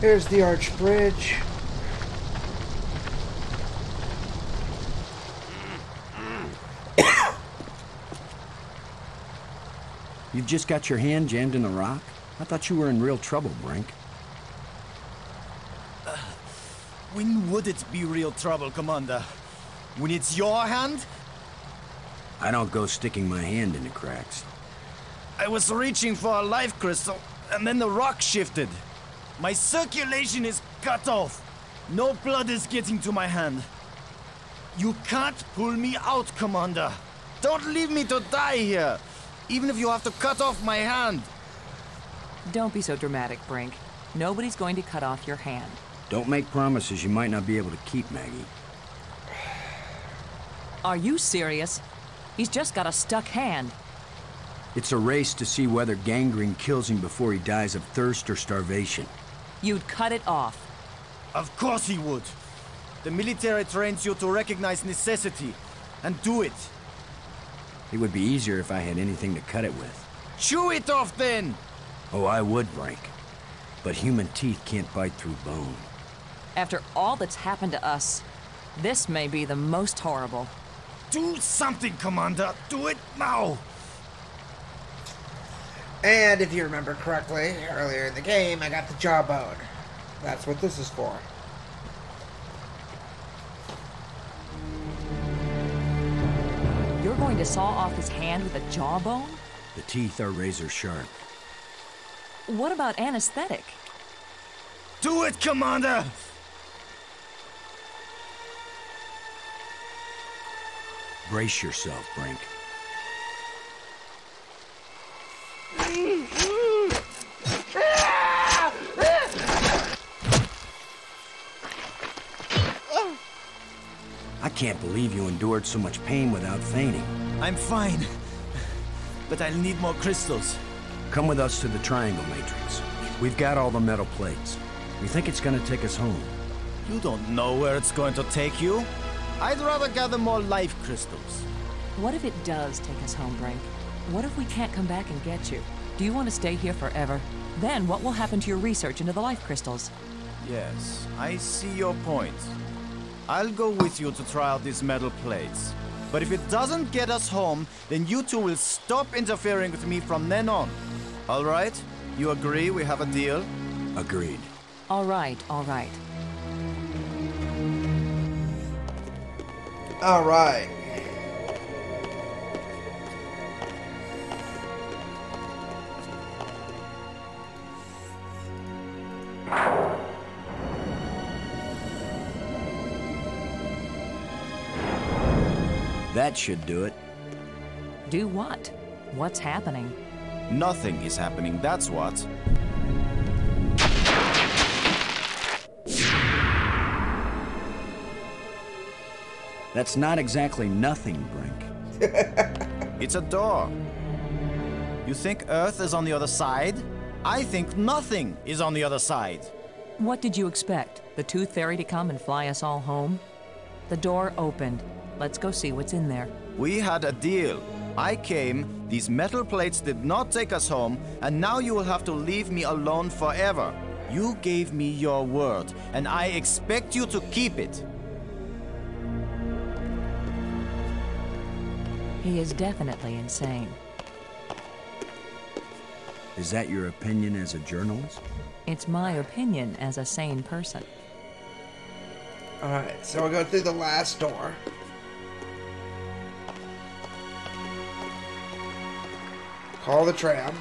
S1: Here's the arch bridge.
S13: You've just got your hand jammed in the rock? I thought you were in real trouble, Brink.
S2: When would it be real trouble, Commander? When it's your hand?
S13: I don't go sticking my hand in the cracks.
S2: I was reaching for a life crystal, and then the rock shifted. My circulation is cut off. No blood is getting to my hand. You can't pull me out, Commander. Don't leave me to die here, even if you have to cut off my hand.
S10: Don't be so dramatic, Brink. Nobody's going to cut off your hand.
S13: Don't make promises you might not be able to keep, Maggie.
S10: Are you serious? He's just got a stuck hand.
S13: It's a race to see whether gangrene kills him before he dies of thirst or starvation.
S10: You'd cut it off.
S2: Of course he would. The military trains you to recognize necessity and do it.
S13: It would be easier if I had anything to cut it with.
S2: Chew it off then!
S13: Oh, I would, Brink. But human teeth can't bite through bone.
S10: After all that's happened to us, this may be the most horrible.
S2: Do something, Commander! Do it now!
S1: And if you remember correctly, earlier in the game, I got the jawbone. That's what this is for.
S10: You're going to saw off his hand with a jawbone?
S13: The teeth are razor sharp.
S10: What about anesthetic?
S2: Do it, Commander!
S13: Brace yourself, Brink. I can't believe you endured so much pain without fainting.
S2: I'm fine, but I'll need more crystals.
S13: Come with us to the Triangle Matrix. We've got all the metal plates. You think it's gonna take us home?
S2: You don't know where it's going to take you. I'd rather gather more life crystals.
S10: What if it does take us home, Brink? What if we can't come back and get you? Do you want to stay here forever? Then what will happen to your research into the life crystals?
S2: Yes, I see your point. I'll go with you to try out these metal plates. But if it doesn't get us home, then you two will stop interfering with me from then on. All right? You agree we have a deal?
S13: Agreed.
S10: All right, all right.
S1: All right.
S13: That should do it.
S10: Do what? What's happening?
S2: Nothing is happening, that's what.
S13: That's not exactly nothing, Brink.
S2: It's a door. You think Earth is on the other side? I think nothing is on the other side.
S10: What did you expect? The Tooth Fairy to come and fly us all home? The door opened. Let's go see what's in there.
S2: We had a deal. I came, these metal plates did not take us home, and now you will have to leave me alone forever. You gave me your word, and I expect you to keep it.
S10: He is definitely insane.
S13: Is that your opinion as a journalist?
S10: It's my opinion as a sane person.
S1: Alright, so we'll go through the last door. Call the tram.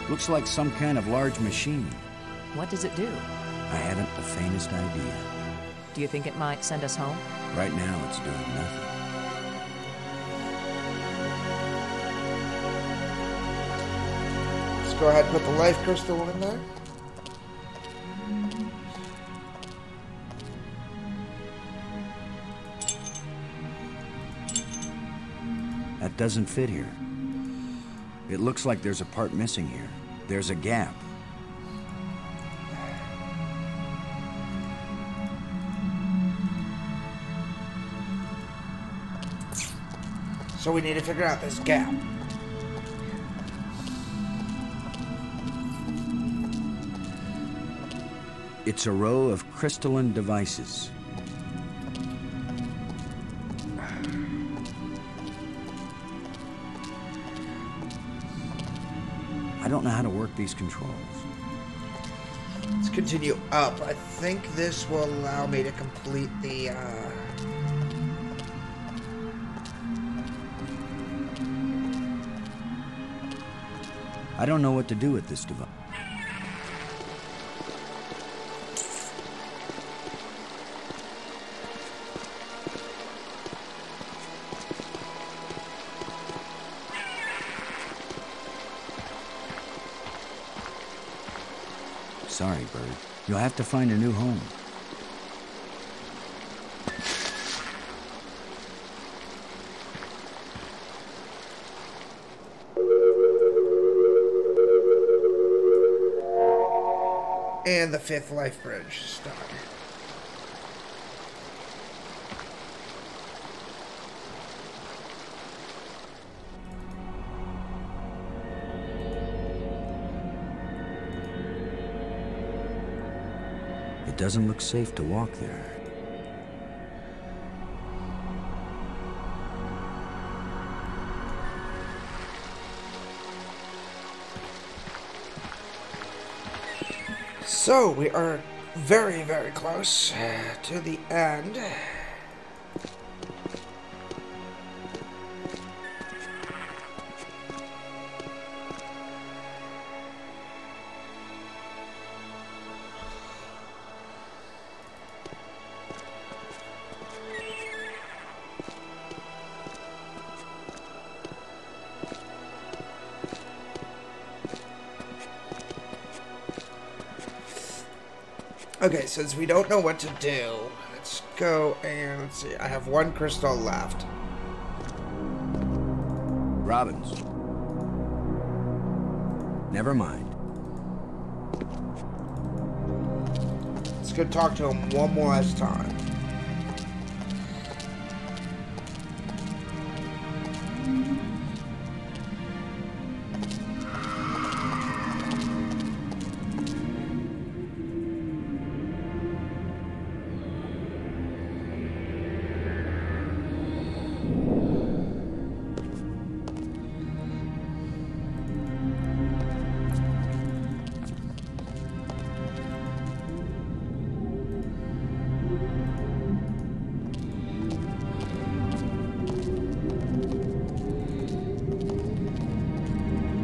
S13: Looks like some kind of large machine.
S10: What does it do?
S13: I haven't the faintest idea.
S10: Do you think it might send us home?
S13: Right now, it's doing nothing.
S1: Let's go ahead and put the life crystal in there.
S13: That doesn't fit here. It looks like there's a part missing here. There's a gap.
S1: So we need to figure out this gap.
S13: It's a row of crystalline devices. I don't know how to work these controls.
S1: Let's continue up. I think this will allow me to complete the,
S13: I don't know what to do with this device. Sorry, Bird. You'll have to find a new home.
S1: and the 5th life bridge started.
S13: It doesn't look safe to walk there.
S1: So, we are very, very close to the end. Okay, since we don't know what to do, let's go and let's see. I have 1 crystal left.
S13: Robbins. Never mind.
S1: Let's go talk to him one more last time.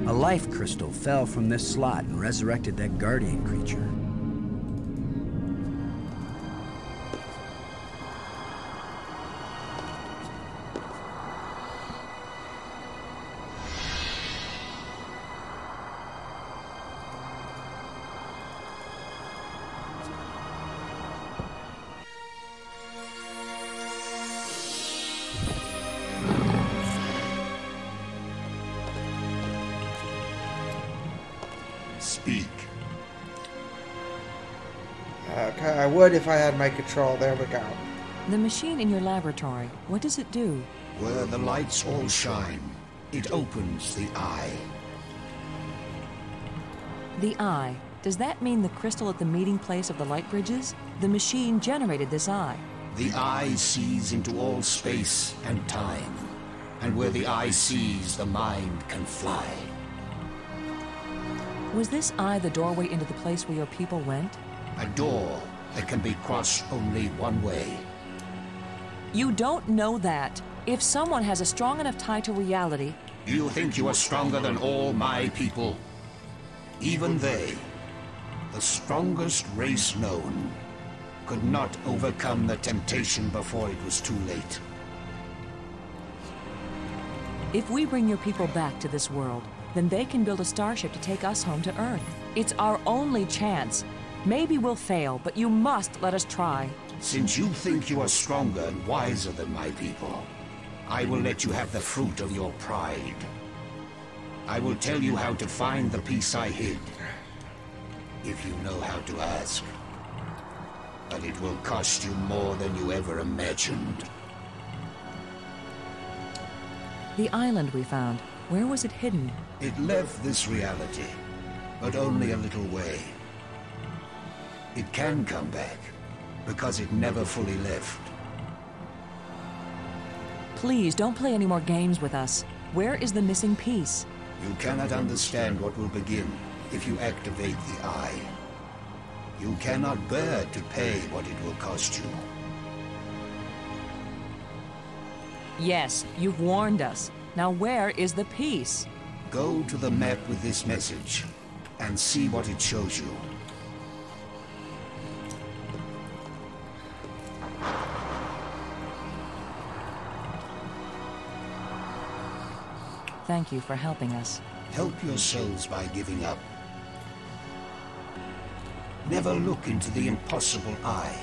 S13: A life crystal fell from this slot and resurrected that guardian creature.
S12: Speak.
S1: Okay, I would if I had my control. There we go.
S10: The machine in your laboratory, what does it do?
S12: Where the lights all shine, it opens the eye.
S10: The eye. Does that mean the crystal at the meeting place of the light bridges? The machine generated this eye.
S12: The eye sees into all space and time. And where the eye sees, the mind can fly.
S10: Was this eye the doorway into the place where your people went?
S12: A door that can be crossed only one way.
S10: You don't know that. If someone has a strong enough tie to reality...
S12: You think you are stronger than all my people? Even they, the strongest race known, could not overcome the temptation before it was too late.
S10: If we bring your people back to this world, then they can build a starship to take us home to Earth. It's our only chance. Maybe we'll fail, but you must let us try.
S12: Since you think you are stronger and wiser than my people, I will let you have the fruit of your pride. I will tell you how to find the piece I hid, if you know how to ask. But it will cost you more than you ever imagined.
S10: The island we found, where was it hidden?
S12: It left this reality, but only a little way. It can come back, because it never fully left.
S10: Please, don't play any more games with us. Where is the missing piece?
S12: You cannot understand what will begin if you activate the eye. You cannot bear to pay what it will cost you.
S10: Yes, you've warned us. Now where is the piece?
S12: Go to the map with this message, and see what it shows you.
S10: Thank you for helping us.
S12: Help yourselves by giving up. Never look into the impossible eye.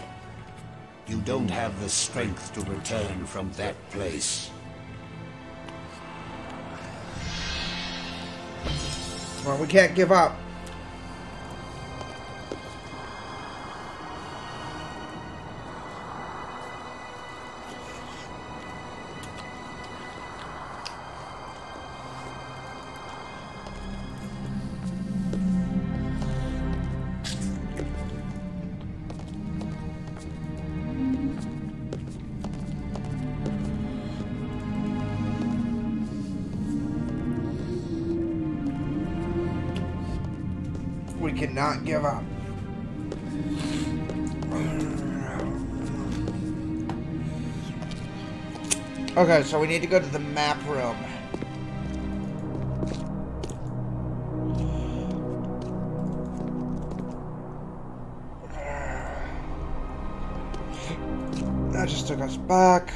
S12: You don't have the strength to return from that place.
S1: Well, we can't give up. We cannot give up. Okay, so we need to go to the map room. That just took us back.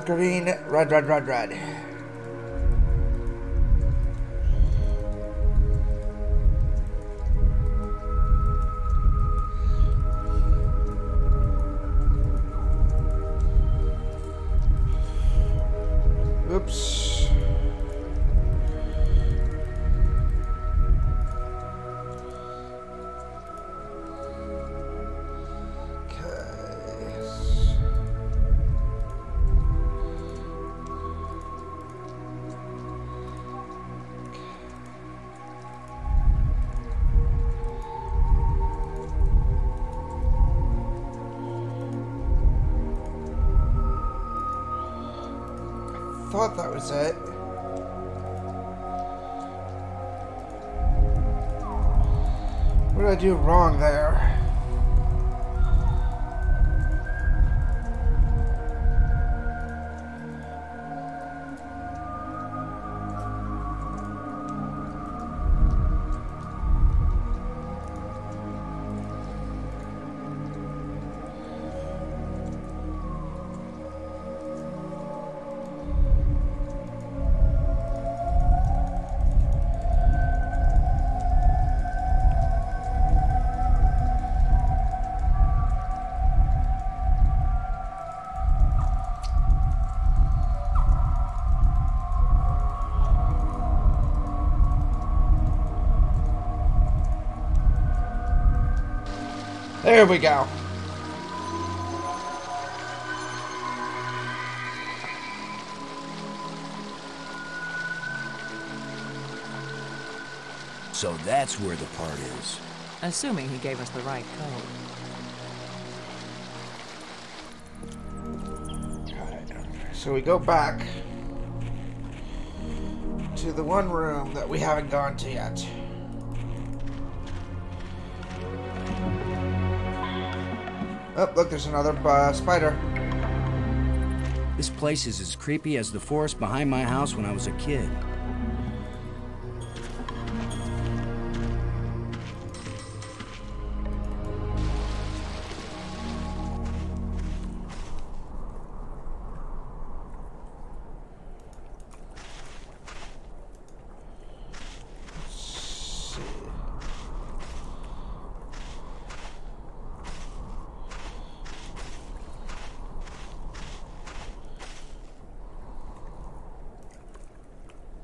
S1: Green, red, red, red, red. Oops. Thought that was it. What did I do wrong there? There we go.
S6: So that's where the part is.
S10: Assuming he gave us the right code.
S1: So we go back to the one room that we haven't gone to yet. Oh, look, there's another spider.
S13: This place is as creepy as the forest behind my house when I was a kid.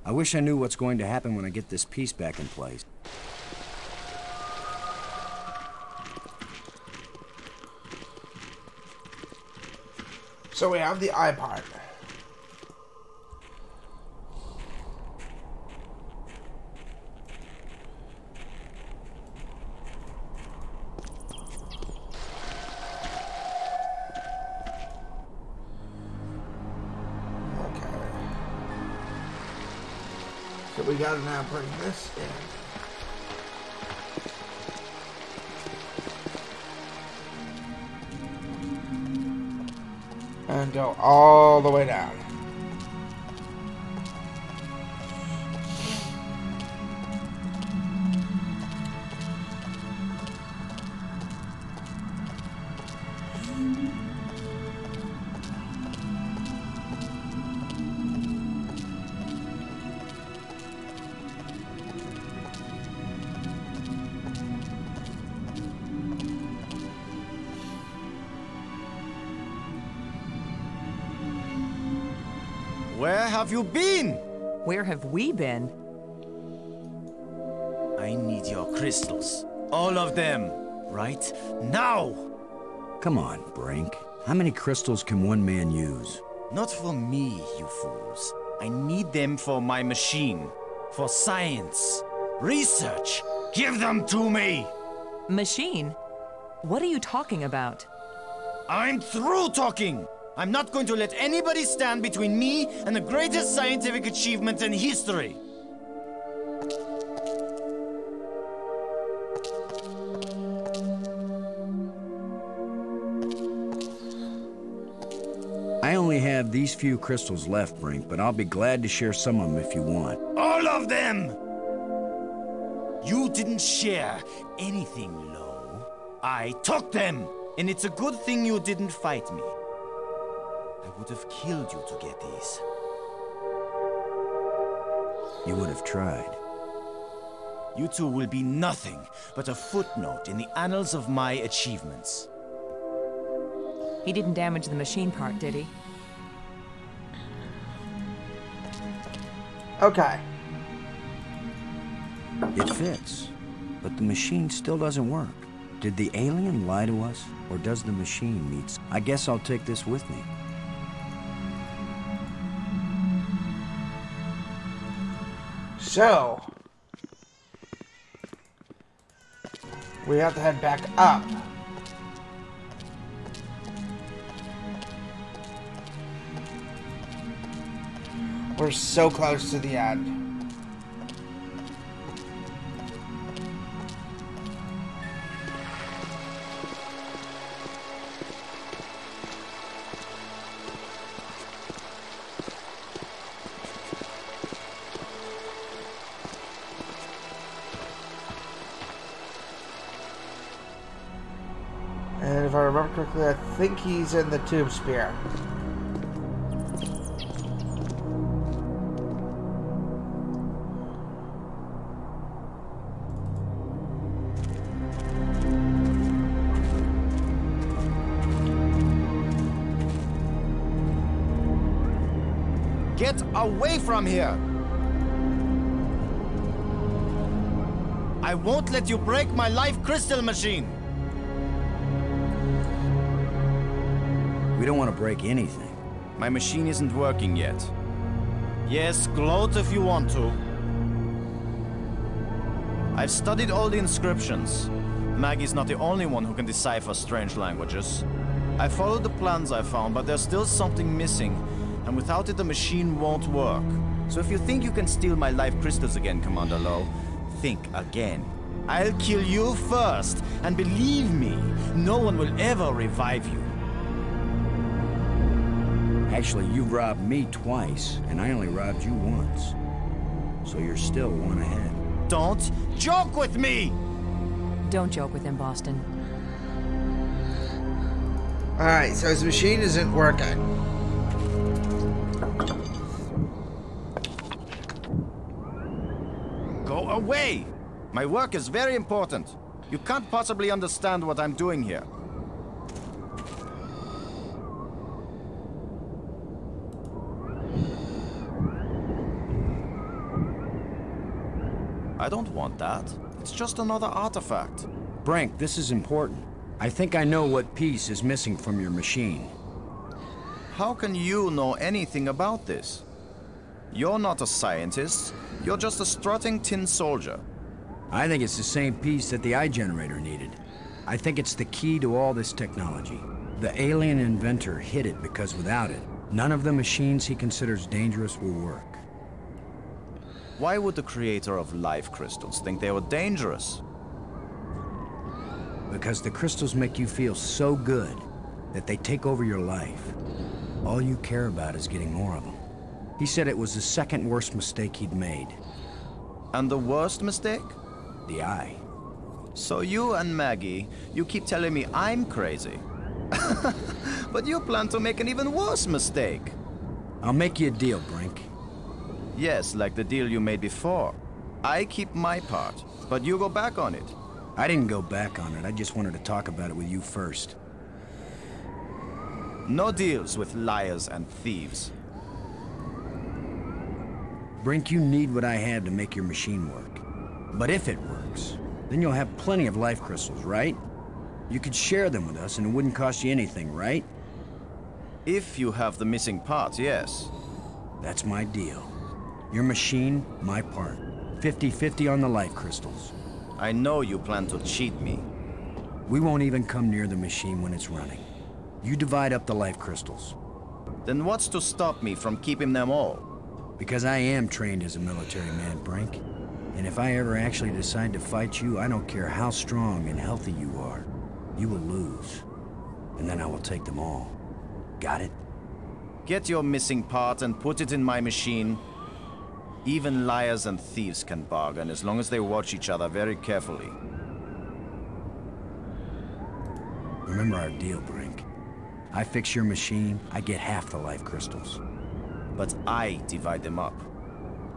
S13: I wish I knew what's going to happen when I get this piece back in place.
S1: So we have the eye part. So we gotta now bring this in. And go all the way down.
S2: Where have you been?
S10: Where have we been?
S2: I need your crystals. All of them. Right now!
S13: Come on, Brink. How many crystals can one man use?
S2: Not for me, you fools. I need them for my machine. For science. Research. Give them to me!
S10: Machine? What are you talking about?
S2: I'm through talking! I'm not going to let anybody stand between me and the greatest scientific achievement in history.
S13: I only have these few crystals left, Brink, but I'll be glad to share some of them if you want.
S2: All of them! You didn't share anything, Lo. I took them! And it's a good thing you didn't fight me. I would have killed you to get these.
S13: You would have tried.
S2: You two will be nothing but a footnote in the annals of my achievements.
S10: He didn't damage the machine part, did he?
S1: Okay.
S13: It fits, but the machine still doesn't work. Did the alien lie to us, or does the machine need... I guess I'll take this with me.
S1: So, we have to head back up. We're so close to the end. And if I remember correctly, I think he's in the Tomb Spear.
S2: Get away from here! I won't let you break my life crystal machine!
S13: We don't want to break anything.
S2: My machine isn't working yet. Yes, gloat if you want to. I've studied all the inscriptions. Maggie's not the only one who can decipher strange languages. I followed the plans I found, but there's still something missing. And without it, the machine won't work. So if you think you can steal my life crystals again, Commander Lo, think again. I'll kill you first, and believe me, no one will ever revive you.
S13: Actually, you've robbed me twice, and I only robbed you once. So you're still one ahead.
S2: Don't joke with me!
S10: Don't joke with him, Boston.
S1: Alright, so his machine isn't working.
S2: Go away! My work is very important. You can't possibly understand what I'm doing here. I don't want that. It's just another artifact.
S13: Brink, this is important. I think I know what piece is missing from your machine.
S2: How can you know anything about this? You're not a scientist. You're just a strutting tin soldier.
S13: I think it's the same piece that the eye generator needed. I think it's the key to all this technology. The alien inventor hid it because without it, none of the machines he considers dangerous will work.
S2: Why would the creator of life crystals think they were dangerous?
S13: Because the crystals make you feel so good that they take over your life. All you care about is getting more of them. He said it was the second worst mistake he'd made.
S2: And the worst mistake?
S13: The eye.
S2: So you and Maggie, you keep telling me I'm crazy. But you plan to make an even worse mistake.
S13: I'll make you a deal, Brink.
S2: Yes, like the deal you made before. I keep my part, but you go back on it.
S13: I didn't go back on it. I just wanted to talk about it with you first.
S2: No deals with liars and thieves.
S13: Brink, you need what I have to make your machine work. But if it works, then you'll have plenty of life crystals, right? You could share them with us and it wouldn't cost you anything, right?
S2: If you have the missing part, yes.
S13: That's my deal. Your machine, my part. 50-50 on the life crystals.
S2: I know you plan to cheat me.
S13: We won't even come near the machine when it's running. You divide up the life crystals.
S2: Then what's to stop me from keeping them all?
S13: Because I am trained as a military man, Brink. And if I ever actually decide to fight you, I don't care how strong and healthy you are. You will lose. And then I will take them all. Got it?
S2: Get your missing part and put it in my machine. Even liars and thieves can bargain as long as they watch each other very carefully.
S13: Remember our deal, Brink. I fix your machine, I get half the life crystals.
S2: But I divide them up.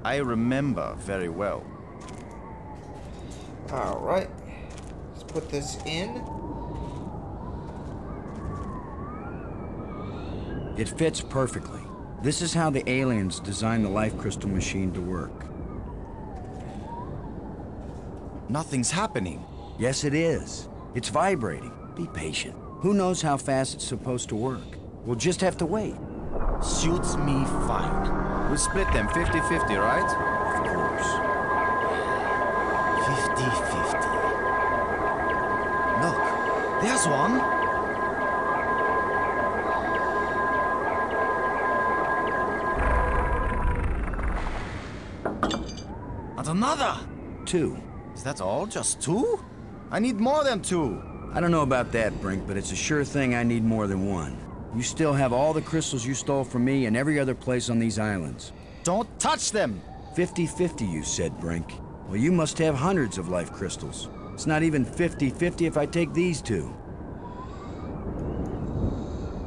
S2: I remember very well.
S1: Alright. Let's put this in.
S13: It fits perfectly. This is how the aliens designed the life crystal machine to work.
S2: Nothing's happening.
S13: Yes, it is. It's vibrating. Be patient. Who knows how fast it's supposed to work? We'll just have to wait.
S2: Suits me fine. We'll split them 50-50, right?
S13: Of course.
S2: 50-50. Look, there's one. And another.
S13: 2.
S2: Is that all? Just 2? I need more than 2.
S13: I don't know about that, Brink, but it's a sure thing I need more than 1. You still have all the crystals you stole from me and every other place on these islands.
S2: Don't touch them!
S13: 50-50, you said, Brink. Well, you must have hundreds of life crystals. It's not even 50-50 if I take these 2.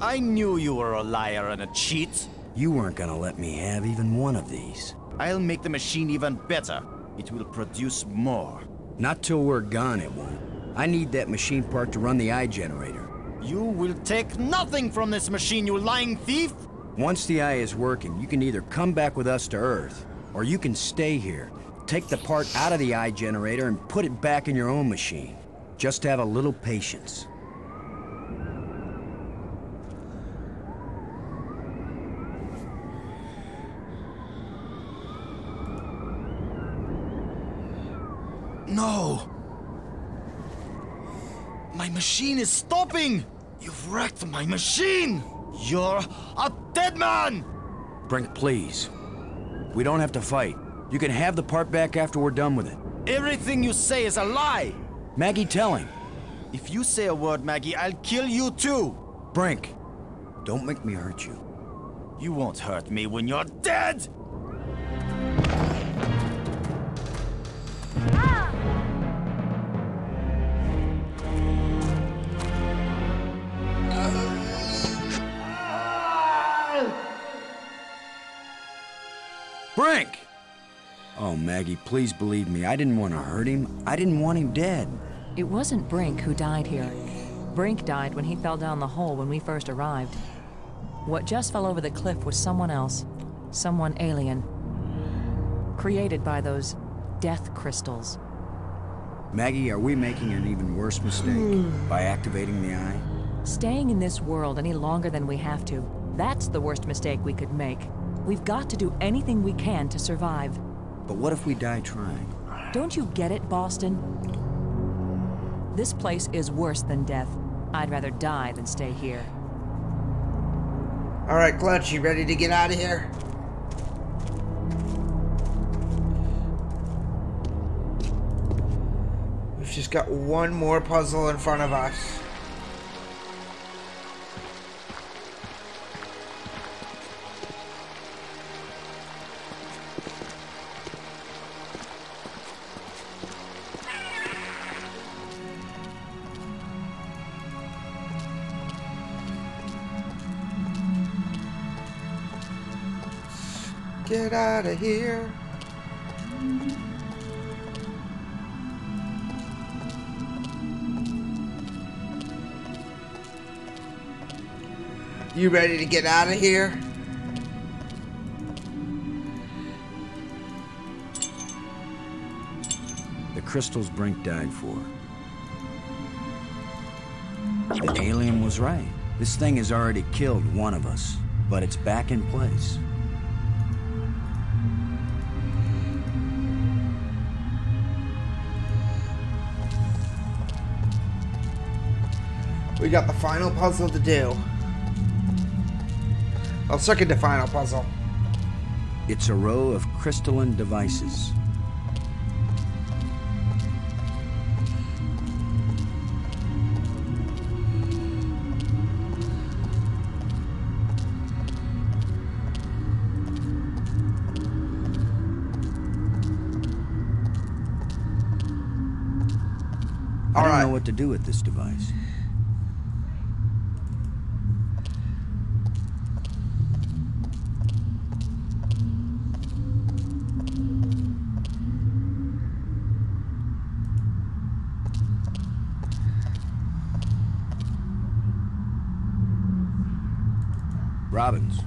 S2: I knew you were a liar and a cheat.
S13: You weren't gonna let me have even one of these.
S2: I'll make the machine even better. It will produce more.
S13: Not till we're gone, it won't. I need that machine part to run the eye generator.
S2: You will take nothing from this machine, you lying thief!
S13: Once the eye is working, you can either come back with us to Earth, or you can stay here, take the part out of the eye generator and put it back in your own machine. Just have a little patience.
S2: No! My machine is stopping! You've wrecked my machine! You're a dead man!
S13: Brink, please. We don't have to fight. You can have the part back after we're done with it.
S2: Everything you say is a lie!
S13: Maggie, tell him.
S2: If you say a word, Maggie, I'll kill you too!
S13: Brink, don't make me hurt you.
S2: You won't hurt me when you're dead!
S13: Brink! Oh, Maggie, please believe me. I didn't want to hurt him. I didn't want him dead.
S10: It wasn't Brink who died here. Brink died when he fell down the hole when we first arrived. What just fell over the cliff was someone else. Someone alien. Created by those death crystals.
S13: Maggie, are we making an even worse mistake by activating the eye?
S10: Staying in this world any longer than we have to, that's the worst mistake we could make. We've got to do anything we can to survive.
S13: But what if we die trying?
S10: Don't you get it, Boston? This place is worse than death. I'd rather die than stay here.
S1: Alright, Clutch, you ready to get out of here? We've just got one more puzzle in front of us. Get out of here. You ready to get out of here?
S13: The crystals Brink died for. The alien was right. This thing has already killed one of us, but it's back in place.
S1: We got the final puzzle to do. Well, second to final puzzle.
S13: It's a row of crystalline devices. I don't know what to do with this device. Robbins.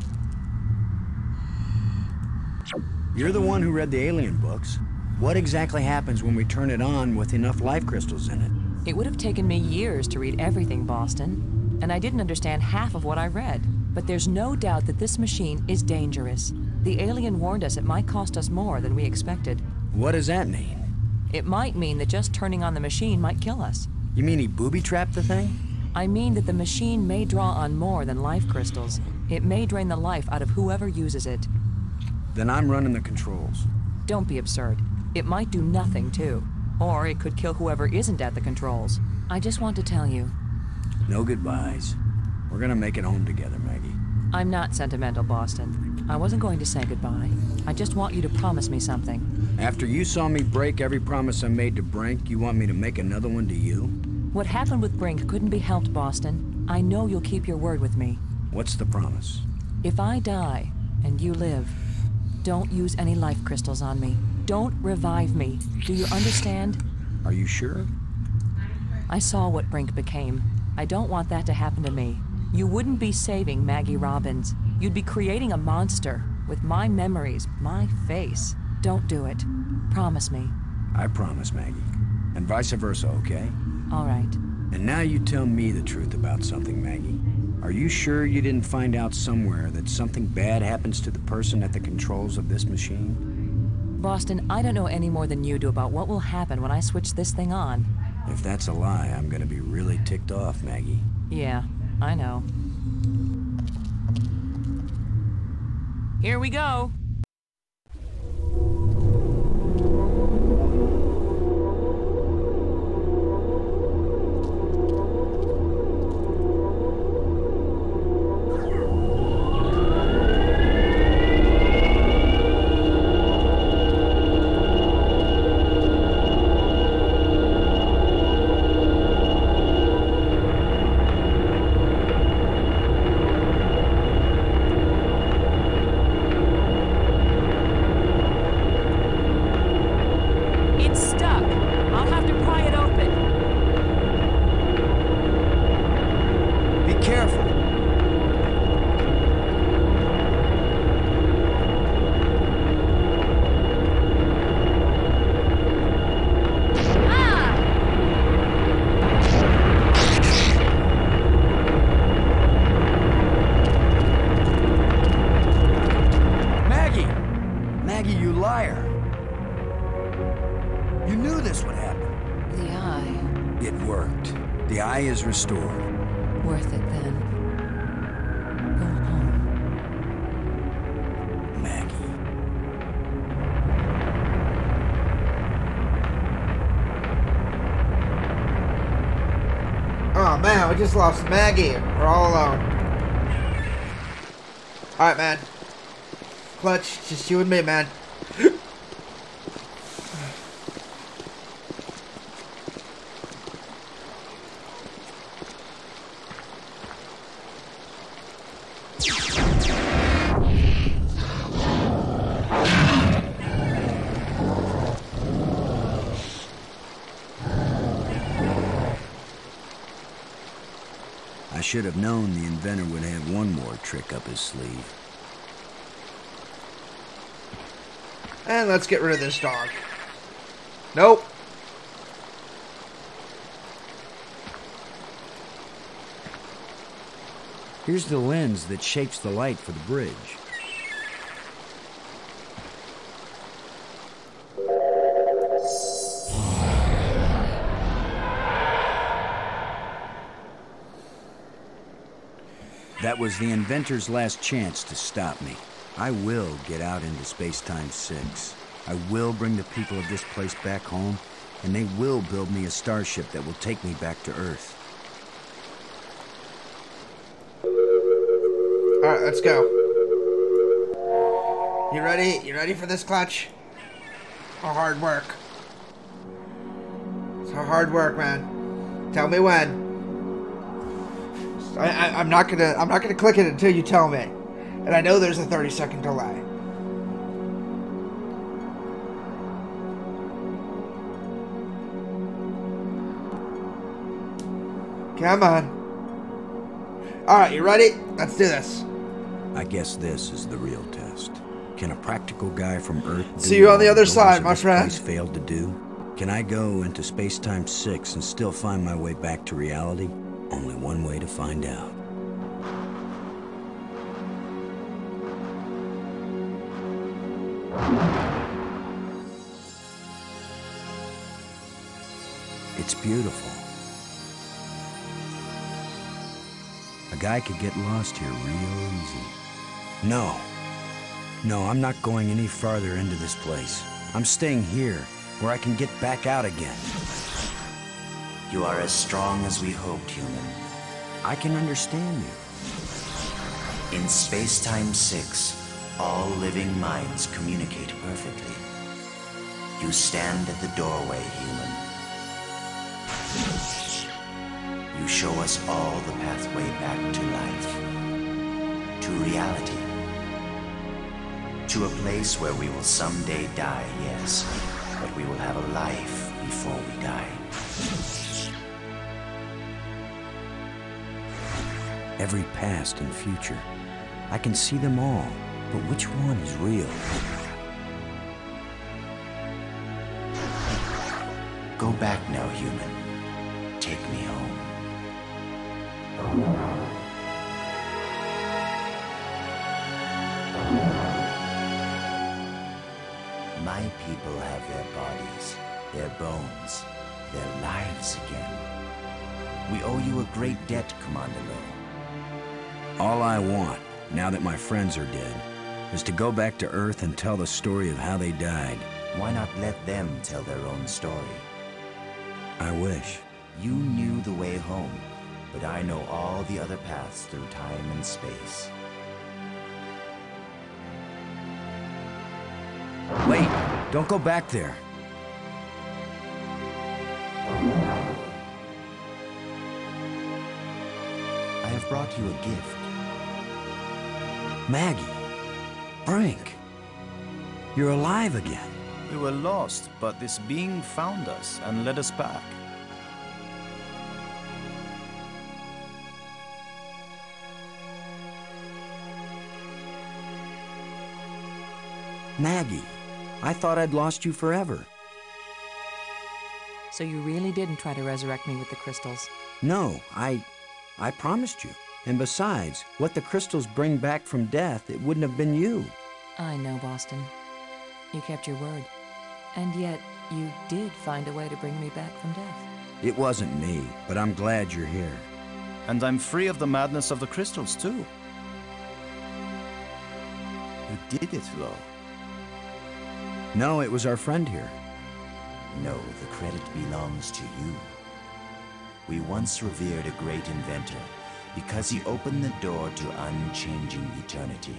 S13: You're the one who read the alien books. What exactly happens when we turn it on with enough life crystals in it?
S10: It would have taken me years to read everything, Boston. And I didn't understand half of what I read. But there's no doubt that this machine is dangerous. The alien warned us it might cost us more than we expected.
S13: What does that mean?
S10: It might mean that just turning on the machine might kill us.
S13: You mean he booby-trapped the thing?
S10: I mean that the machine may draw on more than life crystals. It may drain the life out of whoever uses it.
S13: Then I'm running the controls.
S10: Don't be absurd. It might do nothing, too. Or it could kill whoever isn't at the controls. I just want to tell you.
S13: No goodbyes. We're gonna make it home together, Maggie.
S10: I'm not sentimental, Boston. I wasn't going to say goodbye. I just want you to promise me something.
S13: After you saw me break every promise I made to Brink, you want me to make another one to you?
S10: What happened with Brink couldn't be helped, Boston. I know you'll keep your word with me.
S13: What's the promise?
S10: If I die, and you live, don't use any life crystals on me. Don't revive me. Do you understand?
S13: Are you sure?
S10: I saw what Brink became. I don't want that to happen to me. You wouldn't be saving Maggie Robbins. You'd be creating a monster with my memories, my face. Don't do it. Promise me.
S13: I promise, Maggie. And vice versa, okay?
S10: All right.
S13: And now you tell me the truth about something, Maggie. Are you sure you didn't find out somewhere that something bad happens to the person at the controls of this machine?
S10: Boston, I don't know any more than you do about what will happen when I switch this thing on.
S13: If that's a lie, I'm gonna be really ticked off, Maggie.
S10: Yeah, I know. Here we go.
S13: eye is restored.
S10: Worth it then. Go home.
S13: Maggie.
S1: Oh man, we just lost Maggie. We're all alone. Alright, man. Clutch, just you and me, man.
S13: I should have known the inventor would have one more trick up his sleeve.
S1: And let's get rid of this dog. Nope.
S13: Here's the lens that shapes the light for the bridge. That was the inventor's last chance to stop me. I will get out into Space-Time 6. I will bring the people of this place back home, and they will build me a starship that will take me back to Earth.
S1: Alright, let's go. You ready? You ready for this, Clutch? Our hard work. It's our hard work, man. Tell me when. I'm not gonna click it until you tell me. And I know there's a 30-second delay. Come on. Alright, you ready? Let's do this.
S13: I guess this is the real test. Can a practical guy from Earth do
S1: See you on the
S13: what
S1: other
S13: the
S1: side,
S13: builders
S1: my
S13: of this
S1: friend.
S13: place failed to do? Can I go into Space-Time 6 and still find my way back to reality? Only one way to find out. It's beautiful. A guy could get lost here real easy. No, I'm not going any farther into this place. I'm staying here, where I can get back out again.
S14: You are as strong as we hoped, human.
S13: I can understand you.
S14: In Space-Time 6, all living minds communicate perfectly. You stand at the doorway, human. You show us all the pathway back to life, to reality, to a place where we will someday die, yes, but we will have a life before we die.
S13: Every past and future, I can see them all, but which one is real?
S14: Go back now, human. Take me home. My people have their bodies, their bones, their lives again. We owe you a great debt, Commander Lowe.
S13: All I want, now that my friends are dead, is to go back to Earth and tell the story of how they died.
S14: Why not let them tell their own story?
S13: I wish.
S14: You knew the way home, but I know all the other paths through time and space.
S13: Wait, don't go back there.
S14: I have brought you a gift.
S13: Maggie, Brink, you're alive again.
S2: We were lost, but this being found us and led us back.
S13: Maggie, I thought I'd lost you forever.
S10: So you really didn't try to resurrect me with the crystals?
S13: No, I promised you. And besides, what the crystals bring back from death, it wouldn't have been you.
S10: I know, Boston. You kept your word. And yet, you did find a way to bring me back from death.
S13: It wasn't me, but I'm glad you're here.
S2: And I'm free of the madness of the crystals, too. You did it, Lo.
S13: No, it was our friend here.
S14: No, the credit belongs to you. We once revered a great inventor because he opened the door to unchanging eternity.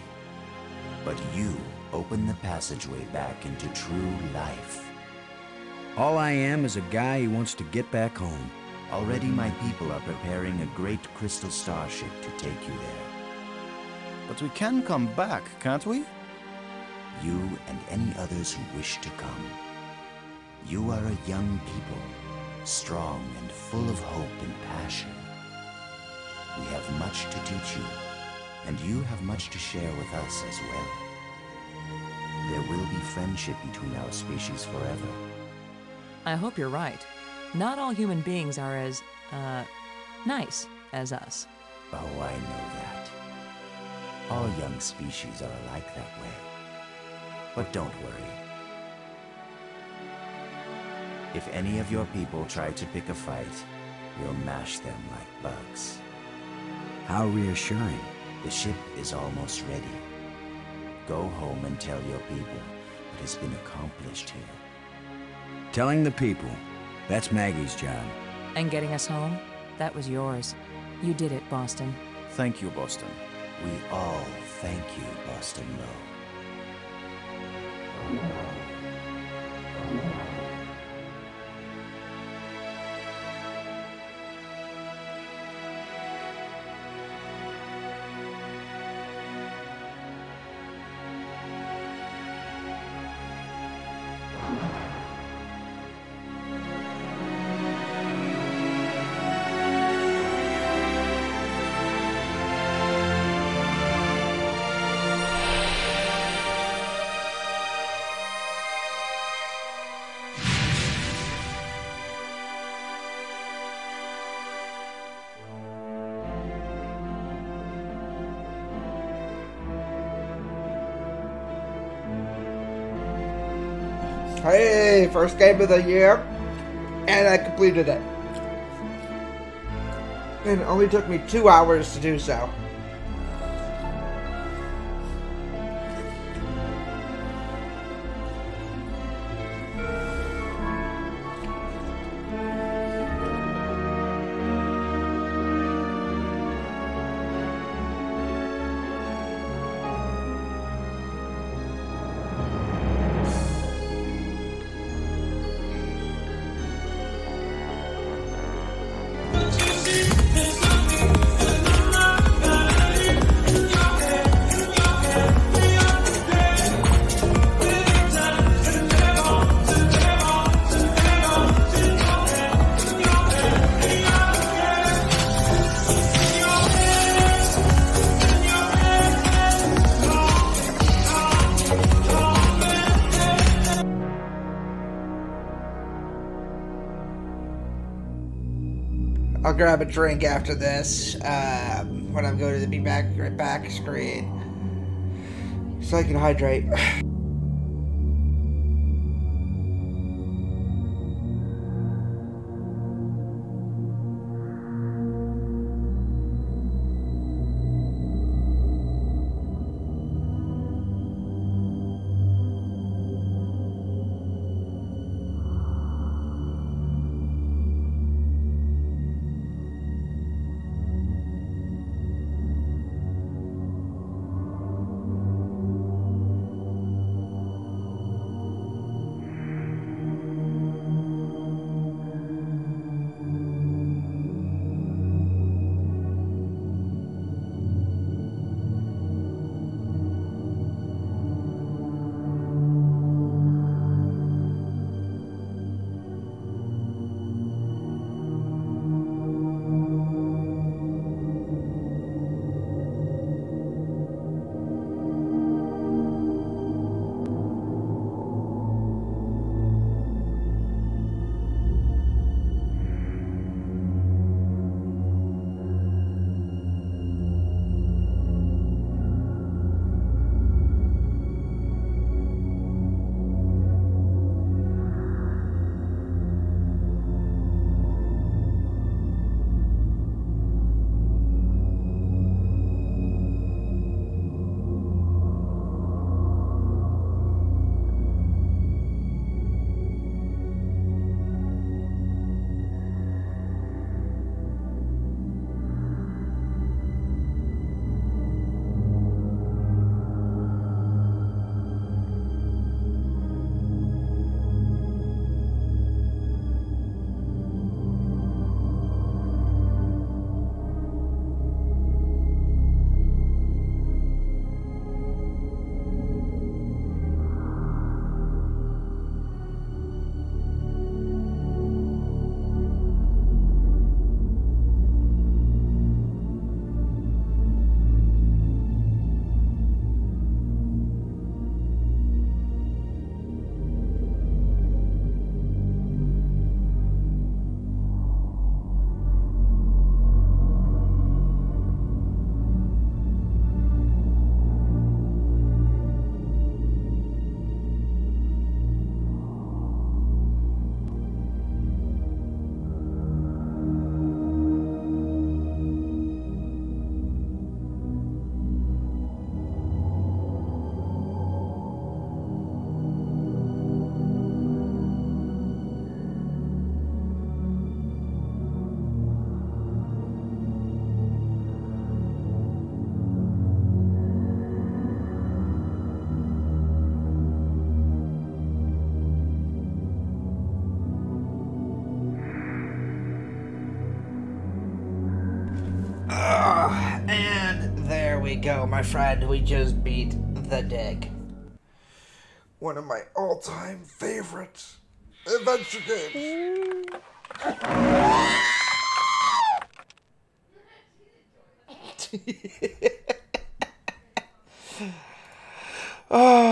S14: But you opened the passageway back into true life.
S13: All I am is a guy who wants to get back home.
S14: Already my people are preparing a great crystal starship to take you there.
S2: But we can come back, can't we?
S14: You and any others who wish to come. You are a young people, strong and full of hope and passion. We have much to teach you, and you have much to share with us as well. There will be friendship between our species forever.
S10: I hope you're right. Not all human beings are as, nice as us.
S14: Oh, I know that. All young species are alike that way. But don't worry. If any of your people try to pick a fight, we'll mash them like bugs.
S13: How reassuring.
S14: The ship is almost ready. Go home and tell your people what has been accomplished here.
S13: Telling the people, that's Maggie's job.
S10: And getting us home, that was yours. You did it, Boston.
S2: Thank you, Boston.
S14: We all thank you, Boston Low.
S1: Hey, first game of the year, and I completed it. And it only took me 2 hours to do so. I'll grab a drink after this, when I'm going to the back screen, so I can hydrate. we go, my friend. We just beat the Dig. One of my all-time favorite adventure games. Oh.